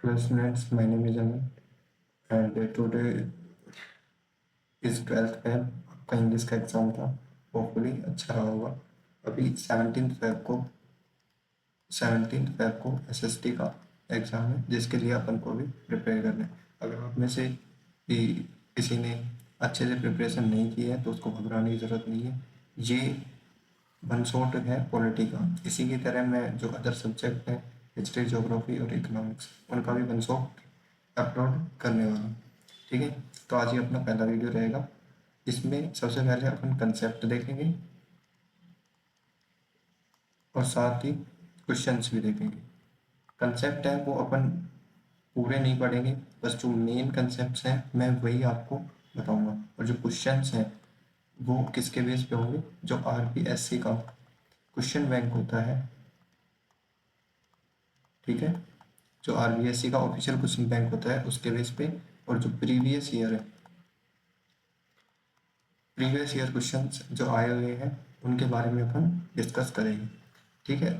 Hello students, my name is Amin and today is 12th Feb। आपका English का exam था, hopefully अच्छा रहा होगा। अभी 17 फेब को एसएसटी का एग्ज़ाम है, जिसके लिए अपन को भी प्रिपेयर करना है। अगर आप में से भी किसी ने अच्छे से प्रिपरेशन नहीं की है तो उसको घबराने की ज़रूरत नहीं है। ये बनसोट है पॉलिटी का। इसी की तरह मैं जो अदर सब्जेक्ट हैं, हिस्ट्री, ज्योग्राफी और इकोनॉमिक्स, उनका भी बनसोट अपलोड करने वाला हूँ। ठीक है, तो आज ये अपना पहला वीडियो रहेगा। इसमें सबसे पहले अपन कंसेप्ट देखेंगे और साथ ही क्वेश्चंस भी देखेंगे। कंसेप्ट है वो अपन पूरे नहीं पढ़ेंगे, बस जो मेन कंसेप्ट्स हैं मैं वही आपको बताऊंगा। और जो क्वेश्चंस हैं वो किसके बेस पे होंगे, जो आरपीएससी का क्वेश्चन बैंक होता है। ठीक है, जो आरबीएससी का ऑफिशियल क्वेश्चन बैंक होता है उसके बेस पे, और जो प्रीवियस ईयर है, प्रीवियस ईयर क्वेश्चंस जो आए हुए हैं उनके बारे में अपन डिस्कस करेंगे। ठीक है,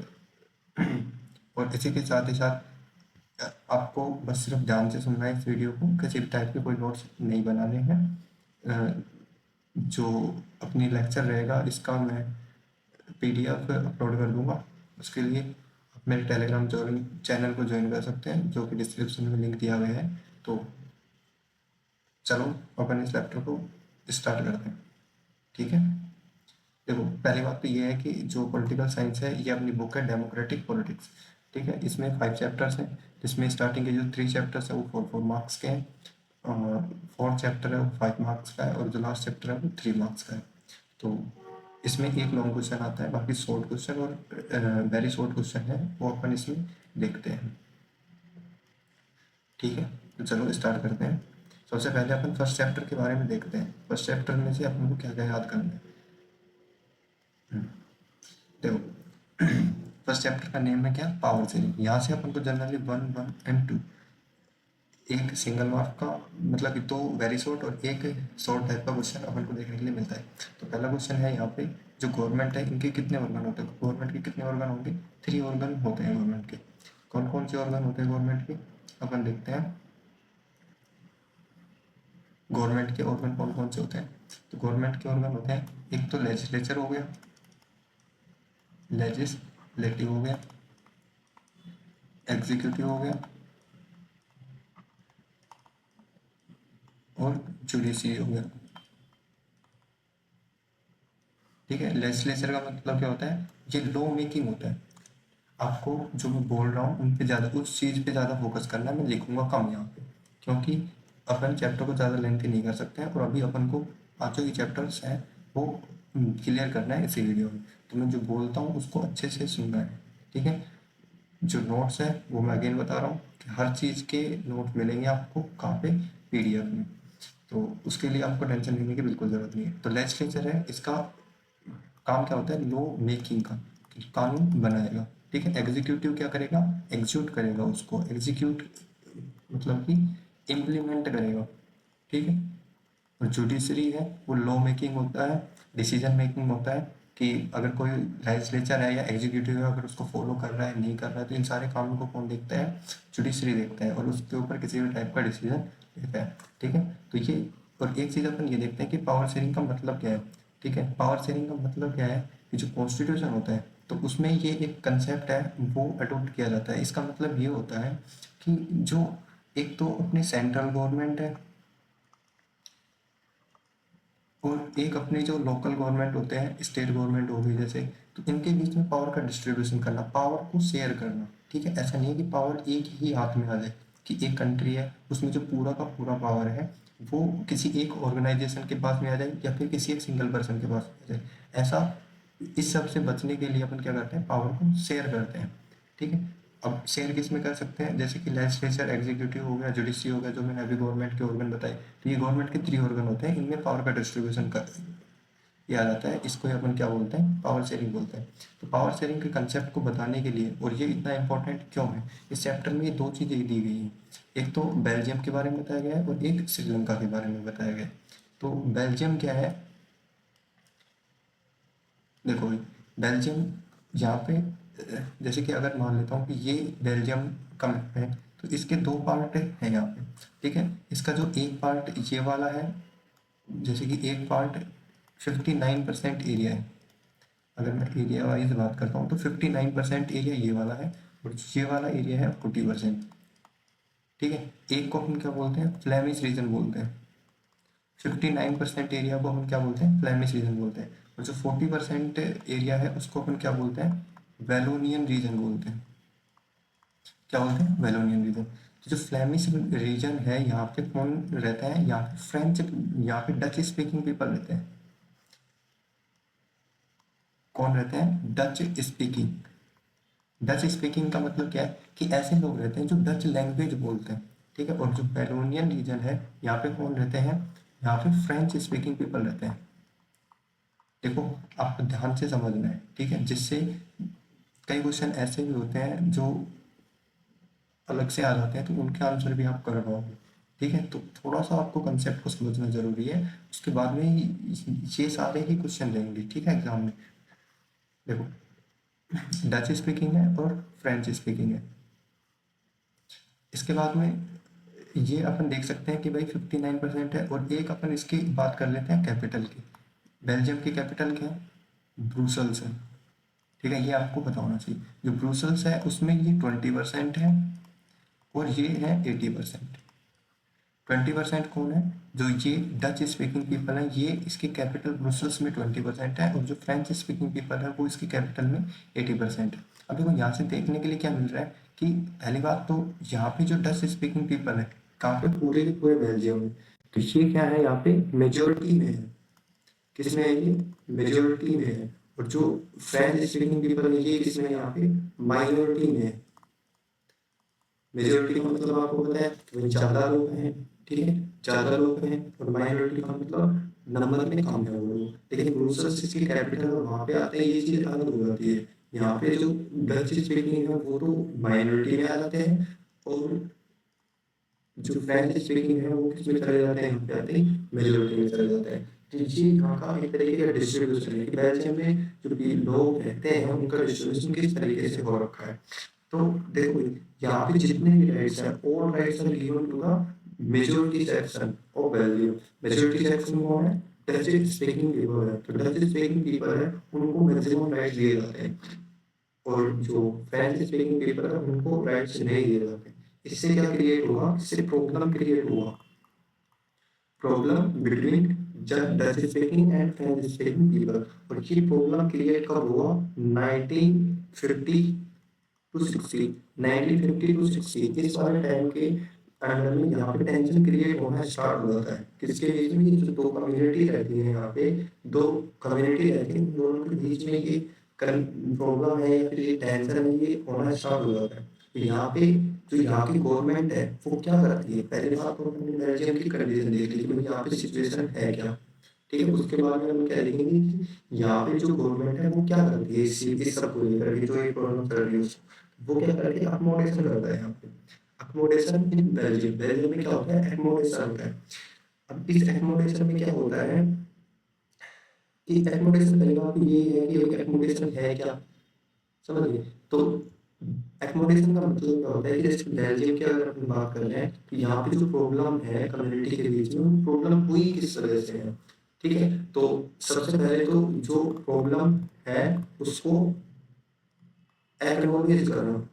और इसी के साथ ही साथ आपको बस सिर्फ ध्यान से सुनना है इस वीडियो को, किसी भी टाइप के कोई नोट्स नहीं बनाने हैं। जो अपनी लेक्चर रहेगा इसका मैं पीडीएफ अपलोड कर दूंगा। उसके लिए आप मेरे टेलीग्राम चैनल को ज्वाइन कर सकते हैं, जो कि डिस्क्रिप्शन में लिंक दिया गया है। तो चलो अपन इस लैपटॉप को स्टार्ट करते हैं। ठीक है, देखो पहली बात तो ये है कि जो पॉलिटिकल साइंस है ये अपनी बुक है डेमोक्रेटिक पॉलिटिक्स। ठीक है, इसमें 5 चैप्टर्स हैं, जिसमें स्टार्टिंग के जो 3 चैप्टर्स है वो 4 मार्क्स के हैं, और 4th चैप्टर है वो 5 मार्क्स का है, और जो लास्ट चैप्टर है वो 3 मार्क्स का है। तो इसमें एक लॉन्ग क्वेश्चन आता है, बाकी शॉर्ट क्वेश्चन और वेरी शॉर्ट क्वेश्चन है वो अपन इसमें देखते हैं। ठीक है, तो चलो स्टार्ट करते हैं। सबसे पहले अपन फर्स्ट चैप्टर के बारे में देखते हैं। फर्स्ट चैप्टर में से अपन को क्या क्या याद करना है। देखो, फर्स्ट चैप्टर का नेम है क्या, पावर शेयरिंग। यहाँ से अपन को जनरली 1, 1 एंड 2, एक सिंगल मार्क का, मतलब कि 2 वेरी शॉर्ट और एक शॉर्ट टाइप का क्वेश्चन अपन को देखने के लिए मिलता है। तो पहला क्वेश्चन है यहाँ पे, जो गवर्नमेंट है इनके कितने ऑर्गन होते हैं। गवर्नमेंट के कितने ऑर्गन होंगे, 3 ऑर्गन होते हैं गवर्नमेंट के। कौन कौन से ऑर्गन होते हैं गवर्नमेंट के, अपन देखते हैं। गवर्नमेंट के ऑर्गन कौन कौन से होते हैं, तो गवर्नमेंट के ऑर्गन होते हैं, एक तो लेजिस्लेचर हो गया, लेजिस्लेटिव हो गया, एग्जीक्यूटिव हो गया, और जुडिशरी हो गया। ठीक है, लेजिस्लेचर का मतलब क्या होता है, ये लॉ मेकिंग होता है। आपको जो मैं बोल रहा हूँ उन पे ज़्यादा, उस चीज़ पे ज़्यादा फोकस करना है। मैं लिखूंगा कम यहाँ पे, क्योंकि अपन चैप्टर को ज़्यादा लेंथी नहीं कर सकते हैं, और अभी अपन को पाँचों ही चैप्टर्स हैं वो क्लियर करना है इसी वीडियो में। तो मैं जो बोलता हूँ उसको अच्छे से सुनना है। ठीक है, जो नोट्स है वो मैं अगेन बता रहा हूँ कि हर चीज़ के नोट मिलेंगे आपको कहाँ पे, पीडीएफ में। तो उसके लिए आपको टेंशन लेने की बिल्कुल ज़रूरत नहीं है। तो लेजिस्लेचर है, इसका काम क्या होता है, लॉ मेकिंग का, कानून बनाएगा। ठीक है, एग्जीक्यूटिव क्या करेगा, एग्जीक्यूट करेगा उसको, एग्जीक्यूट मतलब कि इम्प्लीमेंट करेगा। ठीक है, और जुडिशरी है वो लॉ मेकिंग होता है, डिसीजन मेकिंग होता है, कि अगर कोई लेजिस्लेचर है या एग्जीक्यूटिव है, अगर उसको फॉलो कर रहा है नहीं कर रहा है, तो इन सारे कानून को कौन देखता है, जुडिशरी देखता है, और उसके ऊपर किसी भी टाइप का डिसीजन लेता है। ठीक है, तो ये, और एक चीज़ अपन ये देखते हैं कि पावर शेयरिंग का मतलब क्या है। ठीक है, पावर शेयरिंग का मतलब क्या है कि जो कॉन्स्टिट्यूशन होता है तो उसमें ये एक कंसेप्ट है वो अडोप्ट किया जाता है। इसका मतलब ये होता है कि जो एक तो अपनी सेंट्रल गवर्नमेंट है, और एक अपने जो लोकल गवर्नमेंट होते हैं, स्टेट गवर्नमेंट हो गई जैसे, तो इनके बीच में पावर का डिस्ट्रीब्यूशन करना, पावर को शेयर करना। ठीक है, ऐसा नहीं है कि पावर एक ही हाथ में आ जाए, कि एक कंट्री है उसमें जो पूरा का पूरा पावर है वो किसी एक ऑर्गेनाइजेशन के पास में आ जाए, या फिर किसी एक सिंगल पर्सन के पास में आ जाए। ऐसा, इस सब से बचने के लिए अपन क्या करते हैं, पावर को शेयर करते हैं। ठीक है, अब शेयर किस में कर सकते हैं, जैसे कि लेजिस्लेचर, एग्जीक्यूटिव हो गया, जुडिशरी हो गया, जो मैंने अभी गवर्नमेंट के ऑर्गन बताए। तो ये गवर्नमेंट के 3 ऑर्गन होते हैं, इनमें पावर का डिस्ट्रीब्यूशन कर किया जाता है। इसको ही अपन क्या बोलते हैं, पावर शेयरिंग बोलते हैं। तो पावर शेयरिंग के कंसेप्ट को बताने के लिए, और ये इतना इंपॉर्टेंट क्यों है, इस चैप्टर में ये 2 चीज़ें दी गई हैं। एक तो बेल्जियम के बारे में बताया गया है, और एक श्रीलंका के बारे में बताया गया है। तो बेल्जियम क्या है, देखो बेल्जियम यहाँ पे, जैसे कि अगर मान लेता हूँ कि ये बेल्जियम का मैप है, तो इसके दो पार्ट है यहाँ पे, ठीक है। इसका जो एक पार्ट ये वाला है, जैसे कि एक पार्ट 59% एरिया है, अगर मैं एरिया वाइज बात करता हूँ तो 59% एरिया ये वाला है, और ये वाला एरिया है 40%, ठीक है। एक को हम क्या बोलते हैं, फ्लेमिश रीजन बोलते हैं। 59% एरिया को हम क्या बोलते हैं, फ्लेमिश रीजन बोलते हैं। और जो 40% एरिया है उसको अपन क्या बोलते हैं, वेलोनियन रीजन बोलते हैं। क्या बोलते हैं, वेलोनियन रीजन। तो जो फ्लेमिश रीजन है यहाँ पे कौन रहता है, यहाँ पे फ्रेंच, यहाँ पे डच स्पीकिंग पीपल रहते हैं। कौन रहते हैं, डच स्पीकिंग। डच स्पीकिंग का मतलब क्या है कि ऐसे लोग रहते हैं जो डच लैंग्वेज बोलते हैं, ठीक है। और जो वेलोनियन रीजन है यहाँ पे कौन रहते हैं, यहाँ पे फ्रेंच स्पीकिंग पीपल रहते हैं। देखो आपको ध्यान से समझना है, ठीक है, जिससे कई क्वेश्चन ऐसे भी होते हैं जो अलग से आ जाते हैं, तो उनके आंसर भी आप कर पाओगे, ठीक है। तो थोड़ा सा आपको कंसेप्ट को समझना जरूरी है, उसके बाद में ये सारे ही क्वेश्चन रहेंगे, ठीक है, एग्जाम में। देखो डच स्पीकिंग है और फ्रेंच स्पीकिंग है। इसके बाद में ये अपन देख सकते हैं कि भाई 59% है, और एक अपन इसकी बात कर लेते हैं कैपिटल की। बेल्जियम की कैपिटल क्या है, ब्रुसल्स है, ठीक है, ये आपको पता होना चाहिए। जो ब्रुसल्स है उसमें ये 20% है, और ये है 80%। 20% कौन है, जो ये डच स्पीकिंग पीपल है, ये इसके कैपिटल ब्रुसल्स में 20% है, और जो फ्रेंच स्पीकिंग पीपल है वो इसकी कैपिटल में 80% है। अब देखो यहाँ से देखने के लिए क्या मिल रहा है कि पहली बात तो यहाँ पे जो डच स्पीकिंग पीपल है कहाँ पे, पूरे के पूरे बेल्जियम में, तो ये क्या है, यहाँ पे मेजोरिटी में है। किसमें है ये, मेजोरिटी में है। और जो फ्रेंच स्पीकिंग पीपल है ये किसमें है, यहाँ पे माइनॉरिटी में है। मेजोरिटी का मतलब आपको पता है कि ज्यादा लोग हैं, ठीक है, ज्यादा लोग हैं। और माइनॉरिटी का मतलब नंबर में कम है वो लोग। लेकिन ब्रुसेल्स इसकी कैपिटल है, वहाँ पे आते हैं ये चीज अलग हो जाती है। यहाँ पे जो डच स्पीकिंग है वो तो माइनॉरिटी में आ जाते हैं, और जो फ्रेंच स्पीकिंग है वो किस में चले जाते हैं, यहाँ पे आते हैं मेजोरिटी में चले जाते हैं। तो ये यहाँ का एक तरीके का डिस्ट्रीब्यूशन है कि बेल्जियम में जो भी लोग रहते हैं उनका डिस्ट्रीब्यूशन किस तरीके से हो रखा है। तो देखो यहाँ पे जितने भी राइट्स हैं, all rights are given to the majority section of Belgium. Majority section में कौन है, डच स्पीकिंग पीपल है। तो डच स्पीकिंग पीपल है उनको मैक्सिमम राइट्स दिए जाते हैं, और जो फ्रेंच स्पीकिंग पीपल है उनको राइट्स नहीं दिए जाते। इससे क्या क्रिएट हुआ, इससे प्रॉब्लम क्रिएट हुआ, problem between Dutch speaking and French speaking people. और ये प्रॉब्लम क्रिएट कब हुआ, 1950 टू 60, 1950 टू 60, इस वाले टाइम के अंडर में यहाँ पे टेंशन क्रिएट होना स्टार्ट हो जाता है। किसके बीच में, जो दो कम्युनिटी रहती है, यहाँ पे दो कम्युनिटी रहती है, दोनों के बीच में ये प्रॉब्लम है या फिर ये टेंशन है, ये होना स्टार्ट हो जाता है। तो यहाँ पे जो यहाँ की गवर्नमेंट है वो क्या करती है, पहले बात तो हमने बेल्जियम की कंडीशन देख ली कि यहाँ पे सिचुएशन है क्या, ठीक है। उसके बाद में हम क्या देखेंगे कि यहाँ पे जो गवर्नमेंट है वो क्या करती है इस सब को लेकर के, जो ये प्रॉब्लम चल रही है वो क्या करती है, अकोमोडेशन करता है। यहाँ पे अकोमोडेशन इन बेल्जियम, बेल्जियम में क्या होता है, अकोमोडेशन होता है। अब इस अकोमोडेशन में क्या होता है कि एकोमोडेशन पहले बात तो ये है कि एकोमोडेशन है क्या, समझिए। तो एकोमोडेशन का मतलब क्या होता है कि जैसे बेल्जियम की अगर अपन बात कर रहे हैं तो यहाँ पे जो प्रॉब्लम है कम्युनिटी के बीच में, प्रॉब्लम हुई किस वजह से है, ठीक है। तो सबसे पहले तो जो प्रॉब्लम है उसको एक्नॉलेज करना,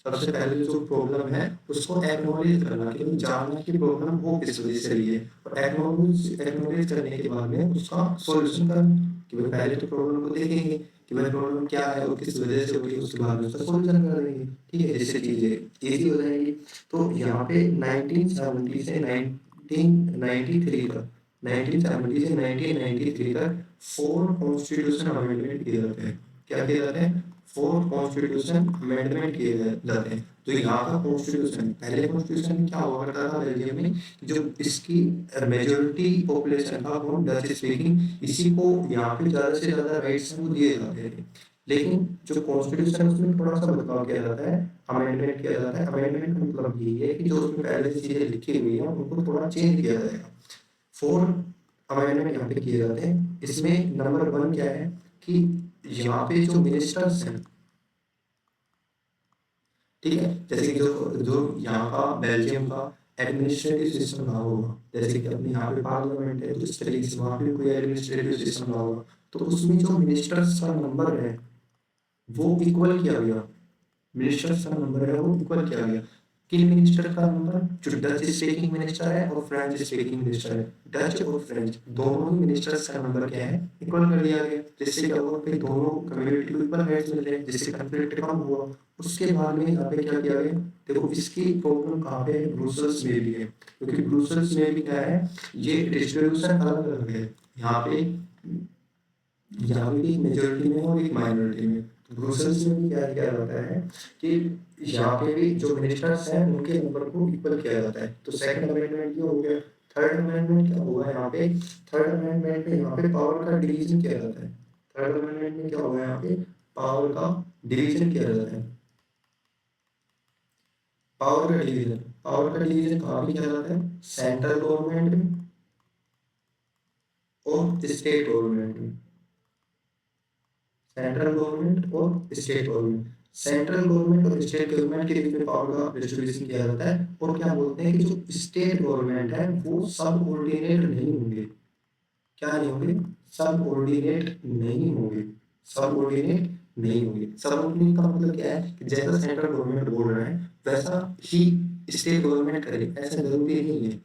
सबसे पहले जो प्रॉब्लम है उसको एक्नॉलेज करना, कि जानना कि प्रॉब्लम हो किस वजह से रही है। और एक्नॉलेज करने के बाद में उसका सॉल्यूशन करना, कि भाई पहले तो प्रॉब्लम को देखेंगे कि भाई प्रॉब्लम क्या है और किस वजह से हो रही है, उसके बाद में उसका सॉल्यूशन कर देंगे, ठीक है, जिससे चीजें इजी हो जाएंगी। तो यहाँ पे 1970 से 1993 तक, 1970 से 1993 तक 4 कॉन्स्टिट्यूशन अमेंडमेंट किए जाते हैं। क्या किए जाते हैं, 4 कॉन्स्टिट्यूशन अमेंडमेंट किए जाते हैं। तो यहाँ का कॉन्स्टिट्यूशन, पहले कॉन्स्टिट्यूशन में क्या हुआ करता था बेल्जियम में, जो इसकी मेजोरिटी पॉपुलेशन था वो डच स्पीकिंग, इसी को यहाँ पे ज्यादा से ज्यादा राइट्स वो दिए जाते थे। लेकिन जो कॉन्स्टिट्यूशन है उसमें थोड़ा सा बदलाव किया जाता है, अमेंडमेंट किया जाता है। अमेंडमेंट का मतलब यही है कि जो उसमें पहले से चीजें लिखी हुई है उनको थोड़ा चेंज किया जाएगा। 4 अमेंडमेंट यहाँ पे किए जाते हैं। इसमें नंबर 1 क्या है कि यहाँ पे जो मिनिस्टर्स हैं, ठीक है, जैसे कि जो जो यहाँ का बेल्जियम का एडमिनिस्ट्रेटिव सिस्टम रहा होगा, जैसे कि अपने यहाँ पे पार्लियामेंट है, तो इस तरीके से वहाँ पे कोई एडमिनिस्ट्रेटिव सिस्टम रहा होगा, तो उसमें जो मिनिस्टर्स का नंबर है वो इक्वल किया गया। मिनिस्टर्स का नंबर है वो इक्वल किया गया। किन मिनिस्टर का नंबर? जो डच स्पीकिंग मिनिस्टर है और फ्रेंच स्पीकिंग मिनिस्टर है, डच और फ्रेंच दोनों ही मिनिस्टर्स का नंबर क्या है? इक्वल कर दिया गया। जिससे क्या हुआ कि दोनों कम्युनिटी को इक्वल राइट्स मिल रहे हैं, जिससे कॉन्फ्लिक्ट कम हुआ। उसके बाद में यहाँ पे क्या किया गया? देखो इसकी प्रॉब्लम कहाँ पे है? ब्रुसेल्स में भी है, क्योंकि ब्रुसेल्स में भी क्या है, ये डिस्ट्रीब्यूशन अलग अलग है। यहाँ पे एक मेजोरिटी में और एक माइनॉरिटी में। तो ब्रुसेल्स में भी क्या किया जाता है कि यहाँ पे भी जो मिनिस्टर्स हैं उनके नंबर को इक्वल किया जाता है। तो सेकंड अमेंडमेंट ये हो गया। थर्ड अमेंडमेंट क्या हुआ यहाँ पे? थर्ड अमेंडमेंट में यहाँ पे पावर का डिवीजन किया जाता है। थर्ड अमेंडमेंट में क्या हुआ यहाँ पे? पावर का डिवीजन किया जाता है। पावर का डिवीजन कहाँ पे किया जाता है? सेंट्रल गवर्नमेंट में और स्टेट गवर्नमेंट में। सेंट्रल गवर्नमेंट और स्टेट गवर्नमेंट। सेंट्रल गवर्नमेंट और स्टेट गवर्नमेंट के बीच में पावर का डिस्ट्रीब्यूशन किया जाता है। और क्या बोलते हैं कि जो स्टेट गवर्नमेंट है वो सब ऑर्डिनेट नहीं होंगे। क्या नहीं होंगे? सब ऑर्डिनेट नहीं होंगे। सब ऑर्डिनेट नहीं होंगे। सब ऑर्डिनेट का मतलब क्या है कि जैसा सेंट्रल गवर्नमेंट बोल रहा है वैसा ही स्टेट गवर्नमेंट करे, ऐसा जरूरी नहीं है।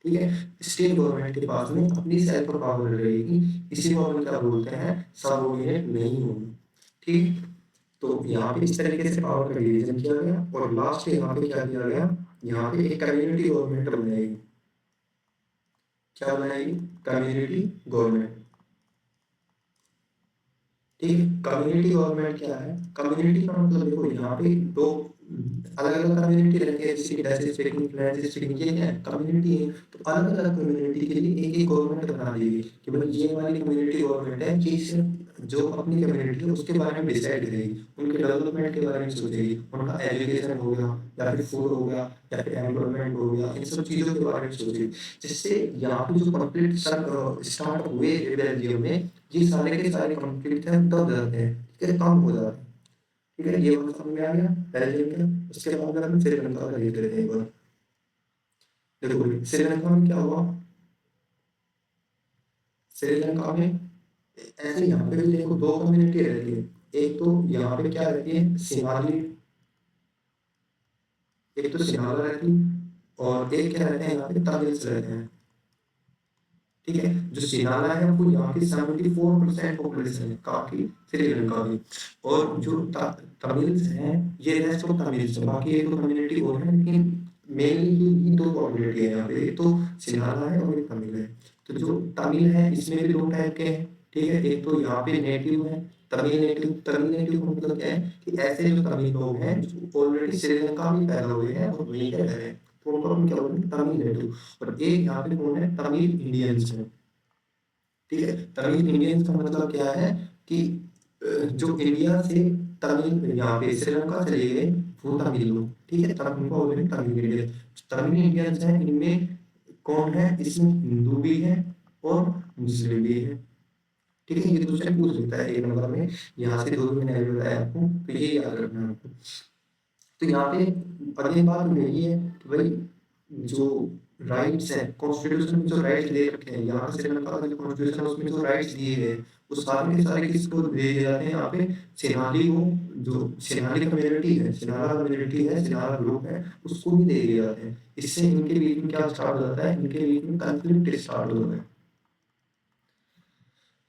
ठीक है, स्टेट गवर्नमेंट के पास में अपनी सेल्फ पावर रहेगी। इसी को हम क्या बोलते हैं? सब ऑर्डिनेट नहीं होंगे। ठीक, तो यहाँ पे इस तरीके से पावर का डिवीजन किया गया। और लास्ट यहाँ पे क्या किया गया? यहाँ पे एक कम्युनिटी गवर्नमेंट बनाएगी। क्या बनाएगी? Community government. ठीक है, कम्युनिटी गवर्नमेंट क्या है? कम्युनिटी का मतलब देखो यहाँ पे दो अलग अलग कम्युनिटी रहती है, जैसे कि डच स्पीकिंग, फ्रेंच स्पीकिंग, ये क्या है? कम्युनिटी है। तो अलग अलग कम्युनिटी के लिए एक एक गवर्नमेंट बना दी गई कि भाई ये वाली कम्युनिटी गवर्नमेंट है कि सिर्फ जो अपनी कम्युनिटी है उसके बारे में डिसाइड करेगी, उनके डेवलपमेंट के बारे में सोचेगी, उनका एजुकेशन हो गया या फिर फूड हो गया या फिर एम्प्लॉयमेंट हो गया, इन सब चीज़ों के बारे में सोचेगी। जिससे यहाँ पे जो कॉन्फ्लिक्ट स्टार्ट हुए बेल्जियम में, ये सारे के सारे कॉन्फ्लिक्ट हैं दब जाते हैं, ठीक है, कम हो जाते हैं। ठीक है, ये बात समझ में आ गया बेल्जियम का। उसके बाद अगर हम श्रीलंका का देख लेते हैं एक बार। देखो भाई, श्रीलंका में क्या हुआ? श्रीलंका में ऐसे यहाँ पे भी देखो दो कम्युनिटी रहती है। एक तो यहाँ पे क्या रहती है? सिंगाली। एक तो सिंगाला रहती है और एक क्या रहते हैं? यहाँ पे तमिल्स रहते हैं। ठीक है, जो सिनाला है वो यहाँ की 74% पॉपुलेशन है, काफी श्रीलंका की। और जो तमिल्स हैं ये रेस्ट ऑफ तमिल्स है, बाकी एक दो कम्युनिटी और है, लेकिन मेनली ये दो कम्युनिटी है यहाँ पे, एक तो सिनाला है और एक तमिल है। तो जो तमिल है इसमें भी दो टाइप के हैं। ठीक है, एक तो यहाँ पे नेटिव है तमिल नेटिव। तमिल नेटिव का मतलब क्या है कि ऐसे जो तमिल लोग हैं जो ऑलरेडी श्रीलंका में पैदा हुए हैं और वहीं के रह रहे हैं, तो उनको हम क्या बोलते हैं? तमिल नेटिव। और एक यहाँ पे कौन है? तमिल इंडियंस है। ठीक है, तमिल इंडियंस का मतलब क्या है कि जो इंडिया से तमिल यहाँ पे श्रीलंका चले गए वो तमिल लोग। ठीक है, तब उनको बोलते हैं तमिल इंडियंस। तमिल इंडियंस हैं, इनमें कौन है? इसमें हिंदू भी है और मुस्लिम भी है। ठीक है, ये दूसरे पूछ सकता है एक नंबर में, यहाँ से दो मैंने अभी बताया आपको, तो ये याद रखना है आपको। तो यहाँ पे अगली बात यही है कि भाई जो राइट्स है कॉन्स्टिट्यूशन में, जो राइट्स दे रखे हैं यहाँ पे श्रीलंका का जो कॉन्स्टिट्यूशन है उसमें जो राइट्स दिए गए वो सारे के सारे किसको दे दिए जाते हैं? यहाँ पे सिन्हाली को, जो सिन्हाली कम्युनिटी है, सिन्हाला कम्युनिटी है, सिन्हाला ग्रुप है, उसको भी दे दिए जाते हैं। इससे इनके बीच में क्या स्टार्ट हो जाता है? इनके बीच में कॉन्फ्लिक्ट स्टार्ट हो जाता है।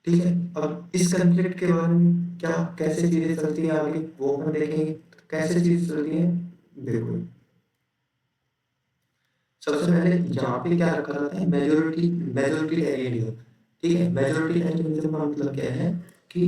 ठीक है, अब इस कॉन्फ्लिक्ट के बारे में क्या कैसे चीजें चलती हैं आगे वो हम देखेंगे। कैसे चीजें चलती हैं देखो, सबसे पहले यहाँ पे क्या रखा जाता है? Majority majoritarianism. ठीक है, मेजोरिटेरियनिज्म का मतलब क्या है कि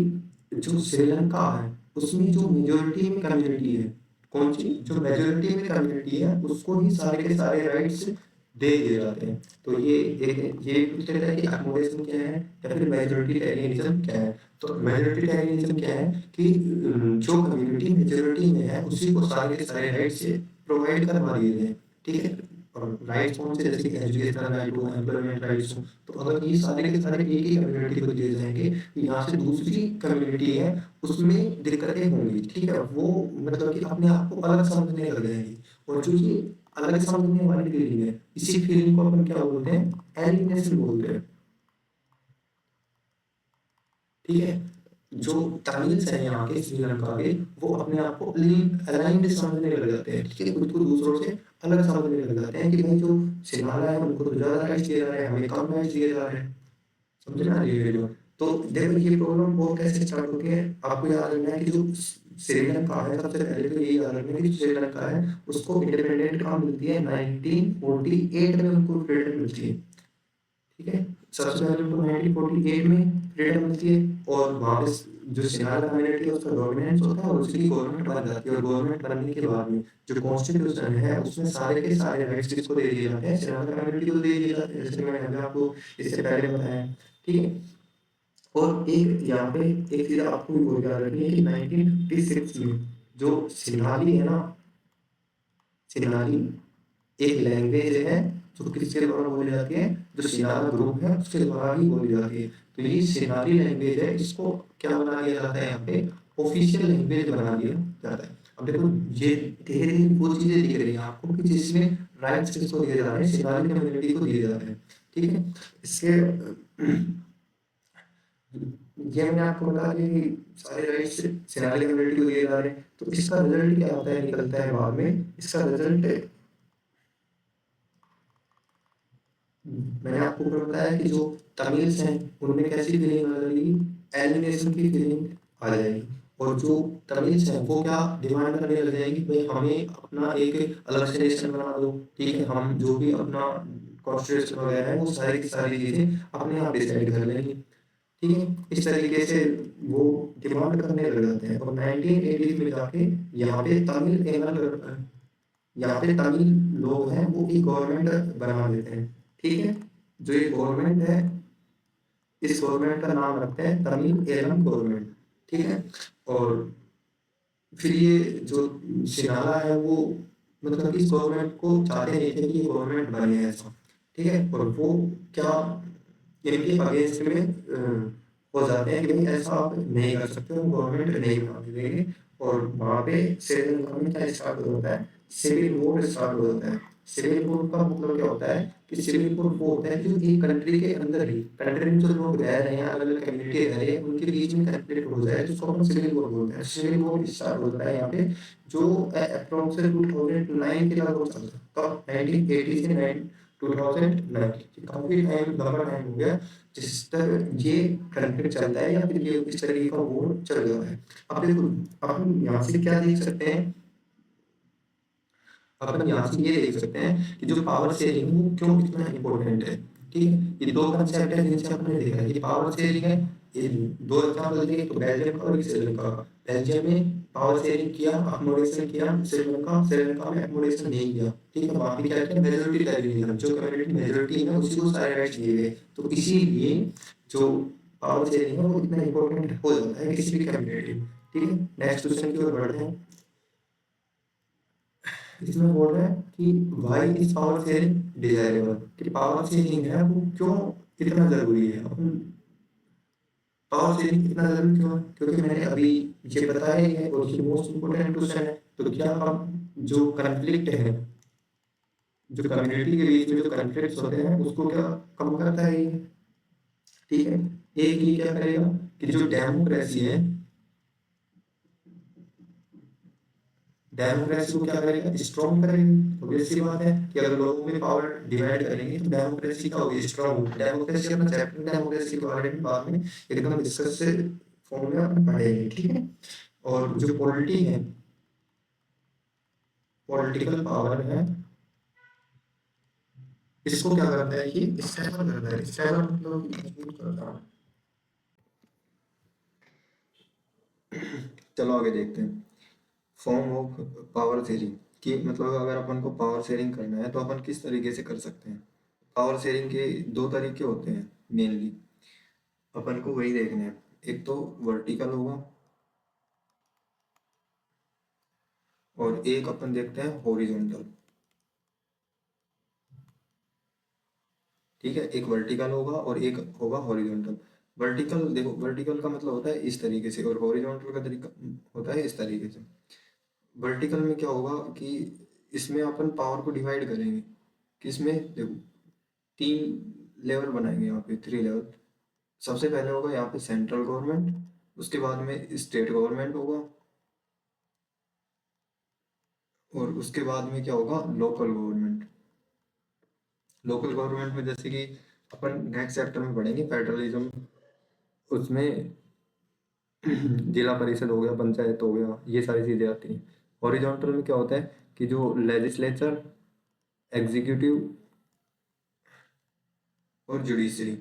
जो श्रीलंका है उसमें जो मेजोरिटी में कम्युनिटी है, कौन सी? जो मेजोरिटी में कम्युनिटी है उसको ही सारे के सारे राइट्स दे दिए जाते हैं। तो ये पूछ लेता है कि अकोमोडेशन क्या है या फिर मेजोरिटेरियनिज्म क्या है। तो मेजोरिटेरियनिज्म क्या है कि जो कम्युनिटी मेजोरिटी में है उसी को सारे के सारे राइट्स प्रोवाइड करवा दिए गए। ठीक है, और राइट्स कौन से, जैसे कि एजुकेशनल राइट हो, एम्प्लॉयमेंट राइट्स हो, तो अगर ये सारे के सारे एक ही कम्युनिटी को दिए जाएंगे, तो यहाँ से दूसरी कम्युनिटी है उसमें दिक्कतें होंगी, ठीक है, वो मतलब कि अपने आप को अलग समझने लग जाएंगी। और जो ये अलग समझने वाली फीलिंग है, इसी फीलिंग को अपन क्या बोलते हैं, एलिनेशन बोलते हैं, ठीक है। जो तमिल्स हैं यहाँ के, श्रीलंका के, वो अपने आप को अलाइंड समझने लग जाते हैं, ठीक है, खुद को दूसरों से अलग समझने लग जाते हैं कि भाई जो सिनारा है उनको तो ज़्यादा राइट्स दिए जा रहे हैं, हमें कम राइट्स दिए जा रहे हैं। समझ में आ रही है वीडियो? तो देखो ये प्रॉब्लम वो कैसे स्टार्ट होती है, आपको याद रखना है कि जो श्रीलंका है, सबसे पहले तो यही याद रखना है कि श्रीलंका है उसको इंडिपेंडेंट कहाँ मिलती है, 1948 में उनको फ्रीडम मिलती है, ठीक है। सबसे पहले उनको 1948 में फ्रीडम मिलती है, और वहाँ पे जो सिनारा कम्युनिटी है उसका डोमिनेंस होता है और उसकी गवर्नमेंट बन जाती है, और गवर्नमेंट बनने के बाद में जो कॉन्स्टिट्यूशन है उसमें सारे के सारे राइट्स किसको दे दिए जाते हैं, सिनारा कम्युनिटी को दे दिए जाते हैं, जैसे मैंने अभी आपको इससे पहले बताया, ठीक है। और एक यहाँ पे एक चीज आपको भी बहुत याद रखनी है कि 1956 में जो सिंघाली है ना, सिंघाली एक लैंग्वेज है जो किसके द्वारा बोली जाती है, जो सिनारा ग्रुप है उसके द्वारा ही बोली जाती है। तो ये सिनारी लैंग्वेज है, इसको क्या बना दिया जाता है यहाँ पे, ऑफिशियल लैंग्वेज बना दिया जाता है। अब देखो ये धीरे धीरे वो चीजें दिख रही हैं आपको कि जिसमें राइट्स किसको दिए जा रहे हैं, सिनारी कम्युनिटी को दिए जा रहे हैं, ठीक है। इसके ये मैंने आपको बता दिया कि सारे राइट्स सिनारी कम्युनिटी को दिए जा रहे हैं, तो इसका रिजल्ट क्या होता है, निकलता है बाद में, इसका रिजल्ट मैंने आपको ऊपर बताया कि जो तमिल्स हैं उनमें कैसी फीलिंग आ जाएगी, एलिनेशन की फीलिंग आ जाएगी। और जो तमिल्स हैं वो क्या डिमांड करने लग जाएंगे, भाई हमें अपना एक अलग से नेशन बना दो, ठीक है, हम जो भी अपना कॉन्स्टिट्यूशन वगैरह है वो सारी की सारी चीजें अपने आप डिसाइड कर लेंगे, ठीक है। इस तरीके से वो डिमांड करने लग जाते हैं, और 1980 में जाके यहाँ पे तमिल यहाँ पे तमिल लोग हैं वो एक गवर्नमेंट बना देते हैं, ठीक है। जो ये गवर्नमेंट है, इस गवर्नमेंट का नाम रखते हैं तमिल एलम गवर्नमेंट, ठीक है। और फिर ये जो शिनाला है वो मतलब इस गवर्नमेंट को चाहते नहीं थे कि ये गवर्नमेंट बने ऐसा, ठीक है। और वो क्या इनके अगेंस्ट में हो जाते हैं कि भाई ऐसा आप नहीं कर सकते, हम गवर्नमेंट नहीं बनाने देंगे। और वहाँ पे श्रीलंका में क्या स्टार्ट हो जाता है, सिविल वॉर स्टार्ट हो जाता है। सिविल वॉर का मतलब क्या होता है कि सिविल वॉर वो होता है कि जो एक कंट्री के अंदर ही, कंट्री में जो लोग रह रहे हैं, अलग अलग कम्युनिटी रह रहे हैं, उनके बीच में कंफ्लिक्ट हो जाए तो उसको हम सिविल वॉर बोलते हैं। सिविल वॉर स्टार्ट होता है यहाँ पे जो अप्रोक्सीमेट 2009 के लगभग चल रहा है, तब 1980 से 2019 काफी टाइम, लंबा टाइम हो गया जिस तक ये कंफ्लिक्ट चलता है या फिर ये इस तरीके का वॉर चल रहा है। अब देखो हम यहाँ से क्या देख सकते हैं, अपन यहाँ से ये देख सकते हैं कि जो पावर शेयरिंग है वो क्यों इतना इम्पोर्टेंट है, ठीक है। ये दो कंसेप्ट है जिनसे अपन ने देखा है कि पावर शेयरिंग है, ये दो एग्जांपल दिए, तो बेल्जियम का और श्रीलंका का। बेल्जियम में पावर शेयरिंग किया, अकोमोडेशन किया, श्रीलंका श्रीलंका में अकोमोडेशन नहीं किया, ठीक है। वहाँ पे क्या किया, मेजोरिटी टेरिटरी, जो कम्युनिटी मेजोरिटी है उसी को सारे राइट्स दिए गए। तो इसीलिए जो पावर शेयरिंग है वो इतना इम्पोर्टेंट हो जाता है किसी भी कम्युनिटी में, ठीक है। नेक्स्ट क्वेश्चन की ओर बढ़ते हैं। इसमें बोल रहे हैं कि why is power sharing desirable, कि पावर शेयरिंग है वो क्यों इतना जरूरी है, अपन पावर शेयरिंग इतना जरूरी क्यों है, क्योंकि मैंने अभी ये बताया ही है और ये मोस्ट इम्पोर्टेंट क्वेश्चन है। तो क्या हम जो कन्फ्लिक्ट है, जो कम्युनिटी के बीच में जो कन्फ्लिक्ट होते हैं उसको क्या कम करता है ये, ठीक है। एक ये क्या करेगा कि जो डेमोक्रेसी है, डेमोक्रेसी को क्या करेगा, स्ट्रॉन्ग करेगा। ऑब्वियस सी बात है कि अगर लोगों में पावर डिवाइड करेंगे तो डेमोक्रेसी का होगी स्ट्रॉन्ग। डेमोक्रेसी अपना चैप्टर डेमोक्रेसी के बारे में बाद में एकदम डिस्कस से फॉर्म में अपन पढ़ेंगे, ठीक है। और जो पॉलिटी है, पॉलिटिकल पावर है, इसको क्या करता है, ये स्टेबल करता है। स्टेबल मतलब मजबूत करता है। चलो आगे देखते हैं। फॉर्म ऑफ पावर शेयरिंग, कि मतलब अगर अपन को पावर शेयरिंग करना है तो अपन किस तरीके से कर सकते हैं। पावर शेयरिंग के दो तरीके होते हैं मेनली, अपन को वही देखने हैं। एक तो वर्टिकल होगा और एक अपन देखते हैं हॉरिजॉन्टल। ठीक है, एक वर्टिकल होगा और एक होगा हॉरिजॉन्टल। वर्टिकल देखो, वर्टिकल का मतलब होता है इस तरीके से, और हॉरिजॉन्टल का तरीका होता है इस तरीके से। वर्टिकल में क्या होगा कि इसमें अपन पावर को डिवाइड करेंगे, किसमें देखो, तीन लेवल बनाएंगे यहाँ पे, थ्री लेवल। सबसे पहले होगा यहाँ पे सेंट्रल गवर्नमेंट, उसके बाद में स्टेट गवर्नमेंट होगा, और उसके बाद में क्या होगा, लोकल गवर्नमेंट। लोकल गवर्नमेंट में जैसे कि अपन नेक्स्ट चैप्टर में पढ़ेंगे फेडरलिज्म, उसमें जिला परिषद हो गया, पंचायत हो गया, ये सारी चीजें आती हैं। हॉरिजॉन्टल में क्या होता है कि जो लेजिस्लेचर, एग्जीक्यूटिव और जुडिशरी,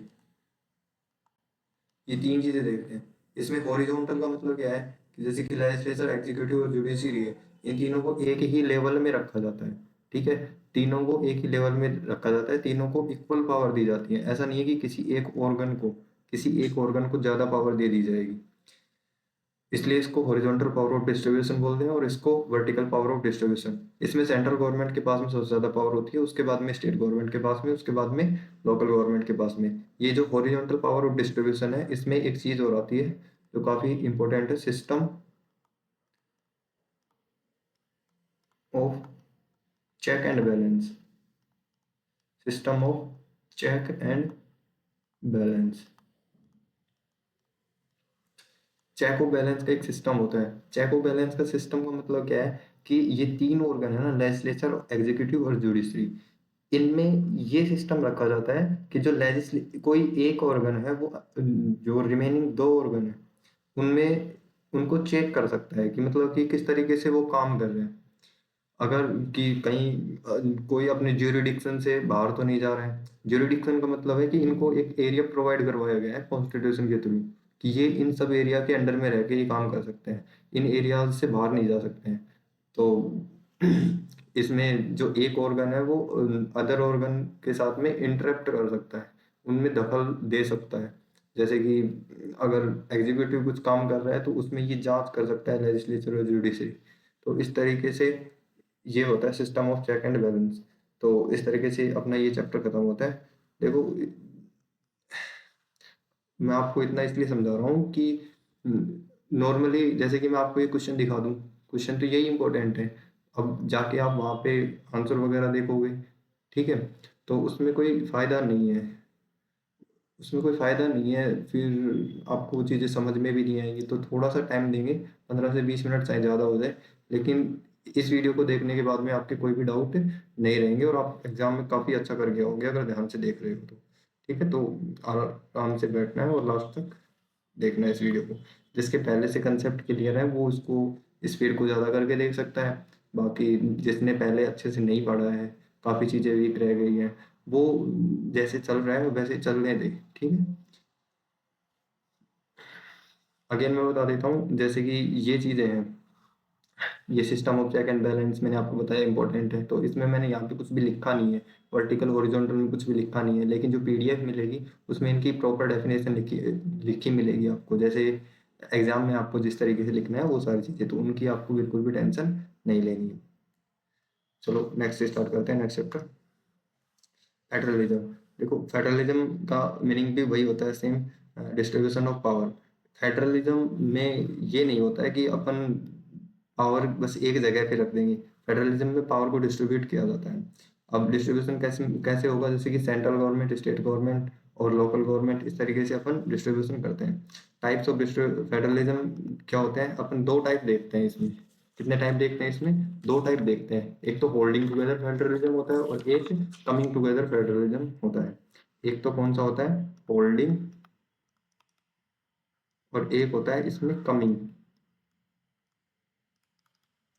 ये तीन चीजें देखते हैं। इसमें हॉरिजॉन्टल का मतलब क्या है कि जैसे कि लेजिस्लेचर, एग्जीक्यूटिव और जुडिशरी है, इन तीनों को एक ही लेवल में रखा जाता है। ठीक है, तीनों को एक ही लेवल में रखा जाता है, तीनों को इक्वल पावर दी जाती है। ऐसा नहीं है कि किसी एक ऑर्गन को ज्यादा पावर दे दी जाएगी। इसलिए इसको हॉरिजॉन्टल पावर ऑफ डिस्ट्रीब्यूशन बोलते हैं और इसको वर्टिकल पावर ऑफ डिस्ट्रीब्यूशन। इसमें सेंट्रल गवर्नमेंट के पास में सबसे ज्यादा पावर होती है, उसके बाद में स्टेट गवर्नमेंट के पास में, उसके बाद में लोकल गवर्नमेंट के पास में। ये जो हॉरिजॉन्टल पावर ऑफ डिस्ट्रीब्यूशन है, इसमें एक चीज और आती है जो काफी इंपॉर्टेंट है, system of check and balance. System of check and balance. Check of balance का एक सिस्टम होता है। चेक ऑफ बैलेंस का सिस्टम का मतलब क्या है कि ये तीन ऑर्गन है ना, लेजिस्लेचर, एग्जीक्यूटिव और जुडिशरी, इनमें ये सिस्टम रखा जाता है कि जो लेजिस्ले कोई एक ऑर्गन है वो जो रिमेनिंग दो ऑर्गन है उनमें उनको चेक कर सकता है कि मतलब कि किस तरीके से वो काम कर रहे हैं। अगर कि कहीं कोई अपने ज्यूरिडिक्शन से बाहर तो नहीं जा रहे हैं। ज्यूरिडिक्शन का मतलब है कि इनको एक एरिया प्रोवाइड करवाया गया है कॉन्स्टिट्यूशन के थ्रू, कि ये इन सब एरिया के अंडर में रह के ये काम कर सकते हैं, इन एरियाज से बाहर नहीं जा सकते हैं। तो इसमें जो एक ऑर्गन है वो अदर ऑर्गन के साथ में इंटरेक्ट कर सकता है, उनमें दखल दे सकता है। जैसे कि अगर एग्जीक्यूटिव कुछ काम कर रहा है तो उसमें ये जांच कर सकता है लेजिस्लेचर और जुडिशरी। तो इस तरीके से ये होता है system of check and balance. तो इस तरीके से अपना ये चैप्टर खत्म होता है। देखो, मैं आपको इतना इसलिए समझा रहा हूँ कि नॉर्मली जैसे कि मैं आपको ये क्वेश्चन दिखा दूँ, क्वेश्चन तो यही इंपॉर्टेंट है। अब जाके आप वहाँ पे आंसर वगैरह देखोगे, ठीक है, तो उसमें कोई फायदा नहीं है, फिर आपको वो चीज़ें समझ में भी नहीं आएंगी। तो थोड़ा सा टाइम देंगे, 15 से 20 मिनट चाहे ज़्यादा हो जाए, लेकिन इस वीडियो को देखने के बाद में आपके कोई भी डाउट नहीं रहेंगे और आप एग्जाम में काफ़ी अच्छा करके आओगे अगर ध्यान से देख रहे हो तो। ठीक है, तो आराम से बैठना है और लास्ट तक देखना है इस वीडियो को। जिसके पहले से कंसेप्ट क्लियर है वो उसको स्पीड को ज़्यादा करके देख सकता है। बाकी जिसने पहले अच्छे से नहीं पढ़ा है, काफ़ी चीज़ें वीक रह गई हैं, वो जैसे चल रहा है वैसे चलने दे। ठीक है, अगेन मैं बता देता हूँ, जैसे कि ये चीज़ें हैं, ये system of check and balance मैंने आपको बताया इंपॉर्टेंट है, तो इसमें मैंने यहाँ पे कुछ भी लिखा नहीं है, वर्टिकल हॉरिजॉन्टल में कुछ भी लिखा नहीं है, लेकिन जो पीडीएफ मिलेगी उसमें इनकी प्रॉपर डेफिनेशन लिखी लिखी मिलेगी आपको। जैसे एग्जाम में आपको जिस तरीके से लिखना है वो सारी चीज़ें, तो उनकी आपको बिल्कुल भी टेंशन नहीं लेनी है। चलो नेक्स्ट स्टार्ट करते हैं, नेक्स्ट चैप्टर, फेडरलिज्म। देखो, फेडरलिज्म का मीनिंग भी वही होता है same, distribution of power. Federalism में ये नहीं होता है कि अपन पावर बस एक जगह पे रख देंगे। फेडरलिज्म में पावर को डिस्ट्रीब्यूट किया जाता है। अब डिस्ट्रीब्यूशन कैसे कैसे होगा, जैसे कि सेंट्रल गवर्नमेंट, स्टेट गवर्नमेंट और लोकल गवर्नमेंट, इस तरीके से अपन डिस्ट्रीब्यूशन करते हैं। टाइप्स ऑफ फेडरलिज्म क्या होते हैं, अपन दो टाइप देखते हैं इसमें। कितने टाइप देखते हैं इसमें, दो टाइप देखते हैं। एक तो होल्डिंग टुगेदर फेडरलिज्म होता है और एक कमिंग टुगेदर फेडरलिज्म होता है। एक तो कौन सा होता है, होल्डिंग, और एक होता है इसमें कमिंग।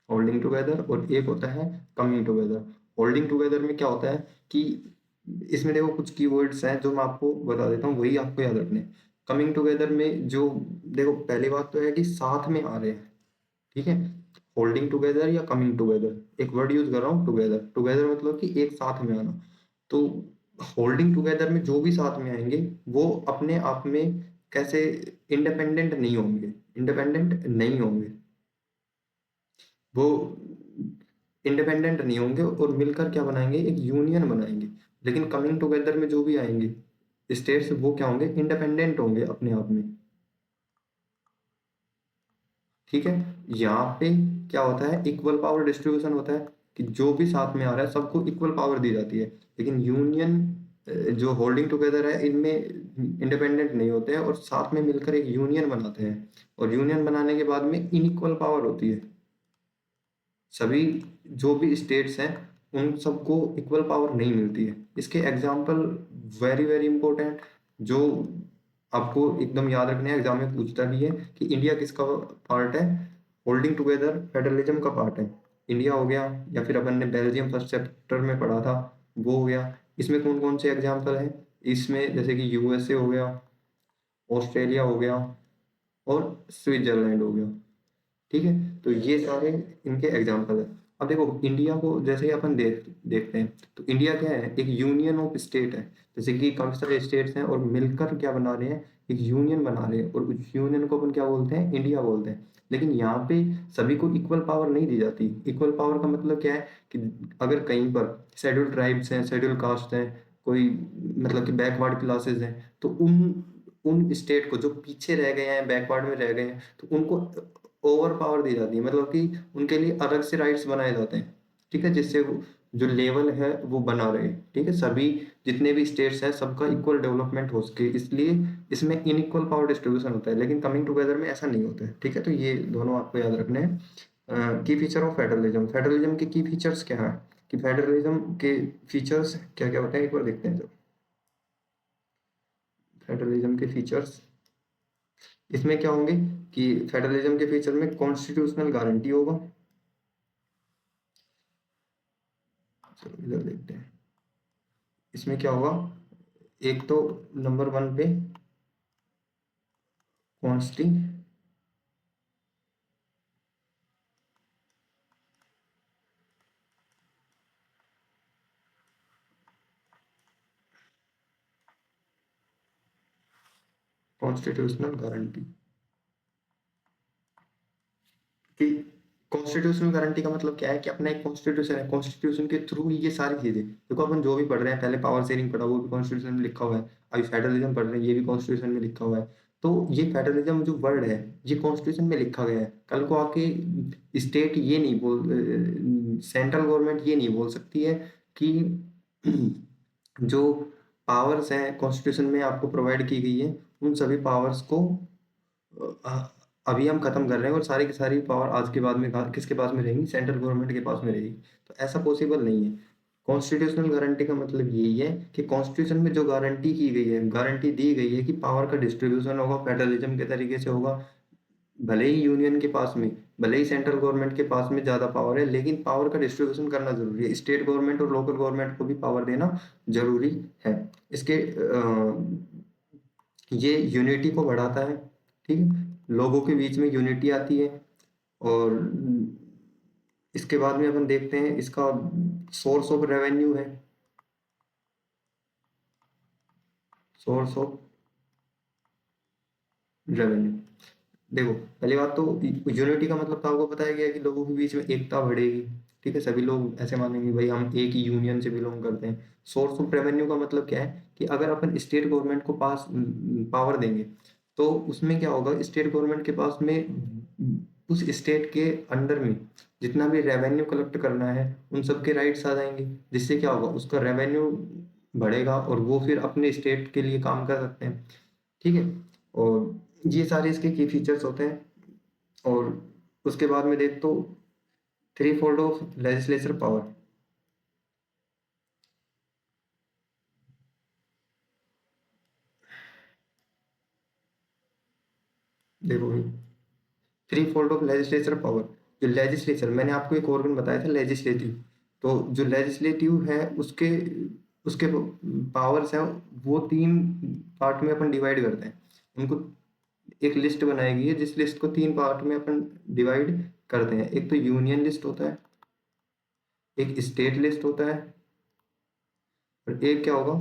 होल्डिंग टुगेदर और एक होता है कमिंग टुगेदर। होल्डिंग टुगेदर में क्या होता है कि इसमें देखो कुछ कीवर्ड्स हैं जो मैं आपको बता देता हूँ, वही आपको याद रखने। कमिंग टुगेदर में जो, देखो पहली बात तो है कि साथ में आ रहे हैं। ठीक है, होल्डिंग टुगेदर या कमिंग टुगेदर, एक वर्ड यूज कर रहा हूँ, टुगेदर। टुगेदर मतलब कि एक साथ में आना। तो होल्डिंग टुगेदर में जो भी साथ में आएंगे वो अपने आप में कैसे इंडिपेंडेंट नहीं होंगे, इंडिपेंडेंट नहीं होंगे वो। इंडिपेंडेंट नहीं होंगे और मिलकर क्या बनाएंगे, एक यूनियन बनाएंगे। लेकिन कमिंग टुगेदर में जो भी आएंगे स्टेट्स, वो क्या होंगे, इंडिपेंडेंट होंगे अपने आप में। ठीक है, यहाँ पे क्या होता है, इक्वल पावर डिस्ट्रीब्यूशन होता है कि जो भी साथ में आ रहा है सबको इक्वल पावर दी जाती है। लेकिन यूनियन जो होल्डिंग टुगेदर है, इनमें इंडिपेंडेंट नहीं होते हैं और साथ में मिलकर एक यूनियन बनाते हैं, और यूनियन बनाने के बाद में इनइक्वल पावर होती है। सभी जो भी स्टेट्स हैं उन सबको इक्वल पावर नहीं मिलती है। इसके एग्जाम्पल वेरी वेरी इंपॉर्टेंट, जो आपको एकदम याद रखने हैं, एग्जाम में पूछता भी है कि इंडिया किसका पार्ट है, होल्डिंग टुगेदर फेडरलिज्म का पार्ट है। इंडिया हो गया, या फिर अपन ने बेल्जियम फर्स्ट चैप्टर में पढ़ा था वो हो गया। इसमें कौन कौन से एग्जाम्पल हैं, इसमें जैसे कि यूएसए हो गया, ऑस्ट्रेलिया हो गया और स्विट्जरलैंड हो गया। ठीक है, तो ये सारे इनके एग्जाम्पल है। अब देखो इंडिया को जैसे ही अपन देखते हैं, तो इंडिया क्या है, एक यूनियन ऑफ स्टेट है। जैसे कि काफी सारे स्टेट्स हैं और मिलकर क्या बना रहे हैं, एक यूनियन बना रहे हैं, और उस यूनियन को अपन क्या बोलते हैं, इंडिया बोलते हैं। लेकिन यहाँ पे सभी को इक्वल पावर नहीं दी जाती। इक्वल पावर का मतलब क्या है कि अगर कहीं पर शेड्यूल ट्राइब्स हैं, शेड्यूल कास्ट हैं, कोई मतलब कि बैकवर्ड क्लासेस हैं, तो उन उन स्टेट को जो पीछे रह गए हैं, बैकवर्ड में रह गए हैं, तो उनको ओवर पावर दी जाती है। मतलब कि उनके लिए अलग से राइट्स बनाए जाते हैं। ठीक है, जिससे जो लेवल है वो बना रहे। ठीक है, सभी जितने भी स्टेट्स हैं सबका इक्वल डेवलपमेंट हो सके, इसलिए इसमें इनइक्वल पावर डिस्ट्रीब्यूशन होता है। लेकिन कमिंग टुगेदर में ऐसा नहीं होता है। ठीक है, तो ये दोनों आपको याद रखने हैं। की फीचर ऑफ फेडरलिज्म, फेडरलिज्म के की फीचर्स क्या है, कि फेडरलिज्म के फीचर्स क्या क्या होते हैं, एक बार देखते हैं। जब फेडरलिज्म के फीचर्स, इसमें क्या होंगे कि फेडरलिज्म के फीचर में कॉन्स्टिट्यूशनल गारंटी होगा। चलो इधर देखते हैं, इसमें क्या होगा, एक तो नंबर वन पे कॉन्स्टिट्यूशनल गारंटी, कि कॉन्स्टिट्यूशनल गारंटी का मतलब क्या है, कि अपना एक कॉन्स्टिट्यूशन है, कॉन्स्टिट्यूशन के थ्रू ही ये सारी चीजें, देखो अपन जो भी पढ़ रहे हैं, पहले पावर शेयरिंग पढ़ा वो भी कॉन्स्टिट्यूशन में लिखा हुआ है, अभी फेडरलिज्म पढ़ रहे हैं ये भी कॉन्स्टिट्यूशन में लिखा हुआ है। तो ये फेडरलिज्म जो वर्ड है ये कॉन्स्टिट्यूशन में लिखा गया है। कल को आके स्टेट ये नहीं बोल, सेंट्रल गवर्नमेंट ये नहीं बोल सकती है कि जो पावर्स हैं कॉन्स्टिट्यूशन में आपको प्रोवाइड की गई है, उन सभी पावर्स को अ, अभी हम खत्म कर रहे हैं और सारी की सारी पावर आज के बाद में किसके पास में रहेंगी, सेंट्रल गवर्नमेंट के पास में रहेगी। तो ऐसा पॉसिबल नहीं है। कॉन्स्टिट्यूशनल गारंटी का मतलब यही है कि कॉन्स्टिट्यूशन में जो गारंटी की गई है, गारंटी दी गई है कि पावर का डिस्ट्रीब्यूशन होगा फेडरलिज्म के तरीके से होगा। भले ही यूनियन के पास में, भले ही सेंट्रल गवर्नमेंट के पास में ज्यादा पावर है, लेकिन पावर का डिस्ट्रीब्यूशन करना जरूरी है। स्टेट गवर्नमेंट और लोकल गवर्नमेंट को भी पावर देना जरूरी है। इसके ये यूनिटी को बढ़ाता है। ठीक है, लोगों के बीच में यूनिटी आती है। और इसके बाद में अपन देखते हैं इसका सोर्स ऑफ रेवेन्यू है, सोर्स ऑफ रेवेन्यू। देखो पहली बात तो यूनिटी का मतलब तो आपको बताया गया कि लोगों के बीच में एकता बढ़ेगी। ठीक है, सभी लोग ऐसे मानेंगे भाई हम एक ही यूनियन से बिलोंग करते हैं। सोर्स ऑफ रेवेन्यू का मतलब क्या है, कि अगर अपन स्टेट गवर्नमेंट को पास पावर देंगे, तो उसमें क्या होगा, स्टेट गवर्नमेंट के पास में उस स्टेट के अंडर में जितना भी रेवेन्यू कलेक्ट करना है उन सबके राइट्स आ जाएंगे। जिससे क्या होगा, उसका रेवेन्यू बढ़ेगा और वो फिर अपने स्टेट के लिए काम कर सकते हैं। ठीक है, और ये सारे इसके की फीचर्स होते हैं। और उसके बाद में देख तो three fold of legislature power. देखो भाई, three fold of legislature power, जो लेजिस्लेचर मैंने आपको एक ऑर्गन बताया था लेजिस्लेटिव, तो जो लेजिस्लेटिव है उसके उसके पावर्स हैं, वो तीन पार्ट में अपन डिवाइड करते हैं उनको। एक लिस्ट बनाई गई है जिस लिस्ट को तीन पार्ट में अपन डिवाइड करते हैं। एक तो यूनियन लिस्ट होता है, एक स्टेट लिस्ट होता है, और एक क्या होगा,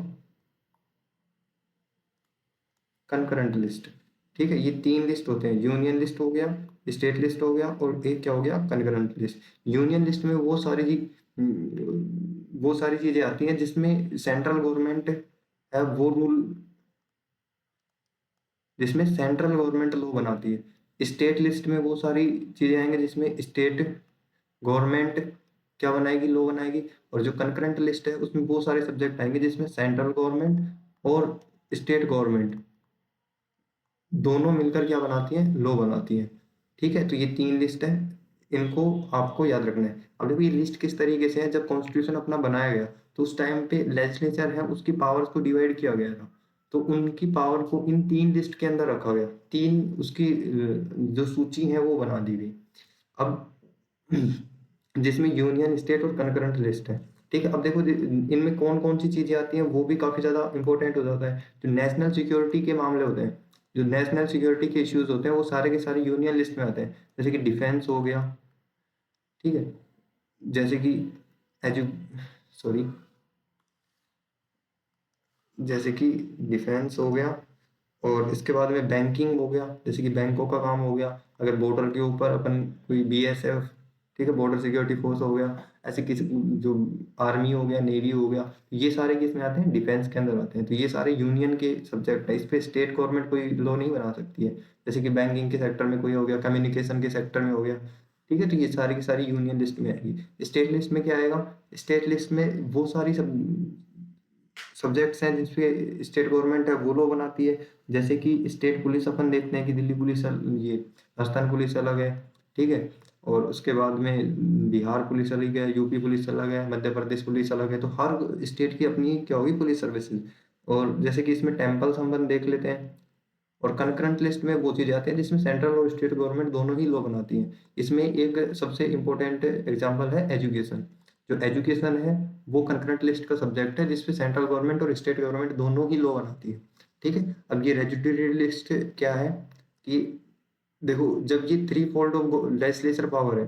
कंकरेंट लिस्ट। ठीक है, ये तीन लिस्ट होते हैं, यूनियन लिस्ट हो गया, स्टेट लिस्ट हो गया, और एक क्या हो गया, कनकरेंट लिस्ट। यूनियन लिस्ट में वो सारी चीजें आती हैं जिसमें सेंट्रल गवर्नमेंट है वो रूल, जिसमें सेंट्रल गवर्नमेंट लॉ बनाती है। स्टेट लिस्ट में वो सारी चीजें आएंगे जिसमें स्टेट गवर्नमेंट क्या बनाएगी, लॉ बनाएगी। और जो कंकरेंट लिस्ट है उसमें वो सारे सब्जेक्ट आएंगे जिसमें सेंट्रल गवर्नमेंट और स्टेट गवर्नमेंट दोनों मिलकर क्या बनाती हैं, लॉ बनाती हैं। ठीक है, तो ये 3 लिस्ट है, इनको आपको याद रखना है। अब देखो ये लिस्ट किस तरीके से है, जब कॉन्स्टिट्यूशन अपना बनाया गया तो उस टाइम पे लेजिस्लेचर है उसकी पावर्स को डिवाइड किया गया था, तो उनकी पावर को इन 3 लिस्ट के अंदर रखा गया। 3 उसकी जो सूची है वो बना दी गई। अब जिसमें यूनियन, स्टेट और कंकरेंट लिस्ट है। ठीक है, अब देखो इनमें कौन कौन सी चीजें आती हैं वो भी काफी ज्यादा इंपॉर्टेंट हो जाता है। जो नेशनल सिक्योरिटी के मामले होते हैं, जो नेशनल सिक्योरिटी के इश्यूज होते हैं वो सारे के सारे यूनियन लिस्ट में आते हैं। जैसे कि डिफेंस हो गया, ठीक है, जैसे कि एजु सॉरी जैसे कि डिफेंस हो गया, और इसके बाद में बैंकिंग हो गया, जैसे कि बैंकों का काम हो गया। अगर बॉर्डर के ऊपर अपन कोई बीएसएफ, ठीक है, बॉर्डर सिक्योरिटी फोर्स हो गया, ऐसे किसी जो आर्मी हो गया, नेवी हो गया, ये सारे किस में आते हैं, डिफेंस के अंदर आते हैं। तो ये सारे यूनियन के सब्जेक्ट है, इस पे स्टेट गवर्नमेंट कोई लॉ नहीं बना सकती है। जैसे कि बैंकिंग के सेक्टर में कोई हो गया, कम्युनिकेशन के सेक्टर में हो गया। ठीक है, तो ये सारी की सारी यूनियन लिस्ट में आएगी। स्टेट लिस्ट में क्या आएगा, स्टेट लिस्ट में वो सारी सब सब्जेक्ट्स हैं जिसपे स्टेट गवर्नमेंट है वो लॉ बनाती है। जैसे कि स्टेट पुलिस अपन देखते हैं कि दिल्ली पुलिस ये राजस्थान पुलिस अलग है, ठीक है, और उसके बाद में बिहार पुलिस अलग है, यूपी पुलिस अलग है, मध्य प्रदेश पुलिस अलग है। तो हर स्टेट की अपनी क्या होगी, पुलिस सर्विसेज। और जैसे कि इसमें टेम्पल्स हम देख लेते हैं। और कंकरेंट लिस्ट में वो चीजें आती हैं जिसमें सेंट्रल और स्टेट गवर्नमेंट दोनों ही लॉ बनाती हैं। इसमें एक सबसे इम्पोर्टेंट एग्जांपल है एजुकेशन। जो एजुकेशन है वो कंकरेंट लिस्ट का सब्जेक्ट है जिसपे सेंट्रल गवर्नमेंट और स्टेट गवर्नमेंट दोनों ही लॉ बनाती है। ठीक है, अब ये रेजिड्यूरी लिस्ट क्या है कि देखो, जब ये three fold of legislature power है,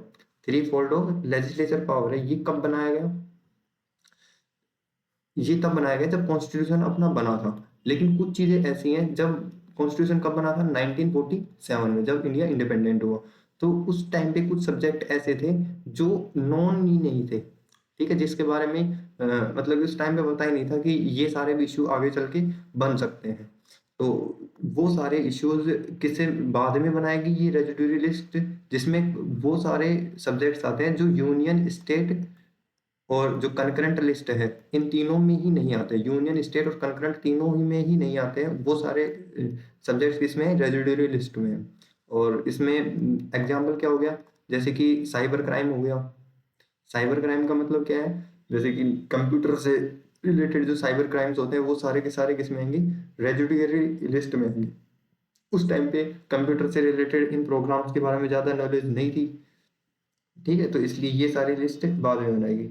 three fold of legislature power है, ये कब बनाया गया, ये तब बनाया गया जब कॉन्स्टिट्यूशन अपना बना था। लेकिन कुछ चीजें ऐसी हैं, जब कॉन्स्टिट्यूशन कब बना था, 1947 में, जब इंडिया इंडिपेंडेंट हुआ। तो उस टाइम पे कुछ सब्जेक्ट ऐसे थे जो नॉन ही नहीं थे। ठीक है, जिसके बारे में मतलब उस टाइम पे पता ही नहीं था कि ये सारे भी इशू आगे चल के बन सकते हैं। तो वो सारे इश्यूज किससे बाद में बनाएगी ये रेजिड्यूरी लिस्ट, जिसमें वो सारे सब्जेक्ट्स आते हैं जो यूनियन, स्टेट और जो कंकरेंट लिस्ट है इन तीनों में ही नहीं आते। यूनियन, स्टेट और कंकरेंट तीनों ही में ही नहीं आते हैं वो सारे सब्जेक्ट्स, इसमें रेजिड्यूरी लिस्ट में हैं। और इसमें एग्जाम्पल क्या हो गया, जैसे कि साइबर क्राइम हो गया। साइबर क्राइम का मतलब क्या है, जैसे कि कंप्यूटर से रिलेटेड जो साइबर क्राइम्स होते हैं वो सारे के सारे किस में आएंगे, रेजिड्यूरी लिस्ट में आएंगे। उस टाइम पे कंप्यूटर से रिलेटेड इन प्रोग्राम्स के बारे में ज्यादा नॉलेज नहीं थी। ठीक है, तो इसलिए ये सारी लिस्ट बाद में बनाएगी।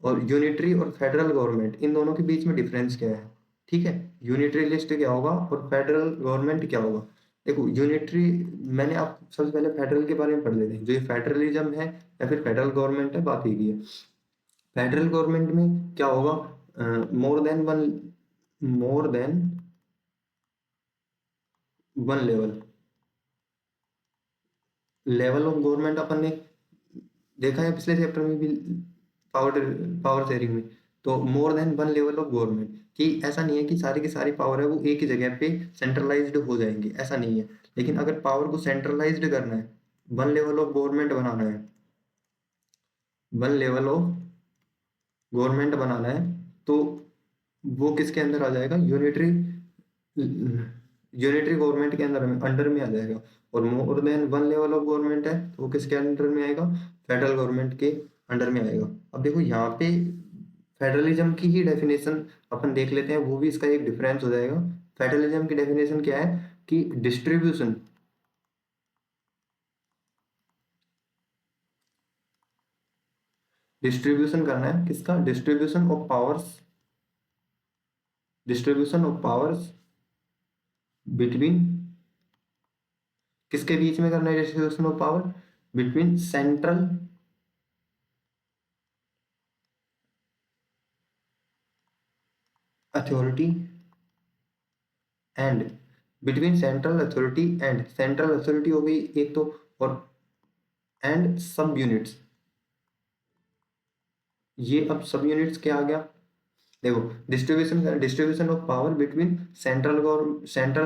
और यूनिटरी और फेडरल गवर्नमेंट, इन दोनों के बीच में डिफरेंस क्या है। ठीक है, यूनिटरी लिस्ट क्या होगा और फेडरल गवर्नमेंट क्या होगा। देखो यूनिटरी, मैंने आप सबसे पहले फेडरल के बारे में पढ़ लेते हैं। जो ये फेडरलिज्म है या फिर फेडरल गवर्नमेंट है, बात एक ही है। फेडरल गवर्नमेंट में क्या होगा, more than one level, level of government अपन ने देखा है पिछले चैप्टर में भी, पावर पावर शेयरिंग में। तो मोर than one level of government, कि ऐसा नहीं है कि सारी की सारी पावर है वो एक ही जगह पे सेंट्रलाइज्ड हो जाएंगी, ऐसा नहीं है। लेकिन अगर पावर को सेंट्रलाइज्ड करना है, वन लेवल ऑफ गवर्नमेंट बनाना है, वन लेवल ऑफ गवर्नमेंट बनाना है, तो वो किसके अंदर आ जाएगा, यूनिटरी, यूनिटरी गवर्नमेंट के अंडर में आ जाएगा। और more than one level of government है तो वो किसके अंडर में आएगा, फेडरल गवर्नमेंट के अंडर में आएगा। अब देखो यहाँ पे फेडरलिज्म की ही डेफिनेशन अपन देख लेते हैं, वो भी इसका एक डिफरेंस हो जाएगा। फेडरलिज्म की डेफिनेशन क्या है कि डिस्ट्रीब्यूशन, डिस्ट्रीब्यूशन करना है किसका, distribution of powers, distribution of powers between, किसके बीच में करना है distribution of power, between central authority and, between central authority and, central authority हो गई एक तो, और एंड सब यूनिट्स। ये अब सब यूनिट्स क्या आ गया, देखो, distribution of power between central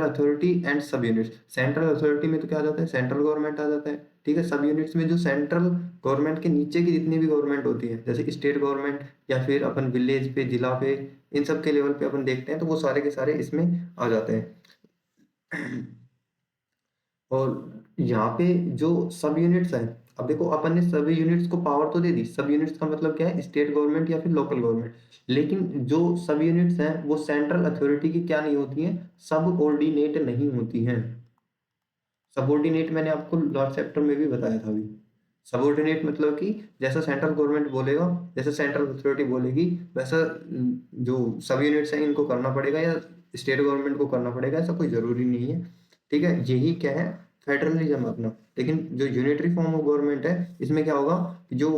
authority and सब यूनिट्स। सेंट्रल अथॉरिटी में तो क्या आ जाता है, सेंट्रल गवर्नमेंट आ जाता है, ठीक है। सब यूनिट्स में जो सेंट्रल गवर्नमेंट के नीचे की जितनी भी गवर्नमेंट होती है, जैसे स्टेट गवर्नमेंट या फिर अपन विलेज पे, जिला पे, इन सब के लेवल पे अपन देखते हैं, तो वो सारे के सारे इसमें आ जाते हैं। और यहाँ पे जो सब यूनिट्स हैं, अब देखो अपन ने सभी यूनिट्स को पावर तो दे दी। सब यूनिट्स का मतलब क्या है, स्टेट गवर्नमेंट या फिर लोकल गवर्नमेंट। लेकिन जो सब यूनिट्स हैं वो सेंट्रल अथॉरिटी की क्या नहीं होती हैं, सबऑर्डिनेट नहीं होती हैं। सबऑर्डिनेट मैंने आपको लास्ट चैप्टर में भी बताया था अभी। सबऑर्डिनेट मतलब कि जैसा सेंट्रल गवर्नमेंट बोलेगा, जैसा सेंट्रल अथॉरिटी बोलेगी, वैसा जो सब यूनिट्स हैं इनको करना पड़ेगा, या स्टेट गवर्नमेंट को करना पड़ेगा, ऐसा कोई जरूरी नहीं है, ठीक है। यही क्या है, फेडरलिज्म अपना। लेकिन जो यूनिटरी फॉर्म ऑफ गवर्नमेंट है, इसमें क्या होगा कि जो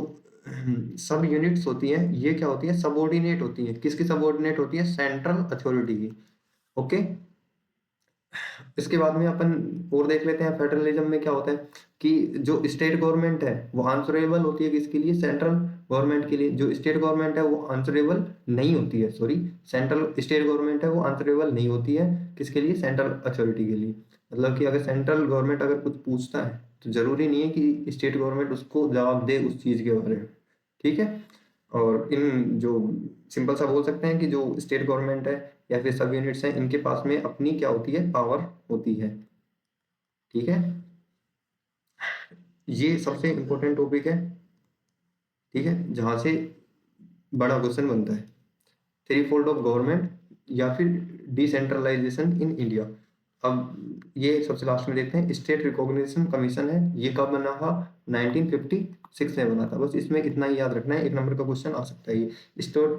सब यूनिट्स होती हैं, ये क्या होती है, सबऑर्डिनेट होती हैं। किसकी सबऑर्डिनेट होती है, सेंट्रल अथॉरिटी की। ओके। इसके बाद में अपन और देख लेते हैं फेडरलिज्म में क्या होता है, कि जो स्टेट गवर्नमेंट है वो आंसरेबल होती है किसके लिए, सेंट्रल गवर्नमेंट के लिए। जो स्टेट गवर्नमेंट है वो आंसरेबल नहीं होती है, सॉरी, सेंट्रल स्टेट गवर्नमेंट है वो आंसरेबल नहीं होती है किसके लिए, सेंट्रल अथॉरिटी के लिए। मतलब कि अगर सेंट्रल गवर्नमेंट अगर कुछ पूछता है तो जरूरी नहीं है कि स्टेट गवर्नमेंट उसको जवाब दे उस चीज के बारे में, ठीक है। और इन जो सिंपल सा बोल सकते हैं कि जो स्टेट गवर्नमेंट है या फिर सब यूनिट्स हैं, इनके पास में अपनी क्या होती है, पावर होती है, ठीक है। ये सबसे इम्पोर्टेंट टॉपिक है, ठीक है, जहां से बड़ा क्वेश्चन बनता है। थ्री फोल्ड ऑफ गवर्नमेंट या फिर डिसेंट्रलाइजेशन इन इंडिया। अब ये सबसे लास्ट में देखते हैं, स्टेट रिकॉग्निशन कमीशन है, ये कब बना था, 1956 में बना था। बस इसमें इतना ही याद रखना है, एक नंबर का क्वेश्चन आ सकता है ये।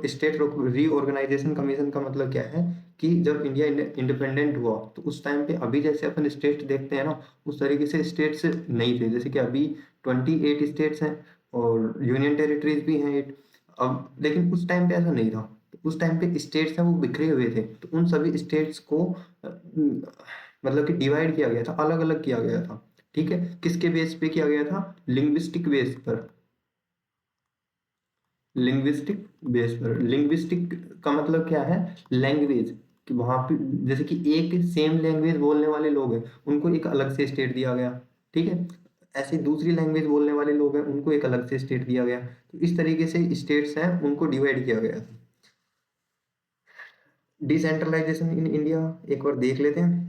स्टेट रीऑर्गेनाइजेशन कमीशन का मतलब क्या है, कि जब इंडिया इंडिपेंडेंट हुआ तो उस टाइम पे अभी जैसे अपन स्टेट देखते हैं ना, उस तरीके से स्टेट्स नहीं थे। जैसे कि अभी 28 स्टेट्स हैं और यूनियन टेरिटरीज भी हैं 8। अब लेकिन उस टाइम पे ऐसा नहीं था। उस टाइम पे स्टेट्स हैं वो बिखरे हुए थे, तो उन सभी स्टेट्स को मतलब कि डिवाइड किया गया था, अलग अलग किया गया था, ठीक है। किसके बेस पे किया गया था, लिंग्विस्टिक बेस पर। लिंग्विस्टिक बेस पर, लिंग्विस्टिक का मतलब क्या है, लैंग्वेज, कि वहां पे जैसे कि एक सेम लैंग्वेज बोलने वाले लोग हैं उनको एक अलग से स्टेट दिया गया, ठीक है। ऐसे दूसरी लैंग्वेज बोलने वाले लोग हैं उनको एक अलग से स्टेट दिया गया। तो इस तरीके से स्टेट्स हैं उनको डिवाइड किया गया था। डिसेंट्रलाइजेशन इन इंडिया एक बार देख लेते हैं,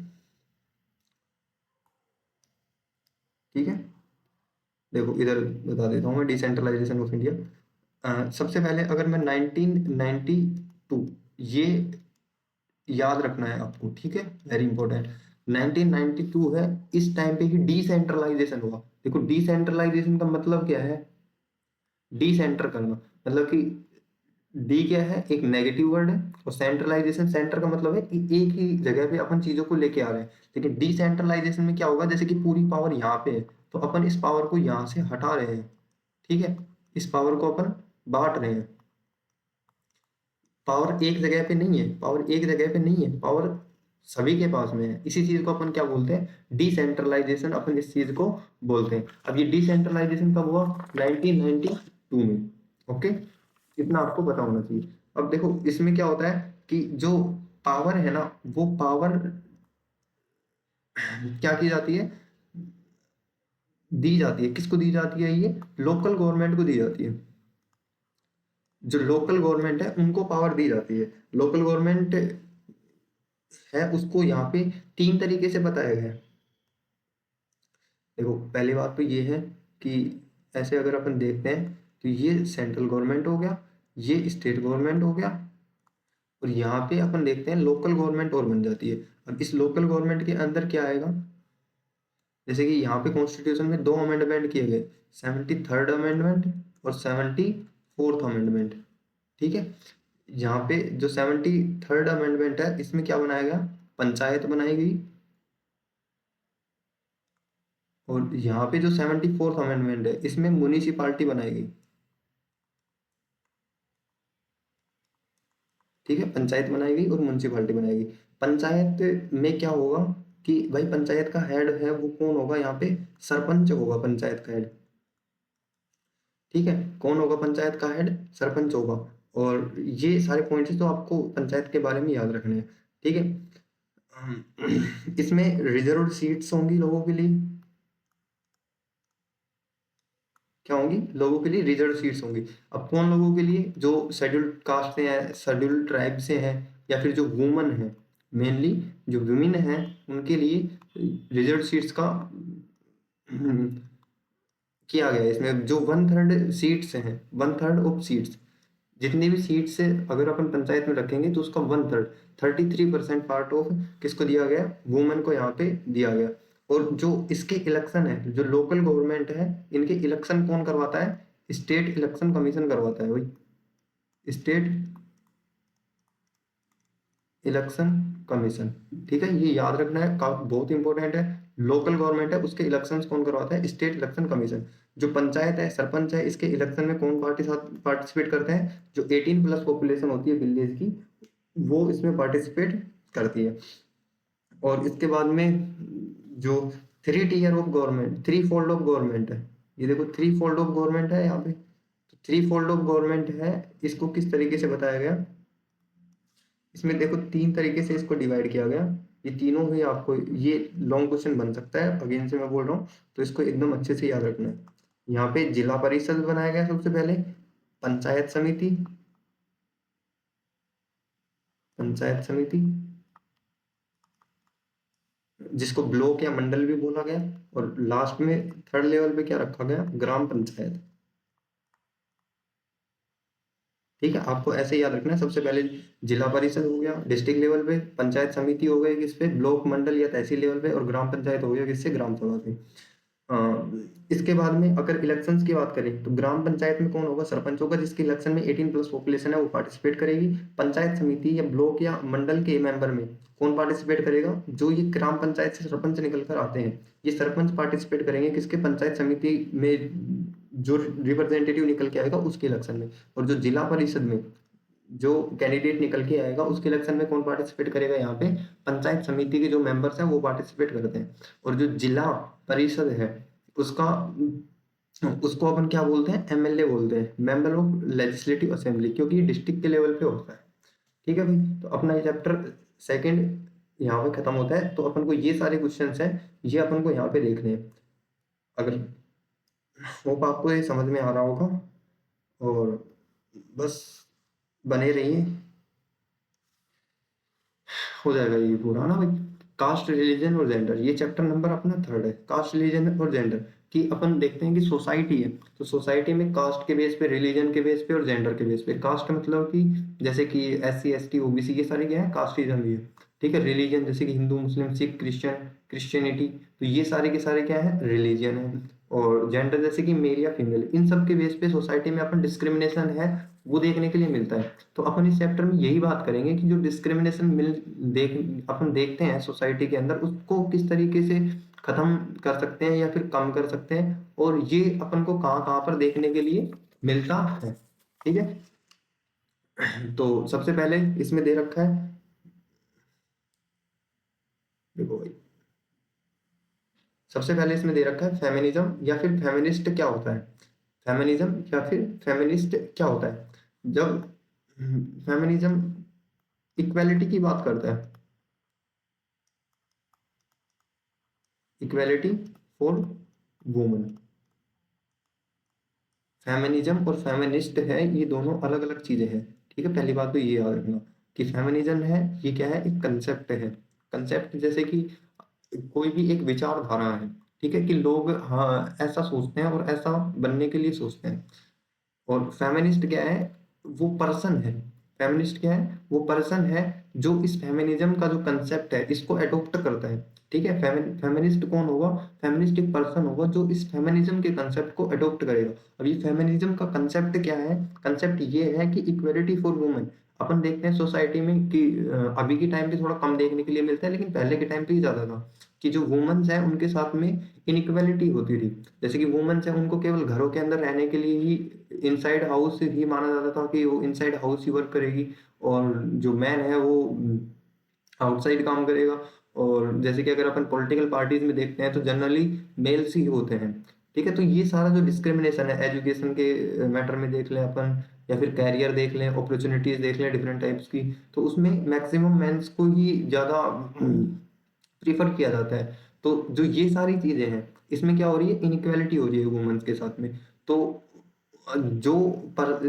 ठीक है। देखो इधर बता देता हूँ मैं, डिसेंट्रलाइजेशन ऑफ इंडिया। सबसे पहले अगर मैं 1992, ये याद रखना है आपको, ठीक है, वेरी इंपॉर्टेंट। 1992 है, इस टाइम पे ही डिसेंट्रलाइजेशन हुआ। देखो डिसेंट्रलाइजेशन का मतलब क्या है, डिसेंटर करना, मतलब कि डी क्या है, एक नेगेटिव वर्ड है, और सेंट्रलाइजेशन, सेंटर का मतलब है कि एक ही जगह पे अपन चीजों को लेके आ रहे हैं। लेकिन डिसेंट्रलाइजेशन में क्या होगा, जैसे कि पूरी पावर यहाँ पे है तो अपन इस पावर को यहाँ से हटा रहे हैं, ठीक है। इस पावर को अपन बांट रहे हैं। पावर एक जगह पे नहीं है, पावर एक जगह पे नहीं है, पावर सभी के पास में है। इसी चीज को अपन क्या बोलते हैं, डिसेंट्रलाइजेशन, अपन इस चीज को बोलते हैं। अब ये डिसेंट्रलाइजेशन कब हुआ, 1992 में, ओके। इतना आपको पता होना चाहिए। अब देखो इसमें क्या होता है कि जो पावर है ना, वो पावर क्या की जाती है, दी जाती है। किसको दी जाती है, ये लोकल गवर्नमेंट को दी जाती है। जो लोकल गवर्नमेंट है उनको पावर दी जाती है। लोकल गवर्नमेंट है उसको यहाँ पे तीन तरीके से बताया गया है। देखो पहली बात तो ये है कि ऐसे अगर अपन देखते हैं तो ये सेंट्रल गवर्नमेंट हो गया, ये स्टेट गवर्नमेंट हो गया, और यहाँ पे अपन देखते हैं लोकल गवर्नमेंट और बन जाती है। अब इस लोकल गवर्नमेंट के अंदर क्या आएगा, जैसे कि यहाँ पे कॉन्स्टिट्यूशन में दो अमेंडमेंट किए गए, 73rd अमेंडमेंट और 74th अमेंडमेंट, ठीक है। यहाँ पे जो 73rd अमेंडमेंट है इसमें क्या बनाया गया, पंचायत बनाई गई। और यहाँ पे जो 74th अमेंडमेंट है इसमें म्युनिसिपालिटी बनाई गई, ठीक है। पंचायत बनाई गई और म्युनिसिपालिटी बनाई गई। पंचायत में क्या होगा कि भाई पंचायत का हेड है वो कौन होगा, यहाँ पे सरपंच होगा पंचायत का हेड, ठीक है, कौन होगा पंचायत का हेड? सरपंच होगा। और ये सारे पॉइंट्स तो आपको पंचायत के बारे में याद रखने हैं। ठीक है, इसमें रिजर्व सीट्स होंगी लोगों के लिए। क्या होंगी? लोगों के लिए रिजर्व सीट्स होंगी। अब कौन लोगों के लिए? जो शेड्यूल्ड कास्ट से हैं, शेड्यूल्ड ट्राइब से हैं, या फिर जो वुमन है, मेनली जो वुमेन हैं उनके लिए रिजर्व सीट्स का किया गया है। इसमें जो 1/3 सीट्स हैं, 1/3 ऑफ सीट्स, जितनी भी सीट्स से अगर अपन पंचायत में रखेंगे तो उसका 1/3, 33% पार्ट ऑफ किसको दिया गया? वुमेन को यहाँ पे दिया गया। और जो इसके इलेक्शन है, जो लोकल गवर्नमेंट है, इनके इलेक्शन कौन करवाता है? स्टेट इलेक्शन कमीशन करवाता है भाई, स्टेट इलेक्शन कमीशन। ठीक है, ये याद रखना है, बहुत इंपॉर्टेंट है। लोकल गवर्नमेंट है, उसके इलेक्शंस कौन करवाता है? State election commission. जो पंचायत है, सरपंच है, इसके इलेक्शन में कौन पार्टिसिपेट करते हैं? जो 18+ पॉपुलेशन होती है विलेज की, वो इसमें पार्टिसिपेट करती है। और इसके बाद में जो 3 tier of government, 3 fold of government है, ये देखो 3 fold ऑफ गवर्नमेंट है यहाँ पे। तो 3 fold ऑफ गवर्नमेंट है, इसको किस तरीके से बताया गया? इसमें देखो 3 तरीके से इसको डिवाइड किया गया। ये तीनों ही आपको, ये लॉन्ग क्वेश्चन बन सकता है, अगेन से मैं बोल रहा हूँ, तो इसको एकदम अच्छे से याद रखना है। यहाँ पे जिला परिषद बनाया गया सबसे पहले, पंचायत समिति, पंचायत समिति जिसको ब्लॉक या मंडल भी बोला गया, और लास्ट में 3rd लेवल पे क्या रखा गया? ग्राम पंचायत। ठीक है, आपको ऐसे याद रखना है। सबसे पहले जिला परिषद हो गया डिस्ट्रिक्ट लेवल पे, पंचायत समिति हो गई किस पे? ब्लॉक मंडल या तहसील लेवल पे, और ग्राम पंचायत हो गया किससे? ग्राम सभा पे। इसके बाद में अगर इलेक्शंस की बात करें तो ग्राम पंचायत में कौन होगा? सरपंच होगा, जिसके इलेक्शन में 18+ पॉपुलेशन है वो पार्टिसिपेट करेगी। पंचायत समिति या ब्लॉक या मंडल के मेंबर में कौन पार्टिसिपेट करेगा? जो ये ग्राम पंचायत से सरपंच निकल कर आते हैं, ये सरपंच पार्टिसिपेट करेंगे किसके? पंचायत समिति में जो रिप्रेजेंटेटिव निकल के आएगा उसके इलेक्शन में। और जो जिला परिषद में जो कैंडिडेट निकल के आएगा उसके इलेक्शन में कौन पार्टिसिपेट करेगा? यहाँ पे पंचायत समिति के जो मेंबर्स हैं वो पार्टिसिपेट करते हैं। और जो जिला परिषद है उसका, उसको अपन क्या बोलते हैं? एमएलए बोलते हैं, मेंबर ऑफ लेजिस्लेटिव असेंबली, क्योंकि ये डिस्ट्रिक्ट के लेवल पे होता है। ठीक है भाई, तो अपना ये चैप्टर सेकंड यहाँ पे खत्म होता है। तो अपन को ये सारे क्वेश्चंस हैं, ये अपन को यहाँ पे देखने हैं। अगर होप आपको ये समझ में आ रहा होगा, और बस बने रहिए, हो जाएगा ये पूरा ना भाई। कास्ट, रिलीजन और जेंडर, ये चैप्टर नंबर अपना 3rd है, कास्ट, रिलीजन और जेंडर। कि अपन देखते हैं कि सोसाइटी है, तो सोसाइटी में कास्ट के बेस पे, रिलीजन के बेस पे और जेंडर के बेस पे। कास्ट मतलब कि जैसे कि SC ST OBC, ये सारे क्या है? कास्टिज्म ही है। ठीक है, रिलीजन जैसे कि हिंदू मुस्लिम सिख क्रिश्चियनिटी, तो ये सारे के सारे क्या है? रिलीजन है। और जेंडर जैसे कि मेल या फीमेल, इन सब के बेस पे सोसाइटी में अपन डिस्क्रिमिनेशन है वो देखने के लिए मिलता है। तो अपन इस चैप्टर में यही बात करेंगे कि जो डिस्क्रिमिनेशन अपन देखते हैं सोसाइटी के अंदर, उसको किस तरीके से खत्म कर सकते हैं या फिर कम कर सकते हैं, और ये अपन को कहाँ कहाँ पर देखने के लिए मिलता है। ठीक है, तो सबसे पहले इसमें दे रखा है, देखो भाई, सबसे पहले इसमें दे रखा है फेमिनिज्म या फिर फेमिनिस्ट क्या होता है। फेमिनिज्म या फिर फेमिनिस्ट क्या होता है? जब फेमिनिज्म इक्वेलिटी की बात करता है, इक्वेलिटी फॉर वुमन। फेमिनिज्म और फेमिनिस्ट है, ये दोनों अलग अलग चीजें हैं। ठीक है, पहली बात तो ये याद रखना कि फेमिनिज्म है, ये क्या है? एक कंसेप्ट है। कंसेप्ट जैसे कि कोई भी एक विचारधारा है। ठीक है, कि लोग हाँ ऐसा सोचते हैं और ऐसा बनने के लिए सोचते हैं। और फेमिनिस्ट क्या है? वो पर्सन है। फेमिनिस्ट क्या है? वो पर्सन है जो इस फेमिनिज्म का जो कंसेप्ट है इसको एडॉप्ट करता है। ठीक है, फेमिनिस्ट कौन होगा? फेमिनिस्ट एक पर्सन होगा जो इस फेमिनिज्म के कंसेप्ट को एडॉप्ट करेगा। अब ये फेमिनिज्म का कंसेप्ट क्या है? कंसेप्ट ये है कि इक्वलिटी फॉर वुमेन। अपन देखते हैं सोसाइटी में कि अभी के टाइम पे थोड़ा कम देखने के लिए मिलता है, लेकिन पहले के टाइम पे ही ज्यादा था कि जो वुमेन्स है उनके साथ में इनइक्वालिटी होती थी। जैसे कि वुमेन्स है, उनको केवल घरों के अंदर रहने के लिए ही, इनसाइड हाउस ही माना जाता था कि वो इनसाइड हाउस ही वर्क करेगी, और जो मैन है वो आउटसाइड काम करेगा। और जैसे कि अगर अपन पॉलिटिकल पार्टीज में देखते हैं तो जनरली मेल्स ही होते हैं। ठीक है। तो ये सारा जो डिस्क्रिमिनेशन है एजुकेशन के मैटर में देख लें अपन, या फिर कैरियर देख लें, अपॉर्चुनिटीज देख लें डिफरेंट टाइप्स की, तो उसमें मैक्सिमम मेंस को ही ज़्यादा प्रीफर किया जाता है। तो जो ये सारी चीज़ें हैं, इसमें क्या हो रही है, इनइक्वालिटी हो रही है वुमेन्स के साथ में। तो जो पर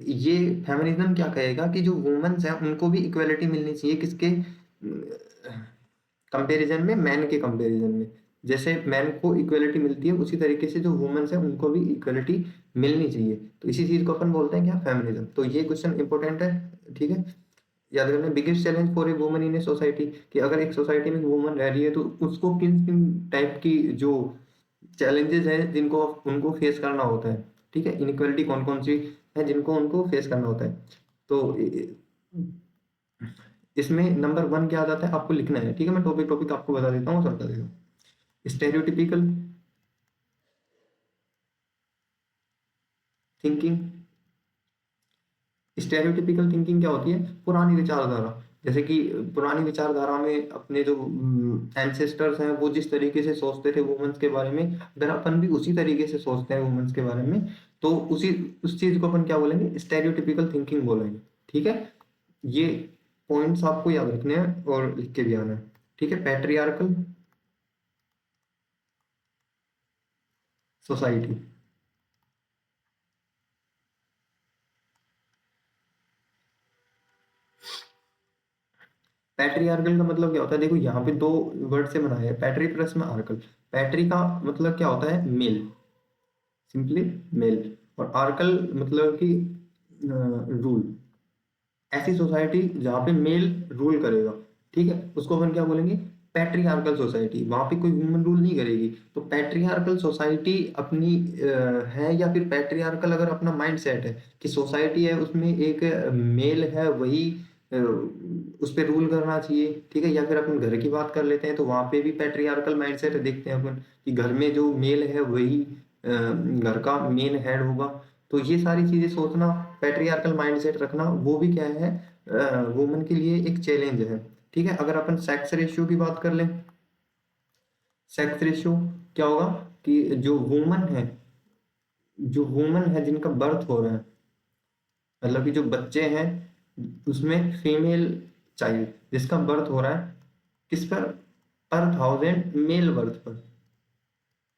ये फेमिनिज्म क्या कहेगा कि जो वुमेन्स हैं उनको भी इक्वालिटी मिलनी चाहिए, किसके कंपैरिजन में, मैन के कंपैरिजन में। जैसे मैन को इक्वलिटी मिलती है उसी तरीके से जो वुमेन्स है उनको भी इक्वलिटी मिलनी चाहिए। तो इसी चीज को अपन बोलते हैं क्या, फेमिनिज्म। तो ये क्वेश्चन इंपॉर्टेंट है, ठीक है। याद रखना, biggest challenge for a woman in a society, कि अगर एक सोसाइटी में वुमन रह रही है तो उसको किन किन टाइप की जो चैलेंजेस हैं जिनको उनको फेस करना होता है, ठीक है। इनइक्वालिटी कौन कौन सी है जिनको उनको फेस करना होता है। तो इसमें नंबर 1 क्या आ जाता है, आपको लिखना है, ठीक है। मैं टॉपिक टॉपिक आपको बता देता हूँ, समझा देगा। Stereotypical thinking. स्टेरियोटिपिकल थिंकिंग क्या होती है, पुरानी विचारधारा। जैसे कि पुरानी विचारधारा में अपने जो एंसेस्टर्स हैं वो जिस तरीके से सोचते थे वुमेन्स के बारे में, अगर अपन भी उसी तरीके से सोचते हैं वुमेन्स के बारे में, तो उस चीज को अपन क्या बोलेंगे, स्टेरियोटिपिकल थिंकिंग बोलेंगे, ठीक है। ये पॉइंट्स आपको याद रखने हैं और लिख के भी आना है, ठीक है। Patriarchal society. पैट्रियार्कल का मतलब क्या होता है, देखो यहाँ पे दो वर्ड से बनाया है, पैट्री प्लस में आर्कल। पैट्री का मतलब क्या होता है, मेल, सिंपली मेल। और आर्कल मतलब कि रूल। ऐसी सोसाइटी जहाँ पे मेल रूल करेगा, ठीक है, उसको अपन क्या बोलेंगे, पैट्रियार्कल सोसाइटी। वहां पे कोई वुमन रूल नहीं करेगी। तो पैट्रियार्कल सोसाइटी अपनी है, या फिर पैट्रियार्कल अगर अपना माइंड सेट है कि सोसाइटी है उसमें एक मेल है, वही उस पर रूल करना चाहिए, ठीक है। या फिर अपन घर की बात कर लेते हैं तो वहां पे भी पैट्रियार्कल माइंड सेट देखते हैं अपन कि घर में जो मेल है वही घर का मेन हेड होगा। तो ये सारी चीजें सोचना, पैट्रियार्कल माइंडसेट रखना, वो भी क्या है, वुमन के लिए एक चैलेंज है, ठीक है। अगर अपन सेक्स रेशियो की बात कर लें, सेक्स रेशियो क्या होगा कि जो वुमन है जिनका बर्थ हो रहा है, मतलब कि जो बच्चे हैं उसमें फीमेल चाइल्ड जिसका बर्थ हो रहा है, किस पर 1000 मेल बर्थ पर,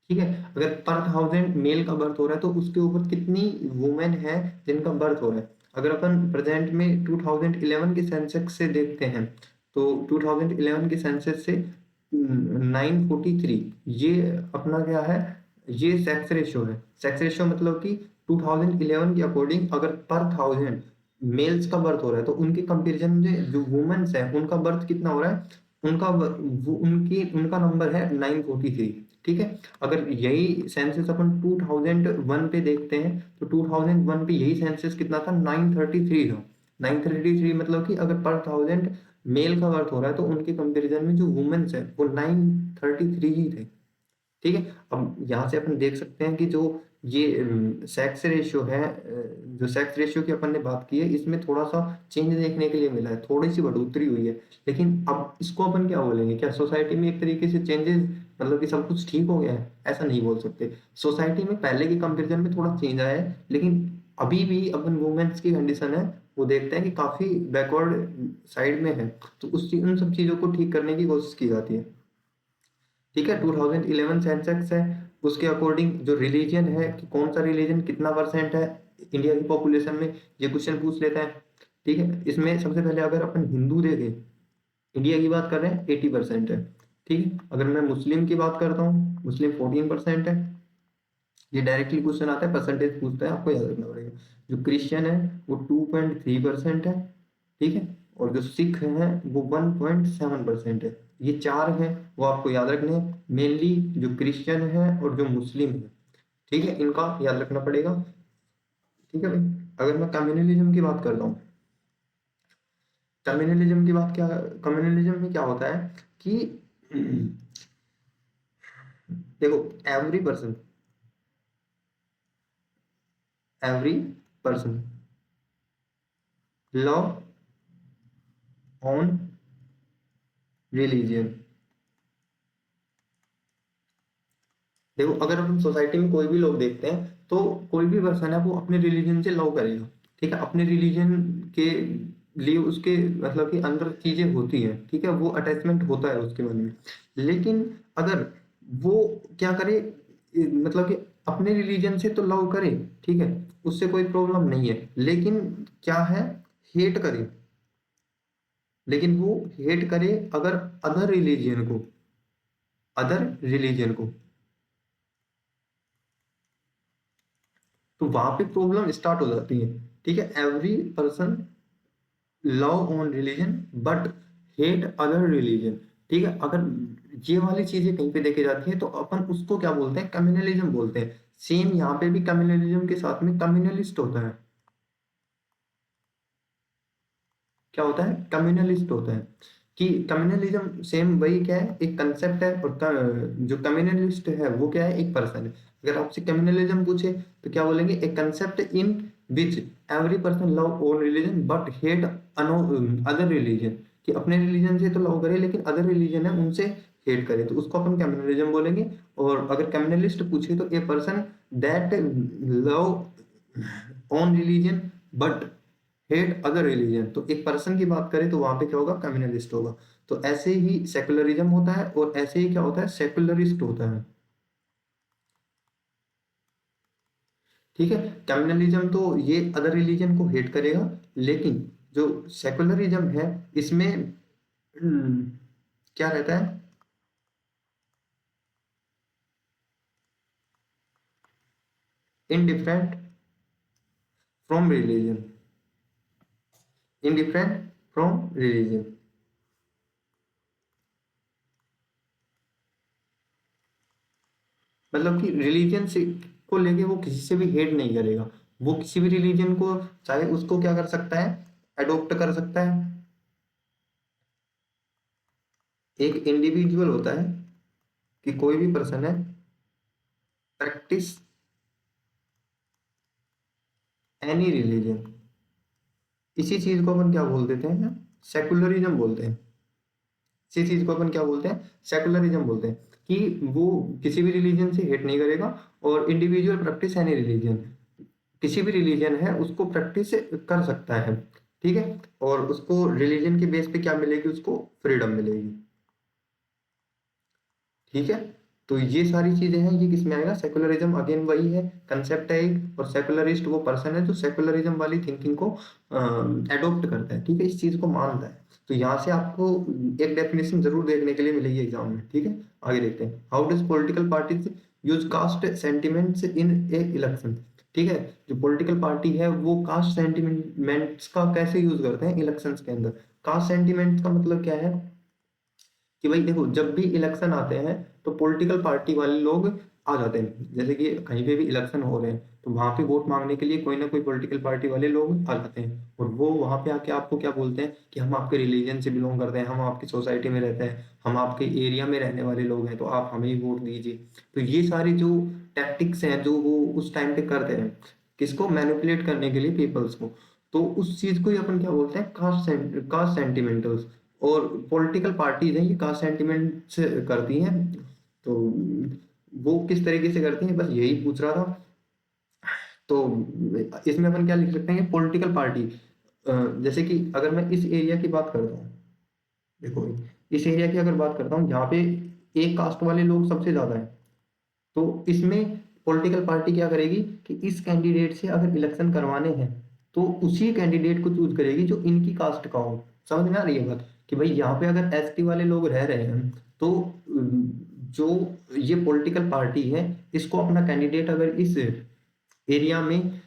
ठीक है। अगर पर 1000 मेल का बर्थ हो रहा है तो उसके ऊपर कितनी वुमेन है जिनका बर्थ हो रहा है। अगर अपन प्रेजेंट में 2011 के सेंसस से देखते हैं, तो 2011 के सेंसस से 943, ये अपना क्या है, ये सेक्स रेशियो है। सेक्स रेशियो मतलब कि 2011 के अकॉर्डिंग अगर पर 1000 मेल्स का बर्थ हो रहा है तो उनके कंपेरिजन में जो वुमेन्स है उनका बर्थ कितना हो रहा है, उनका नंबर है 943, ठीक है। अगर यही सेंसस अपन 2001 पे देखते हैं तो 2001 पे यही सेंसस कितना था, 933 था। 933 मतलब कि अगर पर 1000 मेल का बर्थ हो रहा है तो उनके कंपैरिजन में जो वुमेन्स है वो 933 ही थे, ठीक है। अब यहाँ से अपन देख सकते हैं कि जो ये सेक्स रेशियो है, जो सेक्स रेशियो की अपन ने बात की है, इसमें थोड़ा सा चेंज देखने के लिए मिला है, थोड़ी सी बढ़ोतरी हुई है। लेकिन अब इसको अपन क्या बोलेंगे, क्या सोसाइटी में एक तरीके से चेंजेस, मतलब कि सब कुछ ठीक हो गया है, ऐसा नहीं बोल सकते। सोसाइटी में पहले के कंपेरिजन में थोड़ा चेंज आया है, लेकिन अभी भी अपन वुमेन्स की कंडीशन है वो देखते हैं कि काफी बैकवर्ड साइड में है। तो उन सब चीजों को ठीक करने की कोशिश की जाती है, ठीक है। 2011 सेंसेक्स है, उसके अकॉर्डिंग जो रिलीजन है कि कौन सा रिलीजन कितना परसेंट है इंडिया की पॉपुलेशन में, ये क्वेश्चन पूछ लेता है, ठीक है। इसमें सबसे पहले अगर अपन हिंदू देखें, इंडिया की बात कर रहे हैं, 80% है, ठीक है। अगर मैं मुस्लिम की बात करता हूँ, मुस्लिम 14% है। ये डायरेक्टली क्वेश्चन आता है, परसेंटेज पूछता है, आपको याद रखना पड़ेगा। जो क्रिश्चियन है वो 2.3% है, ठीक है। और जो सिख हैं वो 1.7% है। ये चार हैं, वो आपको याद रखने हैं, मेनली जो क्रिश्चियन है और जो मुस्लिम है, ठीक है, इनका याद रखना पड़ेगा, ठीक है भाई। अगर मैं कम्युनलिज्म की बात करता हूँ, कम्युनलिज्म में क्या होता है कि देखो, every person every person love on religion, देखो अगर अपन सोसाइटी में कोई भी लोग देखते हैं तो कोई भी पर्सन है वो अपने रिलीजन से लव करेगा, ठीक है, अपने रिलीजन के लिए उसके मतलब कि अंदर चीजें होती हैं, ठीक है, वो अटैचमेंट होता है उसके मन में। लेकिन अगर वो क्या करे, मतलब कि अपने रिलीजन से तो लव करे, ठीक है, उससे कोई प्रॉब्लम नहीं है, लेकिन क्या है, हेट करे, लेकिन वो हेट करे अगर अदर रिलीजन को, तो वहां पे प्रॉब्लम स्टार्ट हो जाती है, ठीक है। Every person love on religion but hate other religion, ठीक है। अगर ये वाली चीजें कहीं पे देखी जाती है तो अपन उसको क्या बोलते हैं, कम्युनलिज्म बोलते हैं। सेम यहाँ पे भी कम्युनलिज्म के साथ में कम्युनलिस्ट होता है। क्या होता है, कम्युनलिस्ट होता है। कि कम्युनलिज्म सेम वही क्या है, एक कंसेप्ट है, और जो कम्युनलिस्ट है वो क्या है, एक पर्सन है। अगर आपसे कम्युनलिज्म पूछे तो क्या बोलेंगे, एक concept in which every person love own religion but hate other religion, कि अपने रिलीजन से तो लव करे लेकिन अदर रिलीजन है उनसे हेट करे, तो उसको अपन कम्युनलिज्म बोलेंगे। और अगर कम्युनलिस्ट पूछे तो a person that love own religion but hate other religion, तो एक पर्सन की बात करें तो वहां पे क्या होगा, कम्युनलिस्ट होगा। तो ऐसे ही सेकुलरिज्म होता है, और ऐसे ही क्या होता है, सेकुलरिस्ट होता है, ठीक है। कम्युनलिज्म तो ये अदर रिलीजन को हेट करेगा, लेकिन जो सेकुलरिज्म है इसमें क्या रहता है, indifferent from religion, indifferent from religion, मतलब कि रिलीजन से को लेके वो किसी से भी हेट नहीं करेगा। वो किसी भी रिलीजन को चाहे उसको क्या कर सकता है, अडॉप्ट कर सकता है। एक इंडिविजुअल होता है कि कोई भी पर्सन है प्रैक्टिस एनी रिलीजन, इसी चीज को अपन क्या बोल देते हैं, सेकुलरिज्म बोलते हैं। इसी चीज को अपन क्या बोलते हैं, सेकुलरिज्म बोलते हैं। कि वो किसी भी रिलीजन से हेट नहीं करेगा, और इंडिविजुअल प्रैक्टिस एनी रिलीजन, किसी भी रिलीजन है उसको प्रैक्टिस कर सकता है, ठीक है। और उसको रिलीजन के बेस पे क्या मिलेगी, उसको फ्रीडम मिलेगी, ठीक है। तो ये सारी चीजें हैं, ये किसमें आएगा, सेकुलरिज्म अगेन वही है, कंसेप्ट है एक, और सेकुलरिस्ट वो पर्सन है जो सेकुलरिज्म वाली थिंकिंग को एडॉप्ट करता है, ठीक है, इस चीज को मानता है। तो यहाँ से आपको एक डेफिनेशन जरूर देखने के लिए मिलेगी एग्जाम में, ठीक है। आगे देखते हैं, how does political parties use caste sentiments in a election, ठीक है। जो पॉलिटिकल पार्टी है वो कास्ट सेंटिमेंट्स का कैसे यूज करते हैं इलेक्शंस के अंदर। कास्ट सेंटिमेंट्स का मतलब क्या है, कि भाई देखो जब भी इलेक्शन आते हैं तो पॉलिटिकल पार्टी वाले लोग आ जाते हैं, जैसे कि कहीं पे भी इलेक्शन हो रहे हैं तो वहां पे वोट मांगने के लिए कोई ना कोई पॉलिटिकल पार्टी वाले लोग आ जाते हैं, और वो वहां पे आके आपको क्या बोलते हैं कि हम आपके रिलीजन से बिलोंग करते हैं, हम आपकी सोसाइटी में रहते हैं, हम आपके एरिया में रहने वाले लोग हैं, तो आप हमें ही वोट दीजिए। तो ये सारी जो टैक्टिक्स हैं जो वो उस टाइम पे करते हैं, किसको मैनिपुलेट करने के लिए, पीपल्स को। तो उस चीज को ही अपन क्या बोलते हैं, कास्ट सेंटिमेंटल्स। और पॉलिटिकल पार्टीज हैं ये कास्ट सेंटिमेंट से करती हैं, तो वो किस तरीके से करती हैं, बस यही पूछ रहा था। तो इसमें अपन क्या लिख सकते हैं, पॉलिटिकल पार्टी, जैसे कि अगर मैं इस एरिया की बात करता हूँ, देखो इस एरिया की अगर बात करता हूँ, यहाँ पे एक कास्ट वाले लोग सबसे ज्यादा है, तो इसमें पॉलिटिकल पार्टी क्या करेगी कि इस कैंडिडेट से अगर इलेक्शन करवाने हैं तो उसी कैंडिडेट को चूज करेगी जो इनकी कास्ट का हो। समझ में आ रही है बात, कि भाई यहाँ पे अगर एसटी वाले लोग रह रहे हैं तो जो ये पॉलिटिकल पार्टी है इसको अपना कैंडिडेट अगर इस एरिया में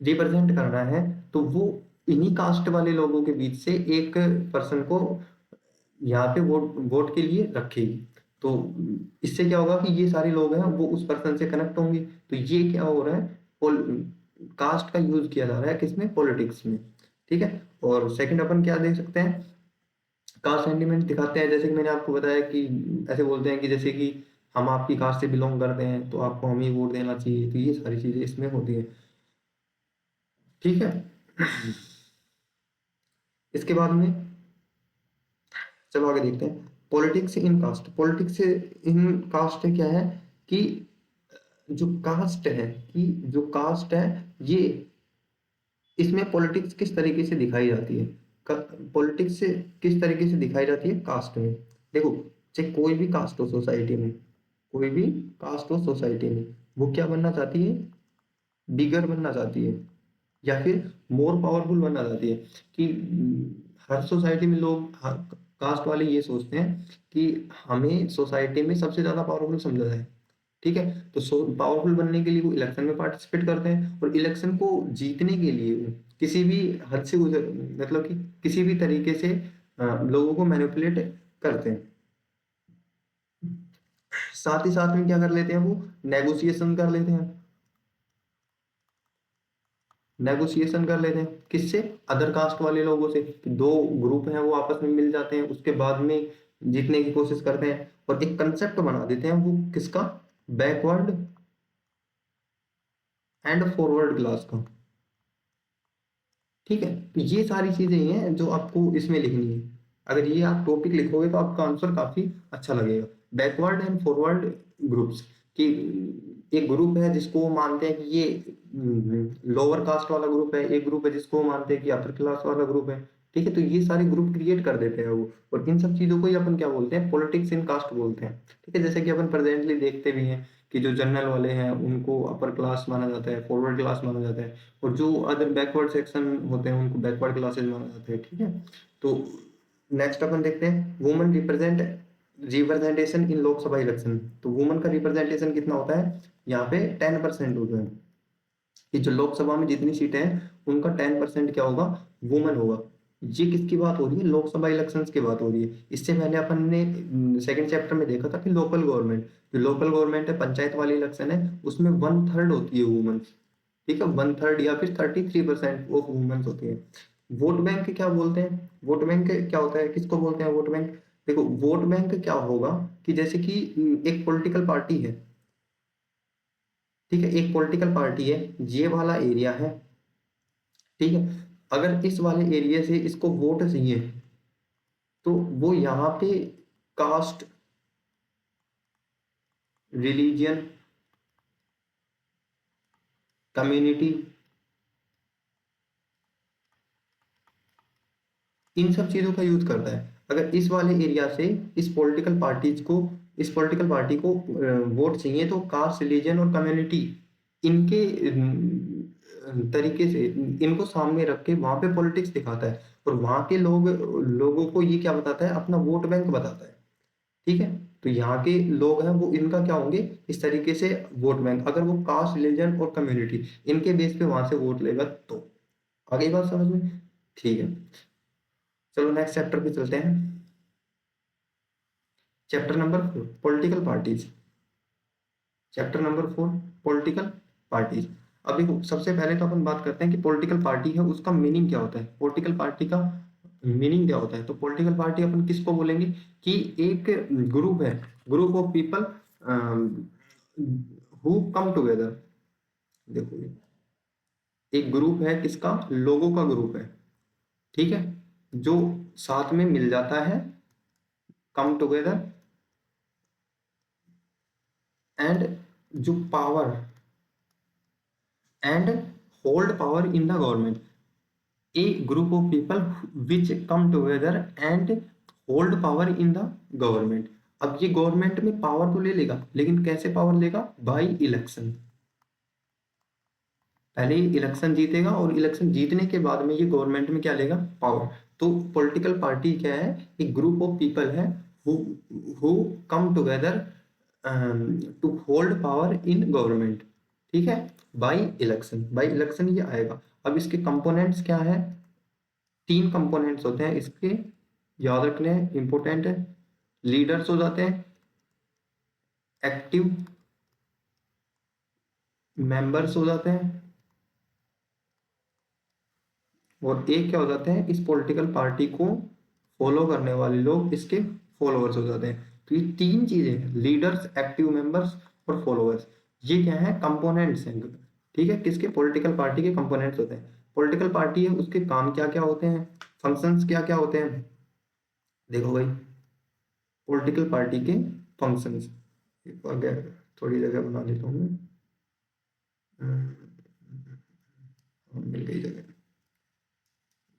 रिप्रेजेंट करना है तो वो इन्हीं कास्ट वाले लोगों के बीच से एक पर्सन को यहाँ पे वोट वोट के लिए रखेगी। तो इससे क्या होगा कि ये सारे लोग हैं वो उस पर्सन से कनेक्ट होंगे। तो ये क्या हो रहा है, कास्ट का यूज किया जा रहा है किसमें, पॉलिटिक्स में, ठीक है। और सेकंड अपन क्या देख सकते हैं, कास्ट सेंटिमेंट दिखाते हैं, जैसे कि मैंने आपको बताया कि ऐसे बोलते हैं कि जैसे कि हम आपकी कास्ट से बिलोंग करते हैं तो आपको हम ही वोट देना चाहिए, तो ये सारी चीजें इसमें होती है, ठीक है। इसके बाद में चलो आगे देखते हैं, politics in caste. Politics in caste क्या है कि जो कास्ट है, कि जो कास्ट है ये, इसमें पॉलिटिक्स किस तरीके से दिखाई जाती है, पॉलिटिक्स से किस तरीके से दिखाई जाती है कास्ट में। देखो, चाहे कोई भी कास्ट हो सोसाइटी में, कोई भी कास्ट हो सोसाइटी में, वो क्या बनना चाहती है, बिगर बनना चाहती है, या फिर मोर पावरफुल बनना चाहती है। कि हर सोसाइटी में लोग, कास्ट वाले ये सोचते हैं कि हमें सोसाइटी में सबसे ज्यादा पावरफुल समझा जाए। ठीक है, तो पावरफुल बनने के लिए वो इलेक्शन में पार्टिसिपेट करते हैं, और इलेक्शन को जीतने के लिए वो किसी भी हद से गुजर, मतलब कि किसी भी तरीके से लोगों को मैनिपुलेट करते हैं। साथ ही साथ में क्या कर लेते हैं, वो नेगोशिएशन कर लेते हैं, नेगोशिएशन कर लेते हैं किससे, अदर कास्ट वाले लोगों से। कि दो ग्रुप हैं वो आपस में मिल जाते हैं, उसके बाद में जीतने की कोशिश करते हैं, और एक कंसेप्ट बना देते हैं वो किसका, बैकवर्ड एंड फॉरवर्ड क्लास का। ठीक है, तो ये सारी चीजें हैं जो आपको इसमें लिखनी है। अगर ये आप टॉपिक लिखोगे तो आपका आंसर काफी अच्छा लगेगा। बैकवर्ड एंड फॉरवर्ड ग्रुप्स, कि एक ग्रुप है जिसको वो मानते हैं कि ये लोअर कास्ट वाला ग्रुप है, एक ग्रुप है जिसको वो मानते हैं कि अपर क्लास वाला ग्रुप है। ठीक है, तो ये सारे ग्रुप क्रिएट कर देते हैं वो, और इन सब चीजों को ही अपन क्या बोलते हैं, पॉलिटिक्स इन कास्ट बोलते हैं। ठीक है, जैसे कि अपन प्रेजेंटली देखते भी हैं कि जो जनरल वाले हैं उनको अपर क्लास माना जाता है, फॉरवर्ड क्लास माना जाता है, और जो अदर बैकवर्ड सेक्शन होते हैं उनको बैकवर्ड क्लासेस माना जाता है। ठीक है, तो नेक्स्ट अपन देखते हैं women representation in Lok Sabha election. तो वुमेन का रिप्रेजेंटेशन कितना होता है, यहाँ पे 10% होता है, कि जो लोकसभा में जितनी सीटें हैं उनका 10% क्या होगा, वुमेन होगा। ये किसकी बात हो रही है, लोकसभा इलेक्शंस की बात हो रही है। इससे पहले अपन ने सेकंड चैप्टर में देखा था कि लोकल गवर्नमेंट, जो लोकल गवर्नमेंट है, पंचायत वाली इलेक्शन है, उसमें 1/3 होती है वुमेन। ठीक है, 1/3 या फिर 33% ऑफ वुमेन्स होती है। वोट बैंक क्या बोलते हैं, वोट बैंक क्या होता है, किसको बोलते हैं वोट बैंक। देखो, वोट बैंक क्या होगा, कि जैसे कि एक पॉलिटिकल पार्टी है। ठीक है, एक पॉलिटिकल पार्टी है, ये वाला एरिया है। ठीक है, अगर इस वाले एरिया से इसको वोट चाहिए, तो वो यहाँ पे कास्ट, रिलीजियन, कम्युनिटी, इन सब चीजों का यूज करता है। अगर इस वाले एरिया से इस पॉलिटिकल पार्टी को वोट चाहिए, तो कास्ट, रिलीजन और कम्युनिटी, इनके तरीके से इनको सामने रख के वहां पे पॉलिटिक्स दिखाता है, और वहां के लोगों को ये क्या बताता है, अपना वोट बैंक बताता है। ठीक है, तो यहाँ के लोग हैं वो इनका क्या होंगे, इस तरीके से वोट बैंक, अगर वो कास्ट, रिलीजन और कम्युनिटी इनके बेस पे वहां से वोट लेगा तो। आगे बात समझ में। ठीक है, चलो नेक्स्ट चैप्टर पे चलते हैं। Chapter number 4, political parties. Chapter number 4, political parties. अब देखो, सबसे पहले तो अपन बात करते हैं कि पॉलिटिकल पार्टी है उसका मीनिंग क्या होता है, पॉलिटिकल पार्टी का मीनिंग क्या होता है। तो पॉलिटिकल पार्टी अपन किसको बोलेंगे, कि एक ग्रुप है, group of people who come together. देखो, एक ग्रुप है किसका, लोगों का ग्रुप है। ठीक है, जो साथ में मिल जाता है, कम टुगेदर, एंड जो power and hold power in the government. A group of people which come together and hold power in the government. अब ये गवर्नमेंट में पावर तो ले लेगा, लेकिन कैसे पावर लेगा, बाई इलेक्शन। पहले ही इलेक्शन जीतेगा, और इलेक्शन जीतने के बाद में ये गवर्नमेंट में क्या लेगा, पावर। तो पॉलिटिकल पार्टी क्या है, एक ग्रुप ऑफ पीपल है who who come together to hold power in government. ठीक है, बाई इलेक्शन, बाई इलेक्शन ये आएगा। अब इसके कंपोनेंट्स क्या है, 3 कंपोनेंट्स होते हैं इसके, याद रखने इंपॉर्टेंट है। लीडर्स हो जाते हैं, एक्टिव मेंबर्स हो जाते हैं, और एक क्या हो जाते हैं, इस पॉलिटिकल पार्टी को फॉलो करने वाले लोग इसके फॉलोअर्स हो जाते हैं। तो ये 3 चीजें, लीडर्स, एक्टिव मेंबर्स और फॉलोअर्स, ये क्या है, कंपोनेंट्स हैं। ठीक है, किसके, पॉलिटिकल पार्टी के कंपोनेंट्स होते हैं। पॉलिटिकल पार्टी है, उसके काम क्या क्या होते हैं, फंक्शंस क्या क्या होते हैं। देखो भाई, पॉलिटिकल पार्टी के फंक्शंस, एक बार थोड़ी जगह बना लेता हूँ मैं। मिल गई जगह।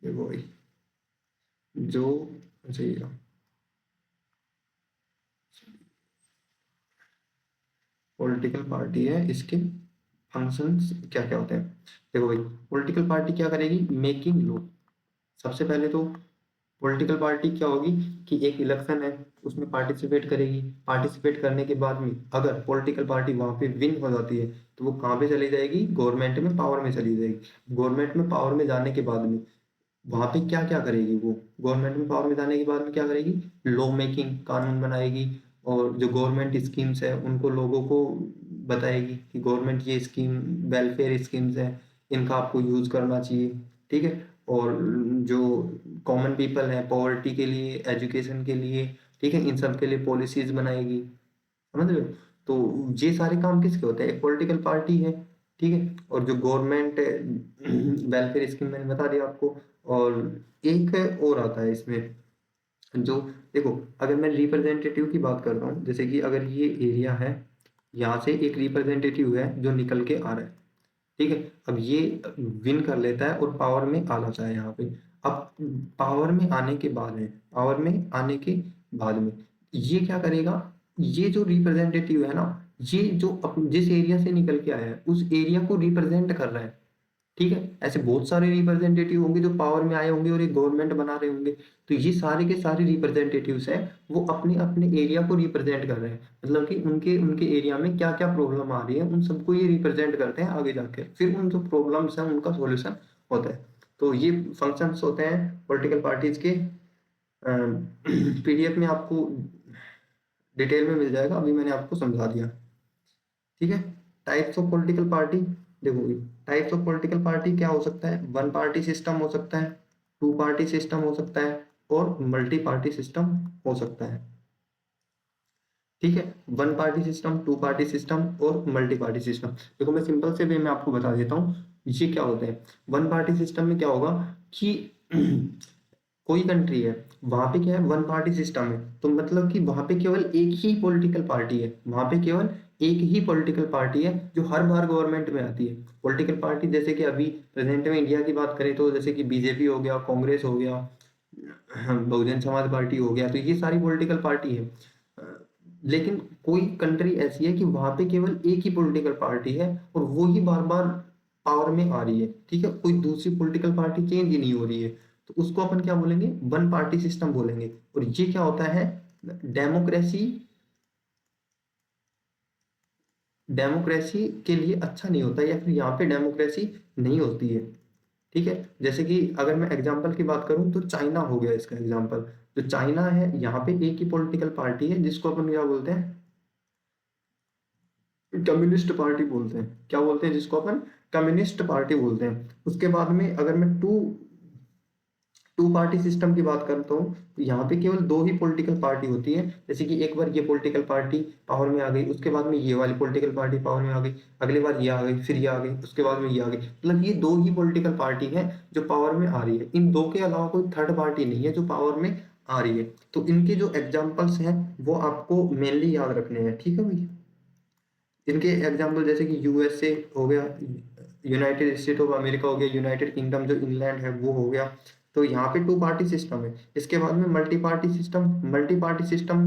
देखो भाई, जो सही है, पॉलिटिकल पार्टी है, इसके फंक्शंस क्या क्या होते हैं। देखो भाई, पॉलिटिकल पार्टी क्या करेगी, मेकिंग लॉ। सबसे पहले तो पॉलिटिकल पार्टी क्या होगी कि एक इलेक्शन है, उसमें पार्टिसिपेट करेगी। पार्टिसिपेट करने के बाद में अगर पॉलिटिकल पार्टी वहां पे विन हो जाती है तो वो कहाँ पे चली जाएगी, गवर्नमेंट में पावर में चली जाएगी। गवर्नमेंट में पावर में जाने के बाद में वहां पे क्या क्या करेगी वो, गवर्नमेंट में पावर में जाने के बाद में क्या करेगी, लॉ मेकिंग, कानून बनाएगी। और जो गवर्नमेंट स्कीम्स है उनको लोगों को बताएगी कि गवर्नमेंट ये स्कीम, वेलफेयर स्कीम्स है, इनका आपको यूज करना चाहिए। ठीक है। और जो कॉमन पीपल है, पॉवर्टी के लिए, एजुकेशन के लिए, ठीक है, इन सब के लिए पॉलिसीज बनाएगी। समझ रहे हो। तो ये सारे काम किसके होते हैं, एक पॉलिटिकल पार्टी है। ठीक है। और जो गवर्नमेंट वेलफेयर स्कीम मैंने बता दिया आपको। और एक और आता है इसमें, जो देखो, अगर मैं रिप्रेजेंटेटिव की बात कर रहा हूँ, जैसे कि अगर ये एरिया है, यहाँ से एक रिप्रेजेंटेटिव है जो निकल के आ रहा है। ठीक है। अब ये विन कर लेता है और पावर में आना चाहे यहाँ पे। अब पावर में आने के बाद है, पावर में आने के बाद में ये क्या करेगा, ये जो रिप्रेजेंटेटिव है ना, ये जो जिस एरिया से निकल के आया है उस एरिया को रिप्रेजेंट कर रहा है। ठीक है। ऐसे बहुत सारे रिप्रेजेंटेटिव होंगे जो पावर में आए होंगे और एक गवर्नमेंट बना रहे होंगे। तो ये सारे के सारे रिप्रेजेंटेटिव्स हैं, वो अपने अपने एरिया को रिप्रेजेंट कर रहे हैं। मतलब कि उनके उनके एरिया में क्या क्या प्रॉब्लम आ रही है उन सबको ये रिप्रेजेंट करते हैं। आगे जाकर फिर उन जो प्रॉब्लम्स हैं उनका सॉल्यूशन होता है। तो ये फंक्शंस होते हैं पॉलिटिकल पार्टीज के। पीडीएफ में आपको डिटेल में मिल जाएगा, अभी मैंने आपको समझा दिया। ठीक है। टाइप्स ऑफ पॉलिटिकल पार्टी, देखो टाइप्स ऑफ पॉलिटिकल पार्टी क्या हो सकता है, वन पार्टी सिस्टम हो सकता है, टू पार्टी सिस्टम हो सकता है, और मल्टी पार्टी सिस्टम हो सकता है। ठीक है। One party system, two party system और मल्टी पार्टी सिस्टम। देखो मैं सिंपल से वे में आपको बता देता हूँ ये क्या होते हैं। वन पार्टी सिस्टम में क्या होगा कि कोई कंट्री है, वहां पे क्या है, वन पार्टी सिस्टम है, तो मतलब कि वहां पे केवल एक ही पॉलिटिकल पार्टी है, वहां पे केवल एक ही पॉलिटिकल पार्टी है जो हर बार गवर्नमेंट में आती है। पॉलिटिकल पार्टी जैसे कि अभी प्रेजेंट में इंडिया की बात करें तो जैसे कि बीजेपी हो गया, कांग्रेस हो गया, बहुजन समाज पार्टी हो गया, तो ये सारी पॉलिटिकल पार्टी है। लेकिन कोई कंट्री ऐसी है कि वहां पे केवल एक ही पॉलिटिकल पार्टी है और वो ही बार बार पावर में आ रही है। ठीक है। कोई दूसरी पॉलिटिकल पार्टी चेंज ही नहीं हो रही है, तो उसको अपन क्या बोलेंगे, वन पार्टी सिस्टम बोलेंगे। और ये क्या होता है, डेमोक्रेसी, डेमोक्रेसी के लिए अच्छा नहीं होता, या फिर यहाँ पे डेमोक्रेसी नहीं होती है। ठीक है। जैसे कि अगर मैं एग्जांपल की बात करूं तो चाइना हो गया इसका एग्जांपल। जो चाइना है, यहाँ पे एक ही पॉलिटिकल पार्टी है जिसको अपन क्या बोलते हैं, कम्युनिस्ट पार्टी बोलते हैं। क्या बोलते हैं जिसको अपन, कम्युनिस्ट पार्टी बोलते हैं। उसके बाद में अगर मैं टू टू पार्टी सिस्टम की बात करता हूँ तो यहाँ पे केवल दो ही पॉलिटिकल पार्टी होती है। जैसे कि एक बार ये पॉलिटिकल पार्टी पावर में आ गई, उसके बाद में ये वाली पॉलिटिकल पार्टी पावर में आ गई, अगली बार ये आ गई, फिर ये आ गई, उसके बाद में ये आ गई। मतलब ये दो ही पॉलिटिकल पार्टी है जो पावर में आ रही है। इन दो के अलावा कोई थर्ड पार्टी नहीं है जो पावर में आ रही है। तो इनके जो एग्जाम्पल्स हैं वो आपको मेनली याद रखने हैं। ठीक है भाई। इनके एग्जाम्पल जैसे कि यूएसए हो गया, यूनाइटेड स्टेट ऑफ अमेरिका हो गया, यूनाइटेड किंगडम जो इंग्लैंड है वो हो गया। तो यहाँ पे टू पार्टी सिस्टम है। इसके बाद में multi party system. Multi party system,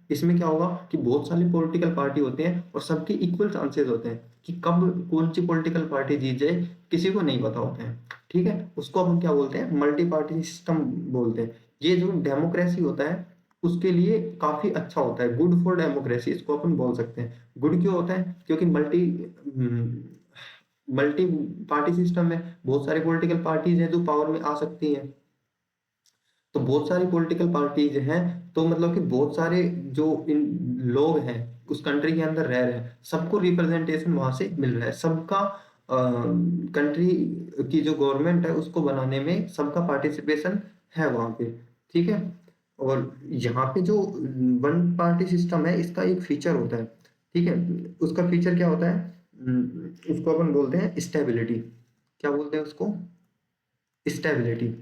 इसमें क्या होगा कि बहुत सारे पॉलिटिकल पार्टी होते हैं और सबके इक्वल चांसेस होते हैं कि कब कौन सी पॉलिटिकल पार्टी जीत जाए, किसी को नहीं पता होते हैं। ठीक है। उसको हम क्या बोलते हैं, मल्टी पार्टी सिस्टम बोलते हैं। ये जो डेमोक्रेसी होता है उसके लिए काफी अच्छा होता है, गुड फॉर डेमोक्रेसी इसको अपन बोल सकते हैं। गुड क्यों होता है, क्योंकि मल्टी पार्टी सिस्टम में बहुत सारी पॉलिटिकल पार्टीज हैं जो पावर में आ सकती हैं। तो बहुत सारी पॉलिटिकल पार्टीज हैं, तो मतलब कि बहुत सारे जो इन लोग हैं उस कंट्री के अंदर रह रहे हैं, सबको रिप्रेजेंटेशन वहां से मिल रहा है। सबका कंट्री की जो गवर्नमेंट है उसको बनाने में सबका पार्टिसिपेशन है वहां पे। ठीक है। और यहाँ पे जो वन पार्टी सिस्टम है इसका एक फीचर होता है। ठीक है। उसका फीचर क्या होता है, उसको अपन बोलते हैं स्टेबिलिटी। क्या बोलते हैं उसको, स्टेबिलिटी।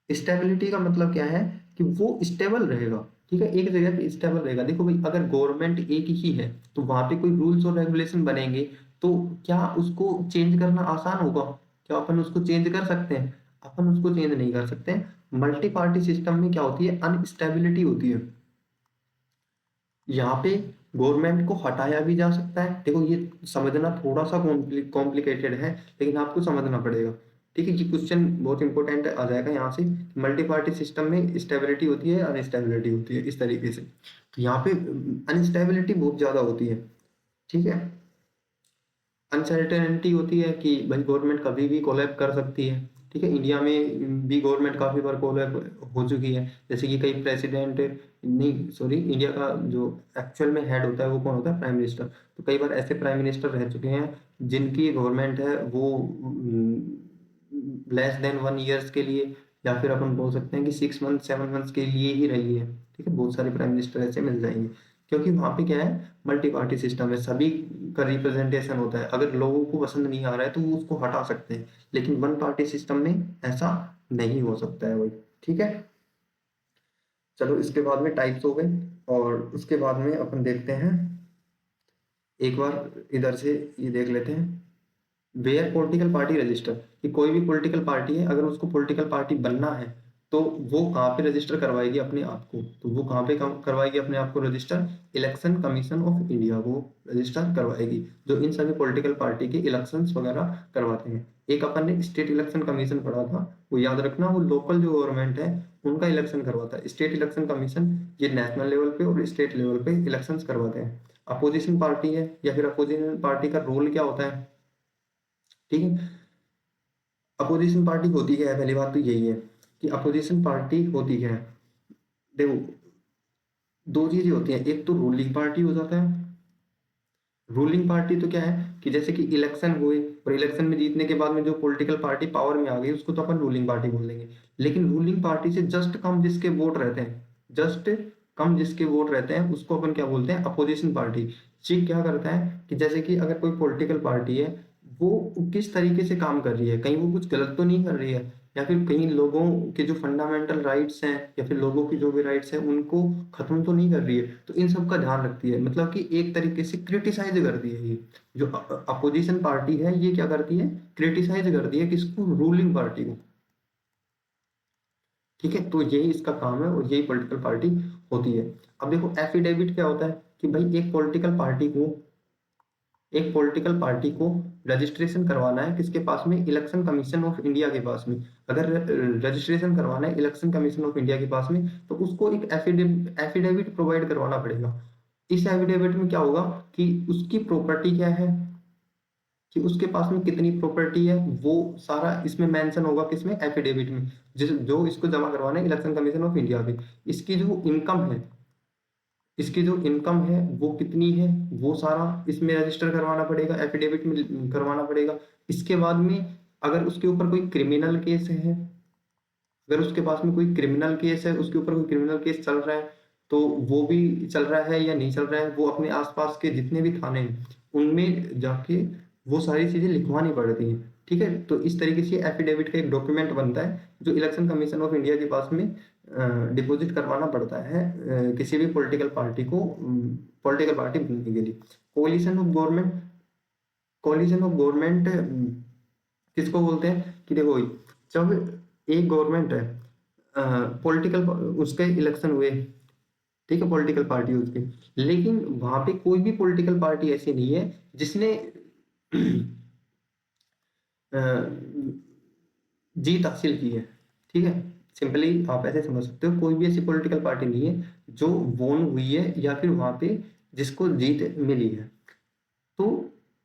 स्टेबिलिटी का मतलब क्या है कि वो स्टेबल रहेगा। ठीक है। एक जगह पे स्टेबल रहेगा। देखो भाई, अगर गवर्नमेंट एक ही है तो वहां पे कोई रूल्स और रेगुलेशन बनेंगे तो क्या उसको चेंज करना आसान होगा? क्या अपन उसको चेंज कर सकते हैं? अपन उसको चेंज नहीं कर सकते। मल्टी पार्टी सिस्टम में क्या होती है? अनस्टेबिलिटी होती है। यहाँ पे गवर्नमेंट को हटाया भी जा सकता है। देखो ये समझना थोड़ा सा कॉम्प्लिकेटेड है, लेकिन आपको समझना पड़ेगा। ठीक है, ये क्वेश्चन बहुत इंपॉर्टेंट आ जाएगा यहाँ से। मल्टी पार्टी सिस्टम में स्टेबिलिटी होती है, अनस्टेबिलिटी होती है, इस तरीके से। तो यहाँ पे अनस्टेबिलिटी बहुत ज्यादा होती है। ठीक है, अनसर्टेनिटी होती है कि भाई गवर्नमेंट कभी भी कोलैप्स कर सकती है। ठीक है, इंडिया में भी गवर्नमेंट काफी बार कोलैप्स हो चुकी है। जैसे कि कई प्रेसिडेंट, नहीं सॉरी, इंडिया का जो एक्चुअल में हेड होता है वो कौन होता है? Prime minister. तो कई बार ऐसे प्राइम मिनिस्टर रह चुके हैं जिनकी गवर्नमेंट है वो लेस देन 1 ईयर्स के लिए, या फिर अपन बोल सकते हैं कि 6 मंथ 7 मंथ्स के लिए ही रही है। ठीक है, बहुत सारे प्राइम मिनिस्टर ऐसे मिल जाएंगे, क्योंकि वहां पे क्या है? मल्टी पार्टी सिस्टम है, सभी का रिप्रेजेंटेशन होता है। अगर लोगों को पसंद नहीं आ रहा है तो वो उसको हटा सकते हैं, लेकिन वन पार्टी सिस्टम में ऐसा नहीं हो सकता है भाई। ठीक है, चलो इसके बाद में टाइप्स हो गए, और उसके बाद में अपन देखते हैं, एक बार इधर से ये देख लेते हैं। वेयर पॉलिटिकल पार्टी रजिस्टर, कि कोई भी पॉलिटिकल पार्टी है, अगर उसको पॉलिटिकल पार्टी बनना है तो वो कहाँ पे रजिस्टर करवाएगी अपने आप को? तो वो कहाँ पे करवाएगी अपने आप को register? Election commission of India वो रजिस्टर करवाएगी, जो इन सभी पॉलिटिकल पार्टी के इलेक्शंस वगैरह करवाते हैं। एक अपन ने स्टेट इलेक्शन कमीशन पढ़ा था, वो याद रखना, वो लोकल जो गवर्नमेंट है उनका इलेक्शन करवाता है। स्टेट इलेक्शन कमीशन ये नेशनल लेवल पे और स्टेट लेवल पे इलेक्शन करवाते हैं। अपोजिशन पार्टी है, या फिर अपोजिशन पार्टी का रोल क्या होता है? ठीक है, अपोजिशन पार्टी होती क्या है? पहली बात तो यही है कि अपोजिशन पार्टी होती क्या है। देखो, दो चीजें होती हैं, एक तो रूलिंग पार्टी हो जाता है। रूलिंग पार्टी तो क्या है कि जैसे कि इलेक्शन हुए और इलेक्शन में जीतने के बाद में जो पॉलिटिकल पार्टी पावर में आ गई उसको तो अपन रूलिंग पार्टी बोल देंगे। लेकिन रूलिंग पार्टी से जस्ट कम जिसके वोट रहते हैं, जस्ट कम जिसके वोट रहते हैं, उसको अपन क्या बोलते हैं? Opposition party. ये क्या करता है कि जैसे कि अगर कोई पॉलिटिकल पार्टी है, वो किस तरीके से काम कर रही है, कहीं वो कुछ गलत तो नहीं कर रही है, या फिर कहीं लोगों के जो फंडामेंटल राइट्स हैं या फिर लोगों की जो भी राइट्स हैं उनको खत्म तो नहीं कर रही है। तो इन सब का ध्यान रखती है, मतलब कि एक तरीके से क्रिटिसाइज करती है। ये जो अपोजिशन पार्टी है ये क्या करती है? क्रिटिसाइज करती है किसको? रूलिंग पार्टी को। ठीक है, तो यही इसका काम है और यही पॉलिटिकल पार्टी होती है। अब देखो एफिडेविट क्या होता है कि भाई एक पॉलिटिकल पार्टी को रजिस्ट्रेशन करवाना है किसके पास में? इलेक्शन कमीशन ऑफ इंडिया के पास में। अगर रजिस्ट्रेशन करवाना है इलेक्शन कमीशन ऑफ इंडिया के पास में, तो उसको एक एफिडेविट प्रोवाइड करवाना पड़ेगा। इस एफिडेविट में क्या होगा कि उसकी प्रॉपर्टी क्या है, कि उसके पास में कितनी प्रॉपर्टी है, वो सारा इसमें मेंशन होगा। किसमें? एफिडेविट में। जिस जो इसको जमा करवाना है इलेक्शन कमीशन ऑफ इंडिया पे। इसकी जो इनकम है, इसकी जो इनकम है वो कितनी है, वो सारा इसमें रजिस्टर करवाना पड़ेगा, एफिडेविट में करवाना पड़ेगा। इसके बाद में अगर उसके ऊपर कोई क्रिमिनल केस है, अगर उसके पास में कोई क्रिमिनल केस है, उसके ऊपर कोई क्रिमिनल केस चल रहा है, तो वो भी चल रहा है या नहीं चल रहा है, वो अपने आसपास के जितने भी थाने हैं उनमें जाके वो सारी चीजें लिखवानी पड़ती हैं। ठीक है, तो इस तरीके से एफिडेविट का एक डॉक्यूमेंट बनता है जो इलेक्शन कमीशन ऑफ इंडिया के पास में डिपॉजिट करवाना पड़ता है किसी भी पॉलिटिकल पार्टी को, पॉलिटिकल पार्टी बनने के लिए। Collision of government, collision of government किसको बोलते हैं? कि देखो, जब एक गवर्नमेंट है, पॉलिटिकल उसके इलेक्शन हुए, ठीक है, पॉलिटिकल पार्टी उसकी, लेकिन वहां पे कोई भी पॉलिटिकल पार्टी ऐसी नहीं है जिसने अ, जीत हासिल की है। ठीक है, सिंपली आप ऐसे समझ सकते हो, कोई भी ऐसी पॉलिटिकल पार्टी नहीं है जो वोन हुई है या फिर वहां पे जिसको जीत मिली है। तो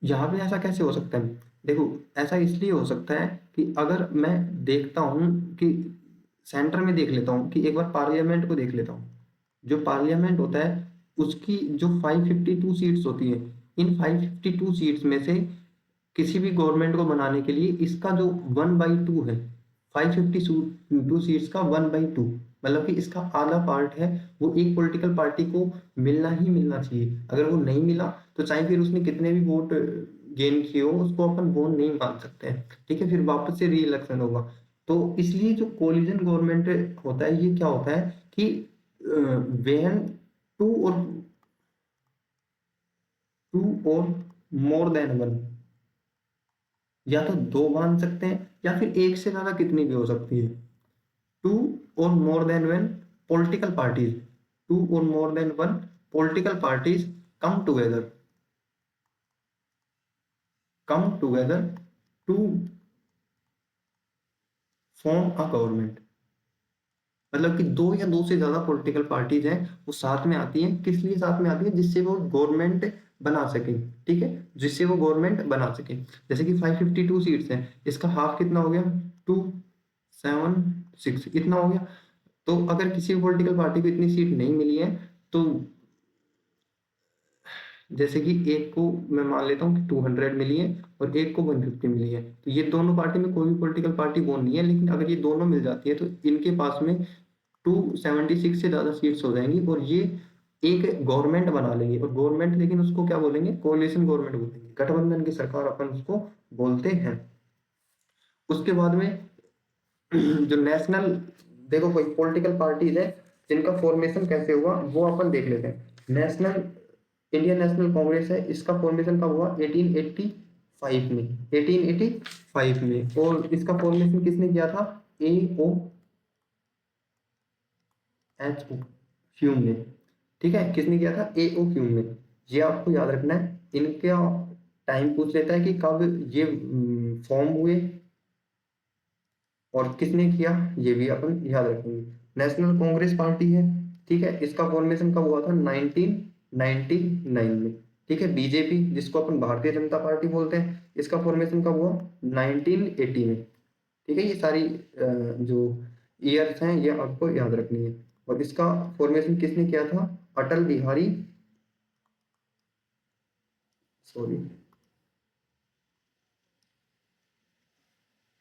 यहाँ पे ऐसा कैसे हो सकता है? देखो, ऐसा इसलिए हो सकता है कि अगर मैं देखता हूँ कि सेंटर में देख लेता हूँ, कि एक बार पार्लियामेंट को देख लेता हूँ। जो पार्लियामेंट होता है उसकी जो 552 सीट्स होती है, इन 552 सीट्स में से किसी भी गवर्नमेंट को बनाने के लिए इसका जो 1/2 है, 552 सीट्स का 1/2, मतलब कि इसका आधा पार्ट है, वो एक पॉलिटिकल पार्टी को मिलना ही मिलना चाहिए। अगर वो नहीं मिला तो चाहे फिर उसने कितने भी वोट गेन किए हो, उसको अपन वो नहीं मान सकते हैं। ठीक है, फिर वापस से री इलेक्शन होगा। तो इसलिए जो कोलिजन गवर्नमेंट होता है ये क्या होता है कि वेन टू और टू और मोर देन वन, या तो 2 मान सकते हैं या फिर एक से ज्यादा कितनी भी हो सकती है। टू और more than one political parties, two और more than one political parties come together, come together to form a government. मतलब कि 2 या 2 से ज्यादा पॉलिटिकल पार्टीज हैं, वो साथ में आती हैं। किस लिए साथ में आती है? जिससे वो गवर्नमेंट बना सके, ठीक है, जिससे वो गवर्नमेंट बना सके। जैसे कि 552 सीट्स हैं, इसका हाफ कितना हो गया? 276 इतना हो गया। तो अगर किसी भी पॉलिटिकल पार्टी को इतनी सीट नहीं मिली है, तो जैसे कि एक को मैं मान लेता हूँ कि 200 मिली है और एक को 150 मिली है, तो ये दोनों पार्टी में कोई भी पॉलिटिकल पार्टी वो नहीं है, लेकिन अगर ये दोनों मिल जाती है तो इनके पास में 276 से ज्यादा सीट्स हो जाएंगी और ये एक गवर्नमेंट बना लेंगे। और गवर्नमेंट, लेकिन उसको क्या बोलेंगे? कोalition गवर्नमेंट बोलेंगे, गठबंधन की सरकार अपन उसको बोलते हैं। उसके बाद में जो नेशनल, देखो कोई पॉलिटिकल पार्टीज है जिनका फॉर्मेशन कैसे हुआ वो अपन देख लेते हैं। नेशनल, इंडियन नेशनल कांग्रेस है, इसका फॉर्मेशन कब हुआ? 1885 में, 1885 में। और इसका फॉर्मेशन किसने किया था? ए ओ एच ओ ह्यूम ने, ठीक है, किसने किया था? ए ओ ह्यूम ने। ये आपको याद रखना है। इनका टाइम पूछ लेता है कि कब ये फॉर्म हुए और किसने किया, ये भी अपन याद रखेंगे। नेशनल कांग्रेस पार्टी है, ठीक है, इसका फॉर्मेशन कब हुआ था? 1999 में, ठीक है। बीजेपी, जिसको अपन भारतीय जनता पार्टी बोलते हैं, इसका फॉर्मेशन कब हुआ? 1980 में, ठीक है। ये सारी जो ईयर्स हैं ये आपको याद रखनी है। और इसका फॉर्मेशन किसने किया था? अटल बिहारी, सॉरी,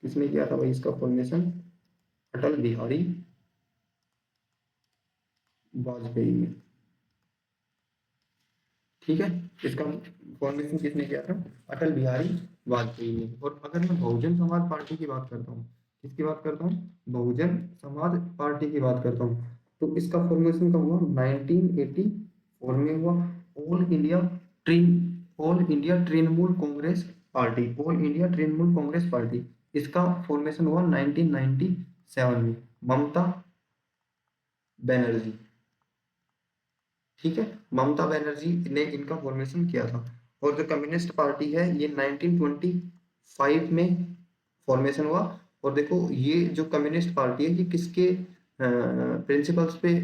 किसने किया था भाई इसका फॉर्मेशन? अटल बिहारी वाजपेयी ने, ठीक है। इसका फॉर्मेशन किसने किया था? अटल बिहारी वाजपेयी ने। और अगर मैं बहुजन समाज पार्टी की बात करता हूँ, किसकी बात करता हूँ? बहुजन समाज पार्टी की बात करता हूँ, तो इसका फॉर्मेशन कब हुआ? 1984 में हुआ। All India train all India Trinamool Congress party, all India Trinamool Congress party, इसका फॉर्मेशन हुआ 1997 में, ममता बनर्जी, ठीक है, ममता बनर्जी ने इनका फॉर्मेशन किया था। और जो कम्युनिस्ट पार्टी है ये 1925 में फॉर्मेशन हुआ। और देखो ये जो कम्युनिस्ट पार्टी है ये किसके प्रिंसिपल्स पे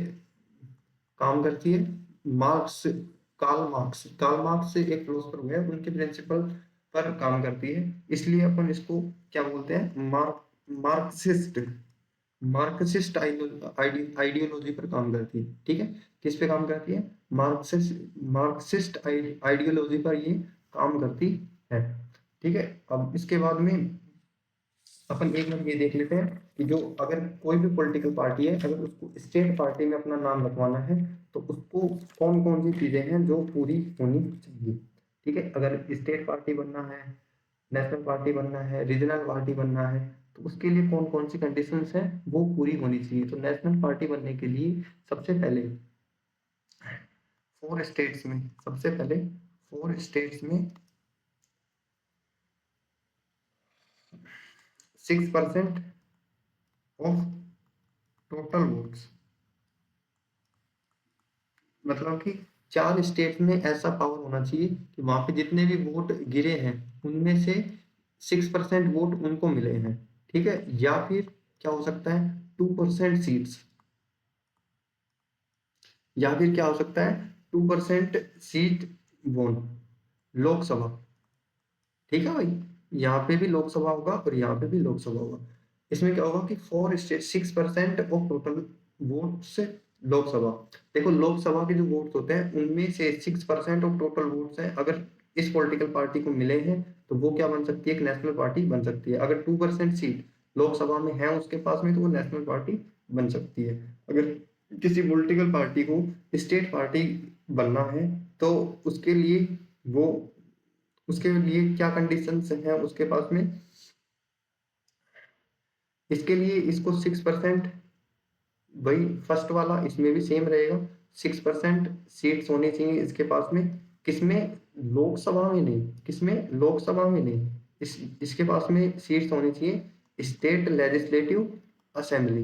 काम करती है? मार्क्स, कार्ल मार्क्स से एक फिलोसफर हुए हैं, उनके प्रिंसिपल पर काम करती है। इसलिए अपन इसको क्या बोलते हैं? मार्क्सिस्ट, मार्क्सिस्ट आइडियोलॉजी पर काम करती है, ठीक है। किस पे काम करती है? मार्क्सिस्ट आइडियोलॉजी पर ये काम करती है, ठीक है। अब इसके बाद में अपन एक बार ये देख लेते हैं कि जो अगर कोई भी पॉलिटिकल पार्टी है, अगर उसको स्टेट पार्टी में अपना नाम लिखवाना है तो उसको कौन कौन सी चीजें हैं जो पूरी होनी चाहिए, ठीक है। अगर स्टेट पार्टी बनना है, नेशनल पार्टी बनना है, रीजनल पार्टी बनना है, तो उसके लिए कौन कौन सी कंडीशंस हैं वो पूरी होनी चाहिए। तो नेशनल पार्टी बनने के लिए सबसे पहले 4 स्टेट्स में, सबसे पहले 4 स्टेट्स में 6% ऑफ टोटल वोट्स, मतलब कि 4 स्टेट में ऐसा पावर होना चाहिए कि वहां पे जितने भी वोट गिरे हैं उनमें से 6% वोट उनको मिले हैं, ठीक है। या फिर क्या हो सकता है? 2% सीट्स, या फिर क्या हो सकता है? 2% सीट वोन लोकसभा, ठीक है भाई। यहाँ पे भी लोकसभा होगा और यहाँ पे भी लोकसभा होगा। इसमें क्या होगा कि 4 स्टेट 6% ऑफ टोटल वोट से लोकसभा। देखो लोकसभा के जो वोट्स होते हैं उनमें से 6% ऑफ टोटल वोट्स हैं, अगर इस पॉलिटिकल पार्टी को मिले हैं तो वो क्या बन सकती है? एक नेशनल पार्टी बन सकती है। अगर 2% सीट लोकसभा में है उसके पास में तो वो नेशनल पार्टी बन सकती है। अगर किसी पॉलिटिकल पार्टी को स्टेट पार्टी बनना है तो उसके लिए वो, उसके लिए क्या कंडीशंस हैं उसके पास में? इसके लिए इसको 6%, वही फर्स्ट वाला इसमें भी सेम रहेगा, 6% सीट्स होनी चाहिए इसके पास में। किसमें? लोकसभा में नहीं, किसमें? लोकसभा में नहीं, इसके पास में सीट्स होनी चाहिए स्टेट लेजिस्लेटिव असेंबली।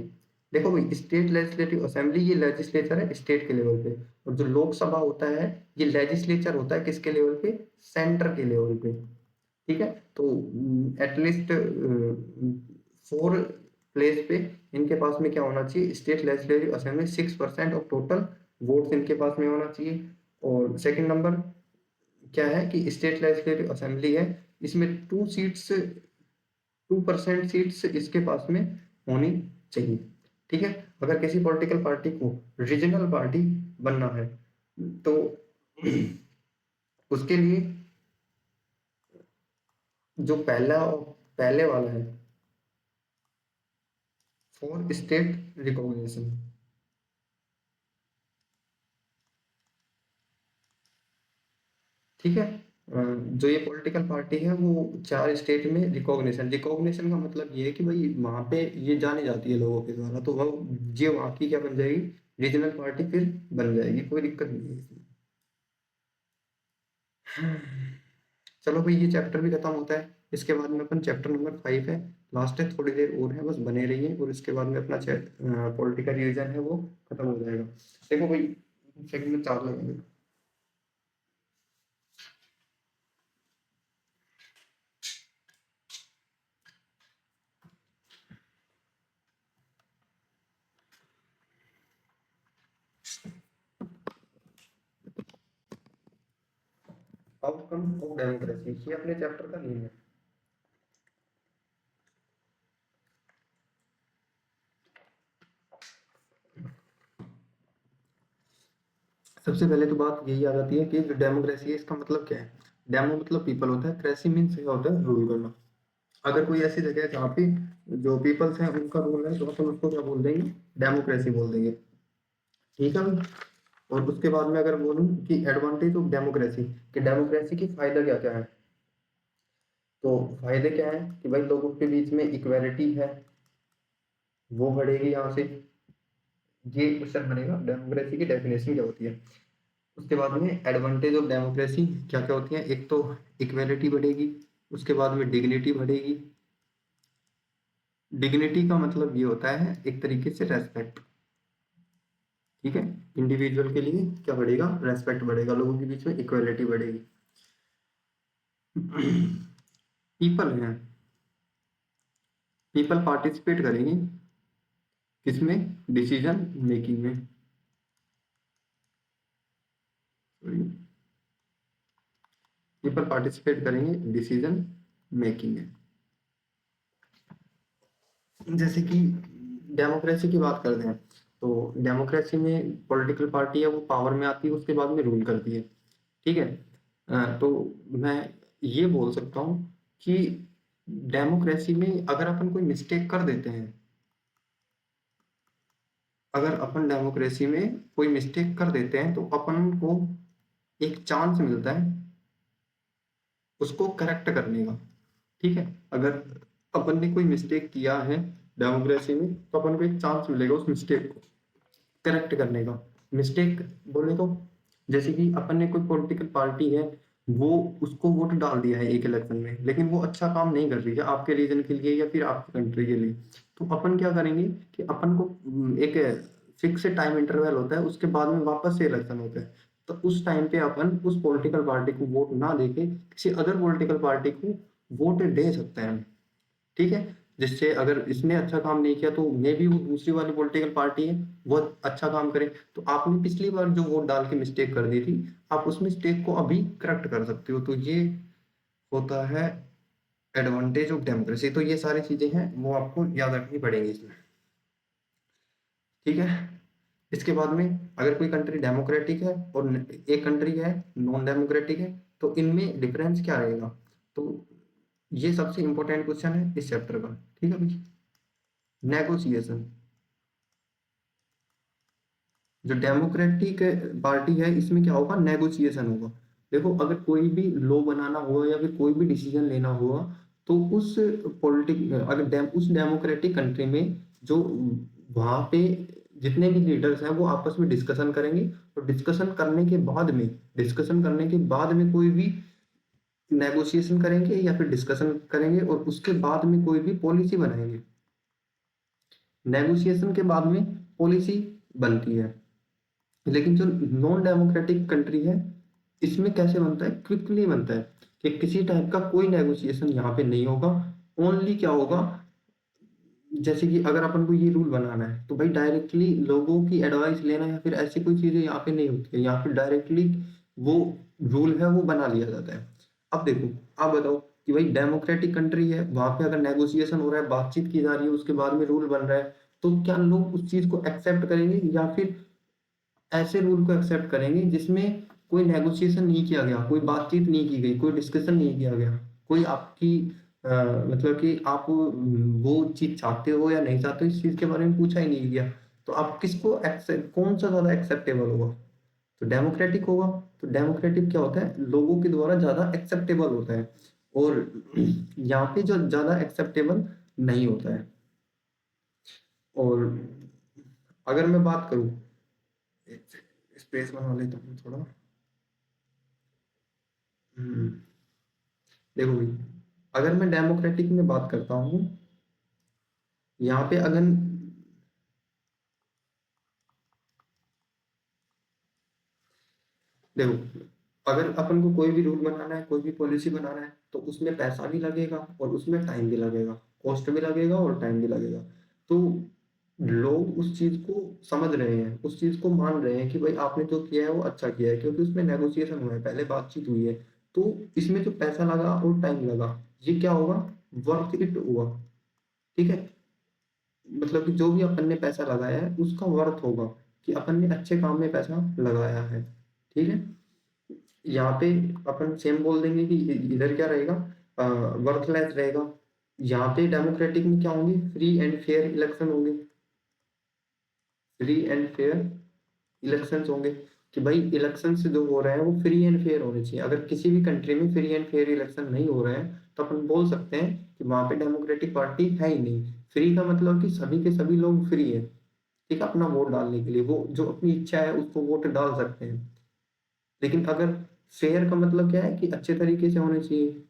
देखो भाई, स्टेट लेजिस्लेटिव असेंबली ये लेजिस्लेचर है स्टेट के लेवल पे, और जो लोकसभा होता है ये लेजिस्लेचर होता है किसके लेवल पे, सेंटर के लेवल पे। ठीक है, तो एटलीस्ट 4 प्लेस पे इनके पास में क्या होना चाहिए, state legislative assembly 6% of total votes इनके पास में होना चाहिए। और सेकंड नंबर क्या है कि स्टेट लेजिस्लेटिव असेंबली है, इसमें 2% सीट्स इसके पास में होनी चाहिए। ठीक है, अगर किसी पॉलिटिकल पार्टी को रीजनल पार्टी बनना है तो उसके लिए जो पहले वाला है फॉर स्टेट रिकॉग्निशन, ठीक है। जो ये पॉलिटिकल पार्टी है वो 4 स्टेट में रिकॉग्निशन का मतलब ये है कि भाई वहां पे ये जानी जाती है लोगों के द्वारा, तो वो ये वहां की क्या बन जाएगी, रीजनल पार्टी फिर बन जाएगी, कोई दिक्कत नहीं है इसमें। चलो भाई, ये चैप्टर भी खत्म होता है। इसके बाद में अपन चैप्टर नंबर 5 है, लास्ट है, थोड़ी देर और है, बस बने रहिए, और इसके बाद में अपना पॉलिटिकल रिवीजन है वो खत्म हो जाएगा। देखो भाई, सेकंड में 4 लगेंगे। आउटकम ऑफ डेमोक्रेसी, ये अपने चैप्टर का नेम है। सबसे पहले तो बात यही आ जाती है कि जो डेमोक्रेसी है इसका मतलब क्या है। डेमो मतलब पीपल होता है, क्रेसी मीन्स क्या होता है, रूल करना। अगर कोई ऐसी जगह है जहाँ पे जो पीपल्स हैं उनका रूल है तो अपन उसको क्या बोल देंगे, डेमोक्रेसी बोल देंगे। ठीक है भाई। और उसके बाद में अगर बोलूँ कि एडवांटेज ऑफ डेमोक्रेसी, कि डेमोक्रेसी की फायदा क्या क्या है, तो फायदे क्या है कि भाई लोगों के बीच में इक्वालिटी है, वो बढ़ेगी यहाँ से। ये क्वेश्चन बनेगा डेमोक्रेसी की डेफिनेशन क्या होती है। उसके बाद में एडवांटेज ऑफ डेमोक्रेसी क्या क्या होती है, एक तो इक्वेलिटी बढ़ेगी, उसके बाद में डिग्निटी बढ़ेगी। डिग्निटी का मतलब ये होता है एक तरीके से रेस्पेक्ट। ठीक है, इंडिविजुअल के लिए क्या बढ़ेगा, रेस्पेक्ट बढ़ेगा, लोगों के बीच में इक्वेलिटी बढ़ेगी। पीपल हैं, पीपल पार्टिसिपेट करेंगे किसमें, डिसीजन मेकिंग में। पीपल पार्टिसिपेट करेंगे डिसीजन मेकिंग में। जैसे कि डेमोक्रेसी की बात करते हैं, तो डेमोक्रेसी में पॉलिटिकल पार्टी है वो पावर में आती है, उसके बाद में रूल करती है। ठीक है, तो मैं ये बोल सकता हूँ कि डेमोक्रेसी में अगर अपन कोई मिस्टेक कर देते हैं, अगर अपन डेमोक्रेसी में कोई मिस्टेक कर देते हैं तो अपन को एक चांस मिलता है उसको करेक्ट करने का। ठीक है, अगर अपन ने कोई मिस्टेक किया है डेमोक्रेसी में तो अपन को एक चांस मिलेगा उस मिस्टेक को करेक्ट करने का। मिस्टेक बोले तो जैसे कि अपन ने कोई पॉलिटिकल पार्टी है, वो उसको वोट डाल दिया है एक इलेक्शन में, लेकिन वो अच्छा काम नहीं कर रही है आपके रीजन के लिए या फिर आपकी कंट्री के लिए, तो अपन क्या करेंगे कि अपन को एक फिक्स टाइम इंटरवल होता है, उसके बाद में वापस से इलेक्शन होता है, तो उस टाइम पे अपन उस पॉलिटिकल पार्टी को वोट ना देके किसी अदर पॉलिटिकल पार्टी को वोट दे सकते हैं। ठीक है, जिससे अगर इसने अच्छा काम नहीं किया तो मे भी वो दूसरी वाली पॉलिटिकल पार्टी है वो अच्छा काम करे, तो आपने पिछली बार जो वोट डाल के मिस्टेक कर दी थी आप उस मिस्टेक को अभी करेक्ट कर सकते हो। तो ये होता है एडवांटेज ऑफ डेमोक्रेसी। तो ये सारी चीजें हैं वो आपको याद रखनी पड़ेंगी इसमें। ठीक है, इसके बाद में अगर कोई कंट्री डेमोक्रेटिक है और एक कंट्री है नॉन डेमोक्रेटिक है तो इनमें डिफरेंस क्या रहेगा, तो ये सबसे इंपॉर्टेंट क्वेश्चन है इस चैप्टर का। ठीक है भाई, नेगोशिएशन। जो डेमोक्रेटिक पार्टी है इसमें क्या होगा, नेगोशिएशन होगा। देखो, अगर कोई भी लॉ बनाना हुआ या फिर कोई भी डिसीजन लेना हुआ तो उस उस डेमोक्रेटिक कंट्री में जो वहां पे जितने भी लीडर्स हैं वो आपस में डिस्कशन करेंगे, और डिस्कशन करने के बाद में कोई भी नेगोशिएशन करेंगे या फिर डिस्कशन करेंगे और उसके बाद में कोई भी पॉलिसी बनाएंगे। नेगोशिएशन के बाद में पॉलिसी बनती है। लेकिन जो नॉन डेमोक्रेटिक कंट्री है, इसमें कैसे बनता है, क्विकली बनता है कि किसी टाइप का कोई नेगोशिएशन यहाँ पे नहीं होगा। ओनली क्या होगा, जैसे कि अगर अपन को ये रूल बनाना है तो भाई डायरेक्टली लोगों की एडवाइस लेना या फिर ऐसी कोई चीजें यहाँ पे नहीं होती है। यहाँ पे डायरेक्टली वो रूल है वो बना लिया जाता है। अब देखो, आप बताओ कि भाई डेमोक्रेटिक कंट्री है, वहां पे अगर नेगोशिएशन हो रहा है, बातचीत की जा रही है, उसके बाद में रूल बन रहा है, तो क्या लोग उस चीज को एक्सेप्ट करेंगे या फिर ऐसे रूल को एक्सेप्ट करेंगे जिसमें कोई नेगोशिएशन नहीं किया गया, कोई बातचीत नहीं की गई, कोई डिस्कशन नहीं किया गया, कोई आपकी अ, मतलब कि आप वो चीज चाहते हो या नहीं चाहते हो इस चीज के बारे में पूछा ही नहीं गया, तो आप किसको एक्सेप्ट, कौन सा ज्यादा एक्सेप्टेबल होगा, तो डेमोक्रेटिक होगा। तो डेमोक्रेटिक क्या होता है, लोगों के द्वारा ज्यादा एक्सेप्टेबल होता है। और यहाँ पे जो ज्यादा एक्सेप्टेबल नहीं होता है। और अगर मैं बात करूं, स्पेस बना लेता हूँ थोड़ा। हम्म, देखो भाई, अगर मैं डेमोक्रेटिक में बात करता हूँ, यहाँ पे अगर देखो, अगर अपन को कोई भी रूल बनाना है, कोई भी पॉलिसी बनाना है, तो उसमें पैसा भी लगेगा और उसमें टाइम भी लगेगा, कॉस्ट भी लगेगा और टाइम भी लगेगा। तो लोग उस चीज को समझ रहे हैं, उस चीज को मान रहे हैं कि भाई आपने जो किया है वो अच्छा किया है, क्योंकि उसमें नेगोशिएशन हुआ है, पहले बातचीत हुई है। तो इसमें जो पैसा लगा और टाइम लगा, ये क्या होगा, वर्थ इट हुआ। ठीक है, मतलब कि जो भी अपन ने पैसा लगाया है उसका वर्थ होगा, कि अपन ने अच्छे काम में पैसा लगाया है। ठीक है, यहाँ पे अपन सेम बोल देंगे कि इधर क्या रहेगा, वर्थलेस रहेगा। यहाँ पे डेमोक्रेटिक में क्या होंगे, फ्री एंड फेयर इलेक्शन होंगे, फ्री एंड फेयर इलेक्शंस होंगे, कि भाई इलेक्शन जो हो रहे हैं वो फ्री एंड फेयर होने चाहिए। अगर किसी भी कंट्री में फ्री एंड फेयर इलेक्शन नहीं हो रहे हैं, तो अपन बोल सकते हैं कि वहां पे डेमोक्रेटिक पार्टी है ही नहीं। फ्री का मतलब कि सभी के सभी लोग फ्री है, ठीक है, अपना वोट डालने के लिए, वो जो अपनी इच्छा है उसको वोट डाल सकते हैं। लेकिन अगर फेयर का मतलब क्या है, कि अच्छे तरीके से होने चाहिए।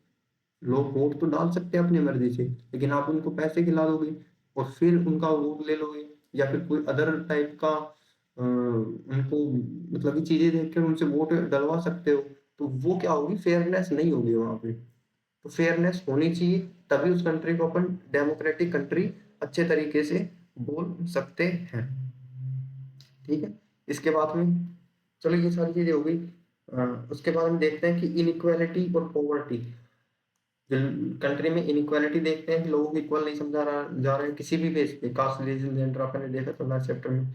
लोग वोट तो डाल सकते हैं अपनी मर्जी से, लेकिन आप उनको पैसे खिला दोगे और फिर उनका वोट ले लोगे, या फिर कोई अदर टाइप का उनको मतलब कि चीजें देखकर उनसे वोट डलवा सकते हो, तो वो क्या होगी, फेयरनेस नहीं होगी वहां पे। तो फेयरनेस होनी चाहिए, तभी उस कंट्री को अपन डेमोक्रेटिक कंट्री अच्छे तरीके से बोल सकते हैं। ठीक है, इसके बाद में, चलो ये सारी चीजें हो गई। उसके बाद हम देखते हैं कि इनइक्वालिटी और पॉवर्टी। कंट्री में इनइक्वालिटी देखते हैं कि लोगों को इक्वल नहीं समझा रहा जा रहा है किसी भी बेस पे, कास्ट रिलीजन जेंडर आपने देखा तो लास्ट चैप्टर में।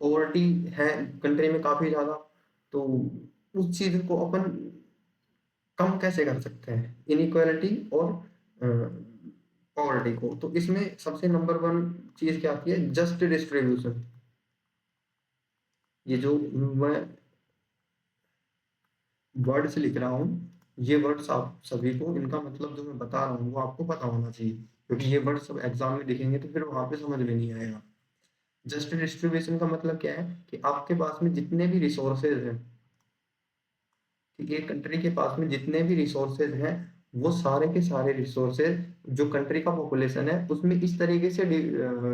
पॉवर्टी है कंट्री में काफी ज्यादा, तो उस चीज को अपन कम कैसे कर सकते हैं, इनइक्वालिटी और पॉवर्टी को। तो इसमें सबसे नंबर वन चीज क्या आती है, जस्ट डिस्ट्रीब्यूशन। ये जो मैं वर्ड्स लिख रहा हूँ, ये वर्ड्स आप सभी को, इनका मतलब जो मैं बता रहा हूँ वो आपको पता होना चाहिए, क्योंकि ये वर्ड सब एग्जाम में दिखेंगे तो फिर वहां पे समझ में नहीं आएगा। जस्ट डिस्ट्रीब्यूशन का मतलब क्या है, कि आपके पास में जितने भी रिसोर्सेज हैं, ठीक है, कंट्री के पास में जितने भी रिसोर्सेज हैं, वो सारे के सारे रिसोर्सेज जो कंट्री का पॉपुलेशन है उसमें इस तरीके से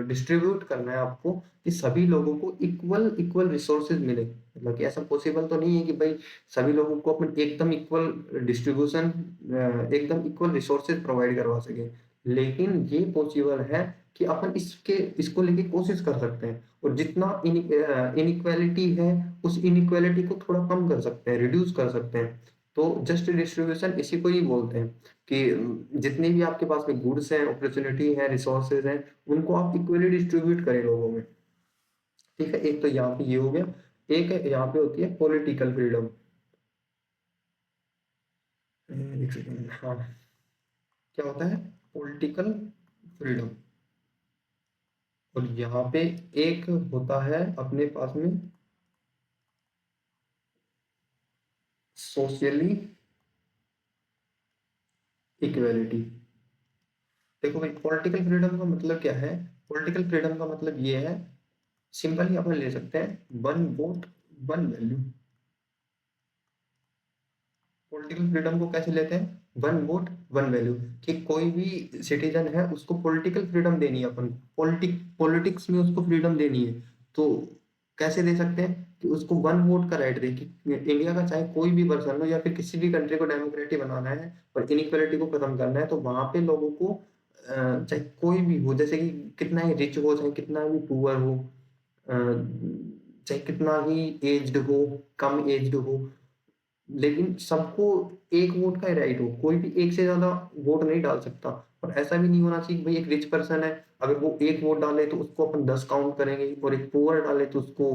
डिस्ट्रीब्यूट करना है आपको, कि सभी लोगों को इक्वल इक्वल रिसोर्सेज मिले। मतलब कि ऐसा पॉसिबल तो नहीं है कि भाई सभी लोगों को अपन एकदम इक्वल डिस्ट्रीब्यूशन, एकदम इक्वल रिसोर्सेज प्रोवाइड करवा सके, लेकिन ये पॉसिबल है कि अपन इसको लेके कोशिश कर सकते हैं, और जितना इनइक्वालिटी है उस इनइक्वालिटी को थोड़ा कम कर सकते हैं, रिड्यूस कर सकते हैं। तो जस्ट डिस्ट्रीब्यूशन इसी को ही बोलते हैं, कि जितने भी आपके पास में गुड्स हैं, अपॉर्चुनिटी है, रिसोर्सेज हैं, उनको आप इक्वली डिस्ट्रीब्यूट करें लोगों में। ठीक है, एक तो यहाँ पे ये हो गया। एक है यहाँ पे होती है पॉलिटिकल फ्रीडम। एक सेकंड, हाँ, क्या होता है, पॉलिटिकल फ्रीडम। और यहाँ पे एक होता है अपने पास में सोशली इक्वेलिटी। देखो भाई, पॉलिटिकल फ्रीडम का मतलब क्या है, पॉलिटिकल फ्रीडम का मतलब ये है, सिंपल ही अपन ले सकते हैं, one vote one value. Political freedom को कैसे लेते हैं, वन वोट वन वैल्यू, कि कोई भी सिटीजन है उसको पॉलिटिकल फ्रीडम देनी है, अपन पॉलिटिक्स में उसको फ्रीडम देनी है। तो कैसे दे सकते हैं कि उसको वन वोट का राइट दे, कि इंडिया का चाहे कोई भी पर्सन हो या फिर किसी भी कंट्री को डेमोक्रेटिक बनाना है और इनइक्वालिटी को खत्म करना है, तो वहां पे लोगों को चाहे कोई भी हो, जैसे कि कितना ही रिच हो चाहे कितना भी पुअर हो, चाहे कितना ही एज्ड हो, कम एज्ड हो, लेकिन सबको एक वोट का ही राइट हो, कोई भी एक से ज्यादा वोट नहीं डाल सकता। और ऐसा भी नहीं होना चाहिए कि भाई एक रिच पर्सन है, अगर वो एक वोट डाले तो उसको अपन 10 काउंट करेंगे, और एक पुअर डाले तो उसको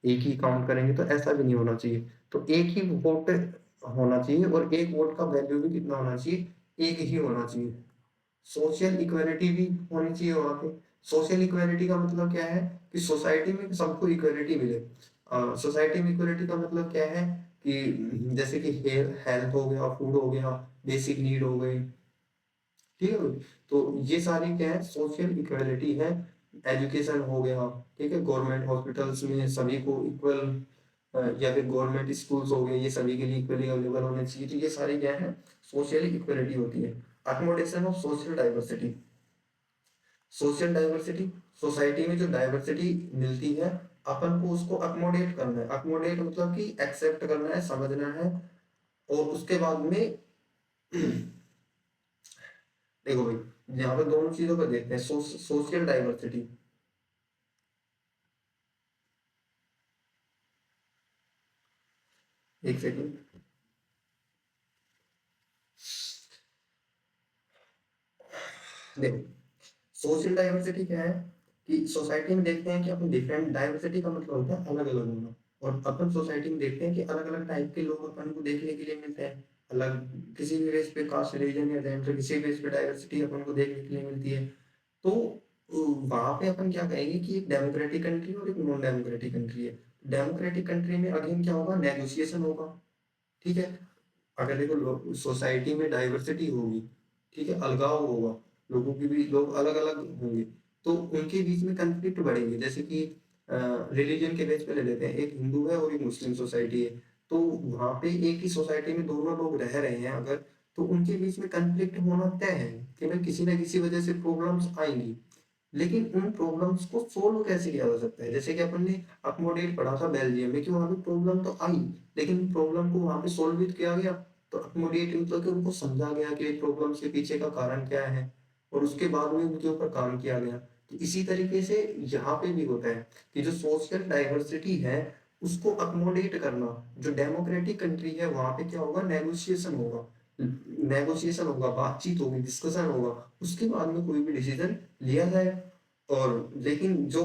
एक ही काउंट करेंगे, तो ऐसा भी नहीं होना चाहिए। तो एक ही वोट होना चाहिए, और एक वोट का वैल्यू भी कितना होना चाहिए, एक ही होना चाहिए। सोशल इक्वालिटी भी होनी चाहिए वहाँ पे। सोशल इक्वालिटी का मतलब क्या है कि सोसाइटी में सबको इक्वालिटी मिले। सोसाइटी में इक्वालिटी का मतलब क्या है कि जैसे कि हेल्थ हो गया, फूड हो गया, बेसिक नीड हो गई, ठीक है भाई? तो ये सारी क्या है, सोशल इक्वालिटी है। एजुकेशन हो गया, ठीक है, गवर्नमेंट हॉस्पिटल्स में सभी को इक्वल, या फिर गवर्नमेंट स्कूल्स हो गए, ये सभी के लिए इक्वली अवेलेबल होने चाहिए। तो ये सारी क्या है, सोशल इक्वालिटी होती है। Accommodation of social diversity, social diversity, society में जो डाइवर्सिटी मिलती है, अपन को उसको अकोमोडेट करना है। अकोमोडेट मतलब कि एक्सेप्ट करना है, समझना है। और उसके बाद में देखो भाई, यहाँ पे दोनों चीजों को देखते हैं। सोशल डाइवर्सिटी, एक सेकंड, देखो सोशल डाइवर्सिटी क्या है कि सोसाइटी में देखते हैं कि अपन डिफरेंट, डाइवर्सिटी का मतलब होता है अलग अलग होना। और अपन सोसाइटी में देखते हैं कि अलग अलग टाइप के लोग अपन को देखने के लिए मिलते हैं। अलग किसी भी बेस पे, कास्ट, रिलीजन या जेंडर, किसी भी बेस पे डाइवर्सिटी अपन को देखने के लिए मिलती है। तो वहां पे अपन क्या कहेंगे कि एक डेमोक्रेटिक कंट्री और एक नॉन डेमोक्रेटिक कंट्री है। डेमोक्रेटिक कंट्री में अगेन क्या होगा, नेगोशिएशन होगा, ठीक है। अगर देखो सोसाइटी में डाइवर्सिटी होगी, ठीक है, अलगाव होगा, लोगों की भी, लोग अलग अलग होंगे, तो उनके बीच में कंफ्लिक्ट बढ़ेंगे। जैसे कि रिलीजन के बेस पे ले लेते हैं, एक हिंदू है और एक मुस्लिम सोसाइटी है, तो वहां पे एक ही सोसाइटी में दोनों लोग रह रहे हैं अगर, तो उनके बीच में कंफ्लिक्ट होना तय है कि भाई किसी ना किसी वजह से प्रॉब्लम्स आएंगी। लेकिन उन प्रॉब्लम्स को सोल्व कैसे किया जा सकता है, जैसे कि अपन ने अकोमोडेट पढ़ा था बेल्जियम में, कि वहां पे प्रॉब्लम तो आई, लेकिन प्रॉब्लम को वहां पे सोल्व भी किया गया। तो अकोमोडेट मतलब कि उनको समझा गया कि प्रॉब्लम्स के पीछे का कारण क्या है, और उसके बाद में उनके ऊपर काम किया गया। तो इसी तरीके से यहाँ पे भी होता है कि जो सोशल डाइवर्सिटी है उसको अकोमोडेट करना। जो डेमोक्रेटिक कंट्री है वहां पे क्या होगा, नेगोशिएशन होगा, नेगोशिएशन होगा, बातचीत होगी, डिस्कशन होगा, उसके बाद में कोई भी डिसीजन लिया जाए। और लेकिन जो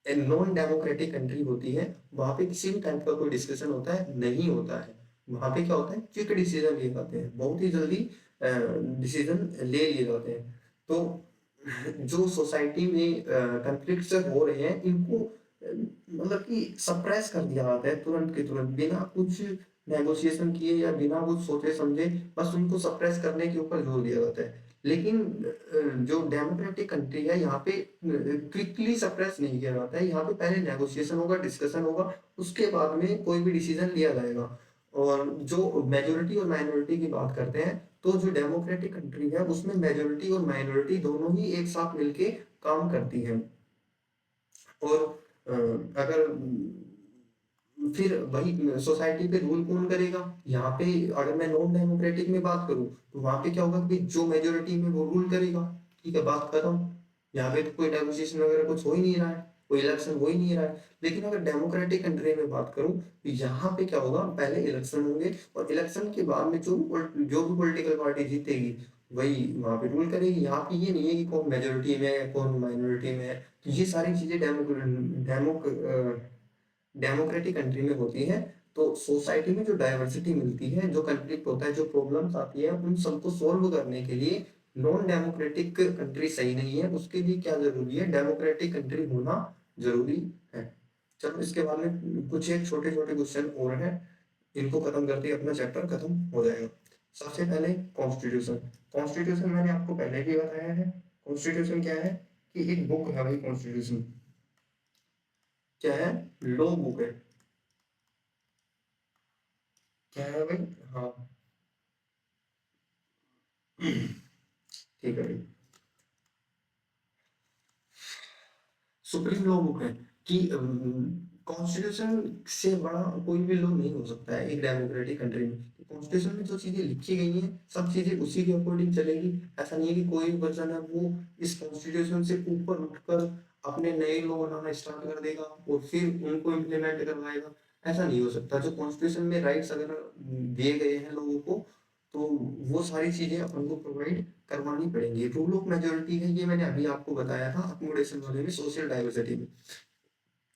नॉन डेमोक्रेटिक कंट्री होती है, वहां पे किसी भी टाइप का कोई डिस्कशन होता है, नहीं होता है। वहां पे क्या होता है, क्विक डिसीजन लिए जाते हैं, बहुत ही जल्दी डिसीजन ले लिए जाते हैं। तो जो सोसाइटी में कन्फ्लिक्ट हो रहे हैं, इनको मतलब कि सप्रेस कर दिया जाता है तुरंत के तुरंत, बिना कुछ नेगोशिएशन किए या बिना कुछ सोचे समझे, बस उनको सप्रेस करने के ऊपर जोर दिया जाता है। लेकिन जो डेमोक्रेटिक कंट्री है, यहाँ पे क्विकली सप्रेस नहीं किया जाता है। यहाँ पे पहले नेगोशिएशन होगा, डिस्कशन होगा, उसके बाद में कोई भी डिसीजन लिया जाएगा। और जो मेजोरिटी और माइनॉरिटी की बात करते हैं, तो जो डेमोक्रेटिक कंट्री है उसमें मेजोरिटी और माइनॉरिटी दोनों ही एक साथ मिलके काम करती है। और अगर फिर वही सोसाइटी पे रूल कौन करेगा, यहाँ पे अगर मैं नॉन डेमोक्रेटिक में बात करूँ, तो वहां पे क्या होगा कि जो मेजोरिटी में वो रूल करेगा, ठीक है, बात खत्म। यहाँ पे तो कोई नेगोशिएशन वगैरह कुछ हो ही नहीं रहा है, कोई इलेक्शन हो ही नहीं रहा है। लेकिन अगर डेमोक्रेटिक कंट्री में बात करूँ, तो यहाँ पे क्या होगा, पहले इलेक्शन होंगे, और इलेक्शन के बाद में जो भी पॉलिटिकल पार्टी जीतेगी वही वहां पे रूल करेगी। यहाँ पे ये नहीं है कि कौन मेजोरिटी में है कौन माइनॉरिटी में है। तो ये सारी चीजें डेमोक्रेटिक कंट्री में होती है। तो सोसाइटी में जो डाइवर्सिटी मिलती है, जो कंफ्लिक्ट होता है, जो प्रॉब्लम्स आती है, उन सबको सोल्व करने के लिए नॉन डेमोक्रेटिक कंट्री सही नहीं है। उसके लिए क्या जरूरी है, डेमोक्रेटिक कंट्री होना जरूरी है। चलो इसके बाद में कुछ एक छोटे छोटे क्वेश्चन और हैं, इनको खत्म करते ही अपना चैप्टर खत्म हो जाएगा। सबसे पहले कॉन्स्टिट्यूशन। कॉन्स्टिट्यूशन मैंने आपको पहले भी बताया है। कॉन्स्टिट्यूशन क्या है कि एक बुक है भाई, कॉन्स्टिट्यूशन क्या है, लॉ बुक है। क्या है भाई, हाँ, ठीक है भाई। सुप्रीम लॉ बुक है कि कॉन्स्टिट्यूशन से बड़ा कोई भी लॉ नहीं हो सकता है एक डेमोक्रेटिक कंट्री में। कॉन्स्टिट्यूशन में जो चीजें लिखी गई हैं सब चीजें उसी के अकॉर्डिंग चलेगी। ऐसा नहीं है कि कोई पर्सन है वो इस कॉन्स्टिट्यूशन से ऊपर उठकर अपने नए लॉ बनाना स्टार्ट कर देगा और फिर उनको इम्प्लीमेंट करवाएगा। ऐसा नहीं हो सकता। जो कॉन्स्टिट्यूशन में राइट्स अगर दिए गए हैं लोगों को तो वो सारी चीजें अपन को प्रोवाइड करवानी पड़ेंगी। रूल ऑफ मेजोरिटी है, ये मैंने अभी आपको बताया था अकोमोडेशन वाले में, सोशल डाइवर्सिटी में,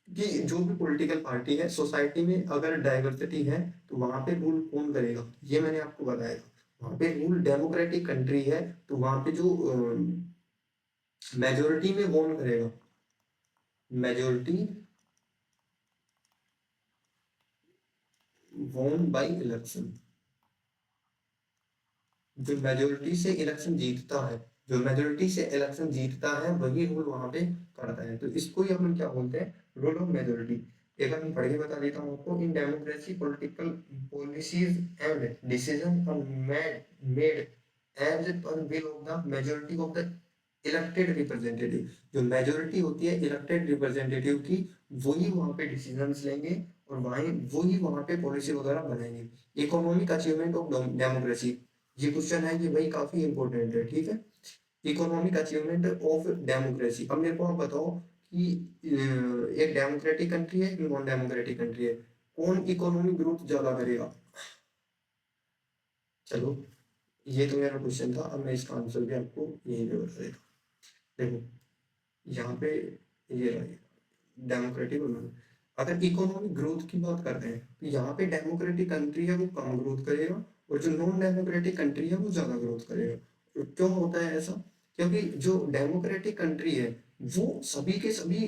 कि जो भी पॉलिटिकल पार्टी है सोसाइटी में अगर डाइवर्सिटी है तो वहां पे रूल कौन करेगा, ये मैंने आपको बताया था। वहां पे रूल डेमोक्रेटिक कंट्री है तो वहां पे जो मेजोरिटी में कौन करेगा, मेजोरिटी वोन बाय इलेक्शन। जो मेजोरिटी से इलेक्शन जीतता है, जो मेजोरिटी से इलेक्शन जीतता है वही रूल वहां पे करता है। तो इसको ही अपन क्या बोलते हैं, रूल ऑफ मेजोरिटी। एक बार मैं पढ़ के बता देता हूँ आपको। In democracy political policies and decision are made as per will of the majority of the elected representative. जो मेजोरिटी होती है इलेक्टेड रिप्रेजेंटेटिव की, वही वहां पे डिसीजंस लेंगे और वही वहां पे पॉलिसी वगैरह बनाएंगे। इकोनॉमिक अचीवमेंट ऑफ डेमोक्रेसी, ये क्वेश्चन है कि भाई काफी इंपॉर्टेंट है, ठीक है। Economic achievement of democracy. अब मेरे को आप बताओ कि एक डेमोक्रेटिक कंट्री है कि नॉन डेमोक्रेटिक कंट्री है, कौन इकोनॉमिक ग्रोथ ज्यादा करेगा। चलो ये तो मेरा क्वेश्चन था, अब मैं इसका आंसर भी आपको यही पे बता देता हूँ। देखो यहाँ पे ये रहेगा डेमोक्रेटिक और, अगर इकोनॉमिक ग्रोथ की बात करते हैं तो यहाँ पे डेमोक्रेटिक कंट्री है वो कम ग्रोथ करेगा और जो नॉन डेमोक्रेटिक कंट्री है वो ज्यादा ग्रोथ करेगा। तो क्यों होता है ऐसा, क्योंकि जो डेमोक्रेटिक कंट्री है वो सभी के सभी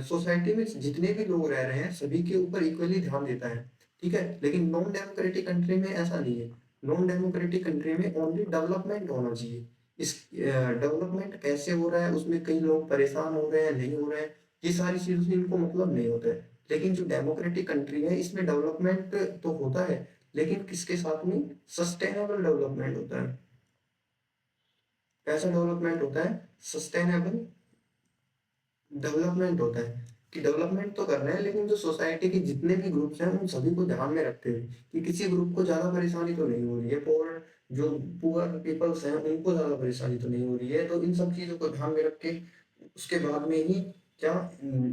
सोसाइटी में जितने भी लोग रह रहे हैं सभी के ऊपर इक्वली ध्यान देता है, ठीक है। लेकिन नॉन डेमोक्रेटिक कंट्री में ऐसा नहीं है। नॉन डेमोक्रेटिक कंट्री में ओनली डेवलपमेंट होना चाहिए। इस डेवलपमेंट कैसे हो रहा है उसमें कई लोग परेशान हो रहे हैं नहीं हो रहे हैं, ये सारी चीजों से इनको मतलब नहीं होता है। लेकिन जो डेमोक्रेटिक कंट्री है इसमें डेवलपमेंट तो होता है लेकिन किसके साथ में, सस्टेनेबल डेवलपमेंट होता है। कैसा डेवलपमेंट होता है, सस्टेनेबल डेवलपमेंट होता है। कि डेवलपमेंट तो कर रहे हैं लेकिन जो सोसाइटी के जितने भी ग्रुप्स हैं उन सभी को ध्यान में रखते हुए कि किसी ग्रुप को ज्यादा परेशानी तो नहीं हो रही है, पोर जो पुअर पीपल्स हैं उनको ज्यादा परेशानी तो नहीं हो रही है। तो इन सब चीजों को ध्यान में रख के उसके बाद में ही क्या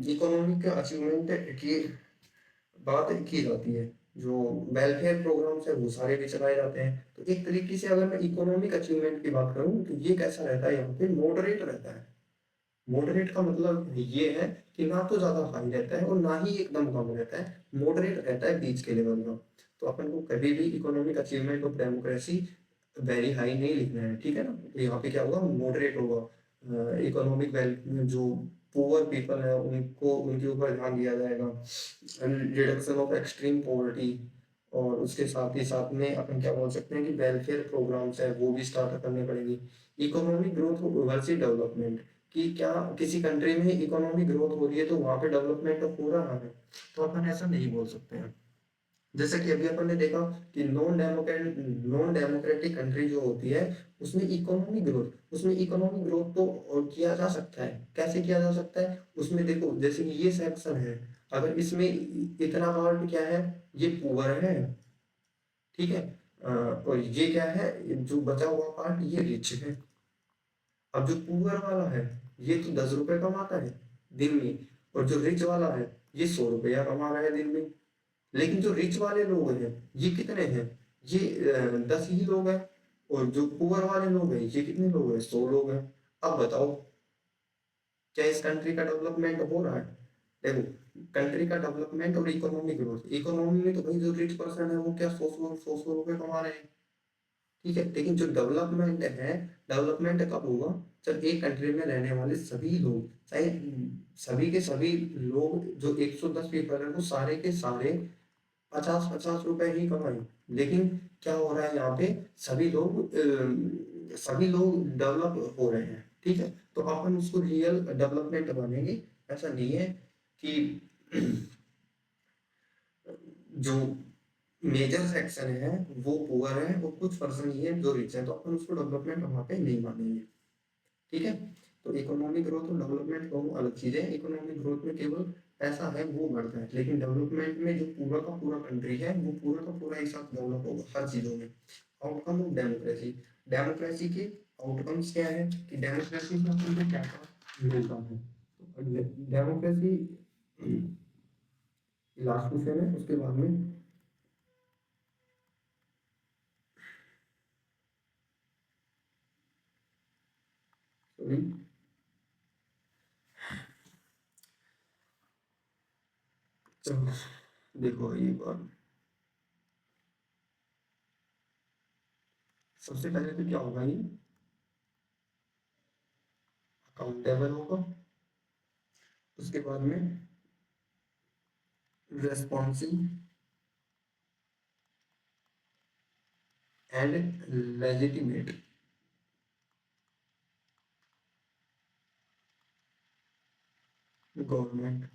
इकोनॉमिक अचीवमेंट की बात की जाती है। जो वेलफेयर प्रोग्राम्स है वो सारे भी चलाए जाते हैं। तो एक तरीके से अगर मैं इकोनॉमिक अचीवमेंट की बात करूं तो ये कैसा रहता है, यहाँ पे मॉडरेट रहता है। मॉडरेट का मतलब ये है कि ना तो ज्यादा हाई रहता है और ना ही एकदम कम रहता है, मॉडरेट रहता है बीच के लेवल का। तो अपन को कभी भी economic achievement of democracy very high नहीं लिखना है, ठीक है ना। तो यहाँ पे क्या होगा, मॉडरेट होगा। इकोनॉमिक वेल जो पुअर पीपल है उनको उनके ऊपर ध्यान दिया जाएगा, रिडक्शन ऑफ एक्सट्रीम पॉवर्टी। और उसके साथ ही साथ में अपन क्या बोल सकते हैं कि वेलफेयर प्रोग्राम्स है वो भी स्टार्ट करने पड़ेंगे। इकोनॉमिक ग्रोथ वर्सेस डेवलपमेंट, कि क्या किसी कंट्री में इकोनॉमिक ग्रोथ हो रही है तो वहां पे डेवलपमेंट हो रहा है, तो अपन ऐसा नहीं बोल सकते हैं। जैसे कि अभी अपन ने देखा कि नॉन डेमोक्रेटिक कंट्री जो होती है उसमें इकोनॉमिक ग्रोथ तो किया जा सकता है। कैसे किया जा सकता है, उसमें देखो जैसे कि ये सेक्शन है, अगर इसमें इतना पार्ट क्या है, ये पुअर है, ठीक है। और ये क्या है, जो बचा हुआ पार्ट ये रिच है। अब जो पुअर वाला है ये तो 10 रुपए कमाता है दिन में, और जो रिच वाला है ये 100 रुपया कमा रहा है दिन में। लेकिन जो रिच वाले लोग हैं ये कितने हैं, ये 10 ही लोग हैं। और जो पुअर वाले लोग हैं ये कितने लोग हैं, 100 लोग हैं। अब बताओ क्या इस कंट्री का डेवलपमेंट हो रहा है। देखो कंट्री का डेवलपमेंट और इकोनॉमिक ग्रोथ, इकोनॉमी में तो भाई जो रिच पर्सन है वो क्या 100 रुपए कमा रहे हैं, ठीक है। लेकिन जो डेवलपमेंट है, डेवलपमेंट कब होगा, जब एक कंट्री में रहने वाले सभी लोग, चाहे सभी के सभी लोग जो 110 पीपल है वो सारे के सारे 50-50 रुपए ही कमाए। लेकिन क्या हो रहा है यहाँ पे, सभी लोग डेवलप हो रहे हैं, ठीक है। तो अपन उसको रियल डेवलपमेंट मानेंगे। ऐसा नहीं है कि जो मेजर सेक्शन है वो पुअर है और कुछ पर्सन ही है जो रिच है, तो अपन उसको डेवलपमेंट वहाँ पे नहीं मानेंगे। ठीक है, तो इकोनॉमिक ग्रोथ और डेवलपमेंट दोनों अलग चीजें हैं। इकोनॉमिक ग्रोथ में केवल ऐसा है वो बढ़ता है, लेकिन डेवलपमेंट में जो पूरा का पूरा कंट्री है वो पूरा का पूरा एक साथ डेवलप होगा हर चीजों में। आउटकम ऑफ डेमोक्रेसी, डेमोक्रेसी के आउटकम्स क्या है कि डेमोक्रेसी से हमको क्या क्या मिलता है। डेमोक्रेसी लास्ट क्वेश्चन है, उसके बाद में सॉरी चलो देखो ये बात, सबसे पहले तो क्या होगा, ये अकाउंटेबल होगा, उसके बाद में रेस्पॉन्सिव एंड लेजिटिमेट गवर्नमेंट।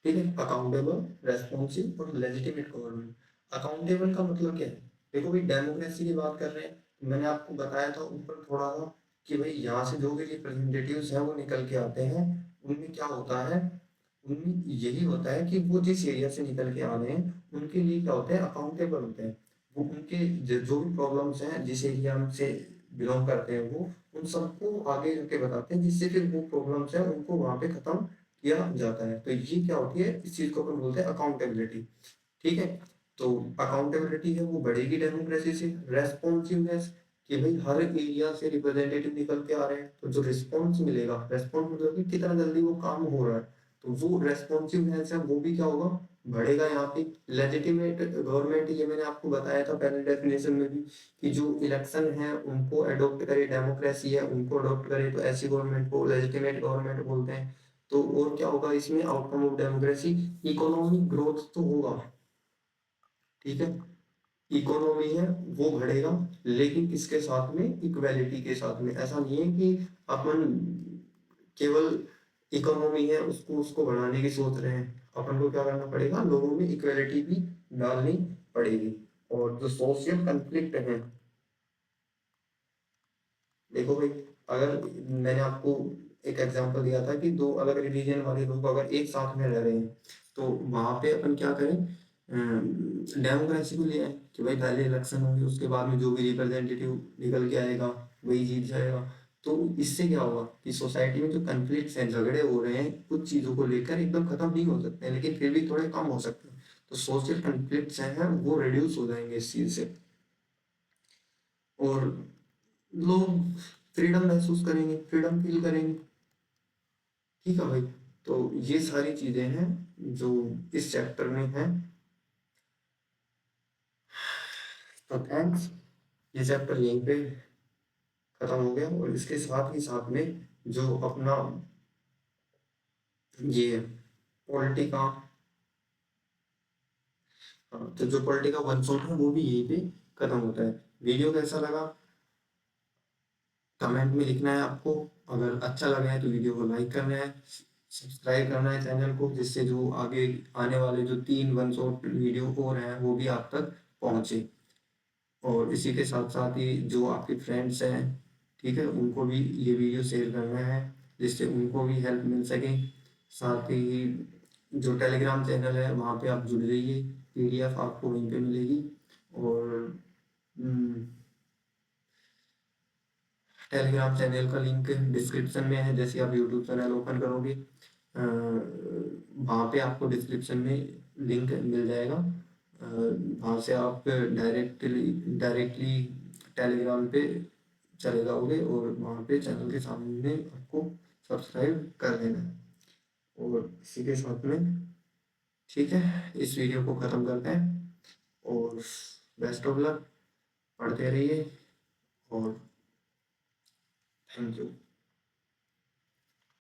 ठीक है, अकाउंटेबल, रेस्पॉन्सिव और लेजिटिमेट गवर्नमेंट। अकाउंटेबल का मतलब क्या है, देखो भाई डेमोक्रेसी की बात कर रहे हैं, तो मैंने आपको बताया था ऊपर थोड़ा सा कि भाई यहाँ से जो भी रिप्रेजेंटेटिव्स हैं वो निकल के आते हैं, उनमें क्या होता है, उनमें यही होता है कि वो जिस एरिया से निकल के आ रहे हैं उनके लिए क्या होते हैं, अकाउंटेबल होते हैं। वो उनके जो भी प्रॉब्लम्स हैं जिस एरिया से बिलोंग करते हैं वो उन सबको आगे जाके बताते हैं, जिससे फिर वो प्रॉब्लम्स हैं उनको वहां पे खत्म किया जाता है। तो ये क्या होती है, इस चीज को अपन बोलते हैं अकाउंटेबिलिटी। ठीक है, तो अकाउंटेबिलिटी है वो बढ़ेगी डेमोक्रेसी से। रेस्पॉन्सिवनेस, कि भाई हर एरिया से रिप्रेजेंटेटिव निकल के आ रहे हैं, तो जो रिस्पॉन्स मिलेगा, रेस्पॉन्स मतलब कि कितना जल्दी वो काम हो रहा है, तो वो रेस्पॉन्सिवनेस है वो भी क्या होगा, बढ़ेगा यहाँ पे। लेजिटिमेट गवर्नमेंट, ये मैंने आपको बताया था पहले डेफिनेशन में भी, कि जो इलेक्शन है उनको अडॉप्ट करे, डेमोक्रेसी है उनको अडॉप्ट करे, तो ऐसी गवर्नमेंट को लेजिटिमेट गवर्नमेंट बोलते हैं। तो और क्या होगा इसमें, outcome of democracy, economic growth तो होगा। ठीक है, इकोनॉमी है वो बढ़ेगा, लेकिन किसके साथ में, इक्वेलिटी के साथ में। ऐसा नहीं है कि अपन केवल इकोनॉमी है उसको उसको बढ़ाने की सोच रहे हैं, अपन को क्या करना पड़ेगा, लोगों में इक्वेलिटी भी डालनी पड़ेगी। और जो सोशल कंफ्लिक्ट है, देखो भाई, अगर मैंने आपको एक एग्जांपल दिया था कि दो अलग रिलीजन वाले लोग अगर एक साथ में रह रहे हैं, तो वहां पे अपन क्या करें, डेमोक्रेसी को ले आए कि भाई पहले इलेक्शन होंगे, उसके बाद में जो भी रिप्रेजेंटेटिव निकल के आएगा वही जीत जाएगा। तो इससे क्या होगा कि सोसाइटी में जो कन्फ्लिक्ट्स हैं, झगड़े हो रहे हैं कुछ चीजों को लेकर, एकदम खत्म नहीं हो सकते हैं, लेकिन फिर भी थोड़े कम हो सकते हैं। तो सोशल कन्फ्लिक्ट्स हैं वो रिड्यूस हो जाएंगे इस चीज से, और लोग फ्रीडम महसूस करेंगे, फ्रीडम फील करेंगे। ठीक है भाई, तो ये सारी चीजें हैं जो इस चैप्टर में हैं। तो थैंक्स, ये चैप्टर यहीं पे खत्म हो गया। और इसके साथ ही साथ में जो अपना ये पॉलिटी का, हाँ, तो जो पॉलिटी का वन शॉट है वो भी यहीं पे खत्म होता है। वीडियो कैसा लगा कमेंट में लिखना है आपको। अगर अच्छा लगा है तो वीडियो को लाइक करना है, सब्सक्राइब करना है चैनल को, जिससे जो आगे आने वाले जो 3 वन शॉट वीडियो और हैं वो भी आप तक पहुंचे। और इसी के साथ साथ ही जो आपके फ्रेंड्स हैं, ठीक है, उनको भी ये वीडियो शेयर करना है, जिससे उनको भी हेल्प मिल सके। साथ ही जो टेलीग्राम चैनल है वहाँ पे आप जुड़ जाइए, पीडीएफ आपको वहीं पे मिलेगी। और टेलीग्राम चैनल का लिंक डिस्क्रिप्शन में है, जैसे आप यूट्यूब चैनल ओपन करोगे वहाँ पे आपको डिस्क्रिप्शन में लिंक मिल जाएगा। वहाँ से आप डायरेक्टली टेलीग्राम पे चले जाओगे और वहाँ पे चैनल के सामने आपको सब्सक्राइब कर देना है। और इसी के साथ में ठीक है, इस वीडियो को ख़त्म करते हैं, और बेस्ट ऑफ लक, पढ़ते रहिए, और थैंक यू।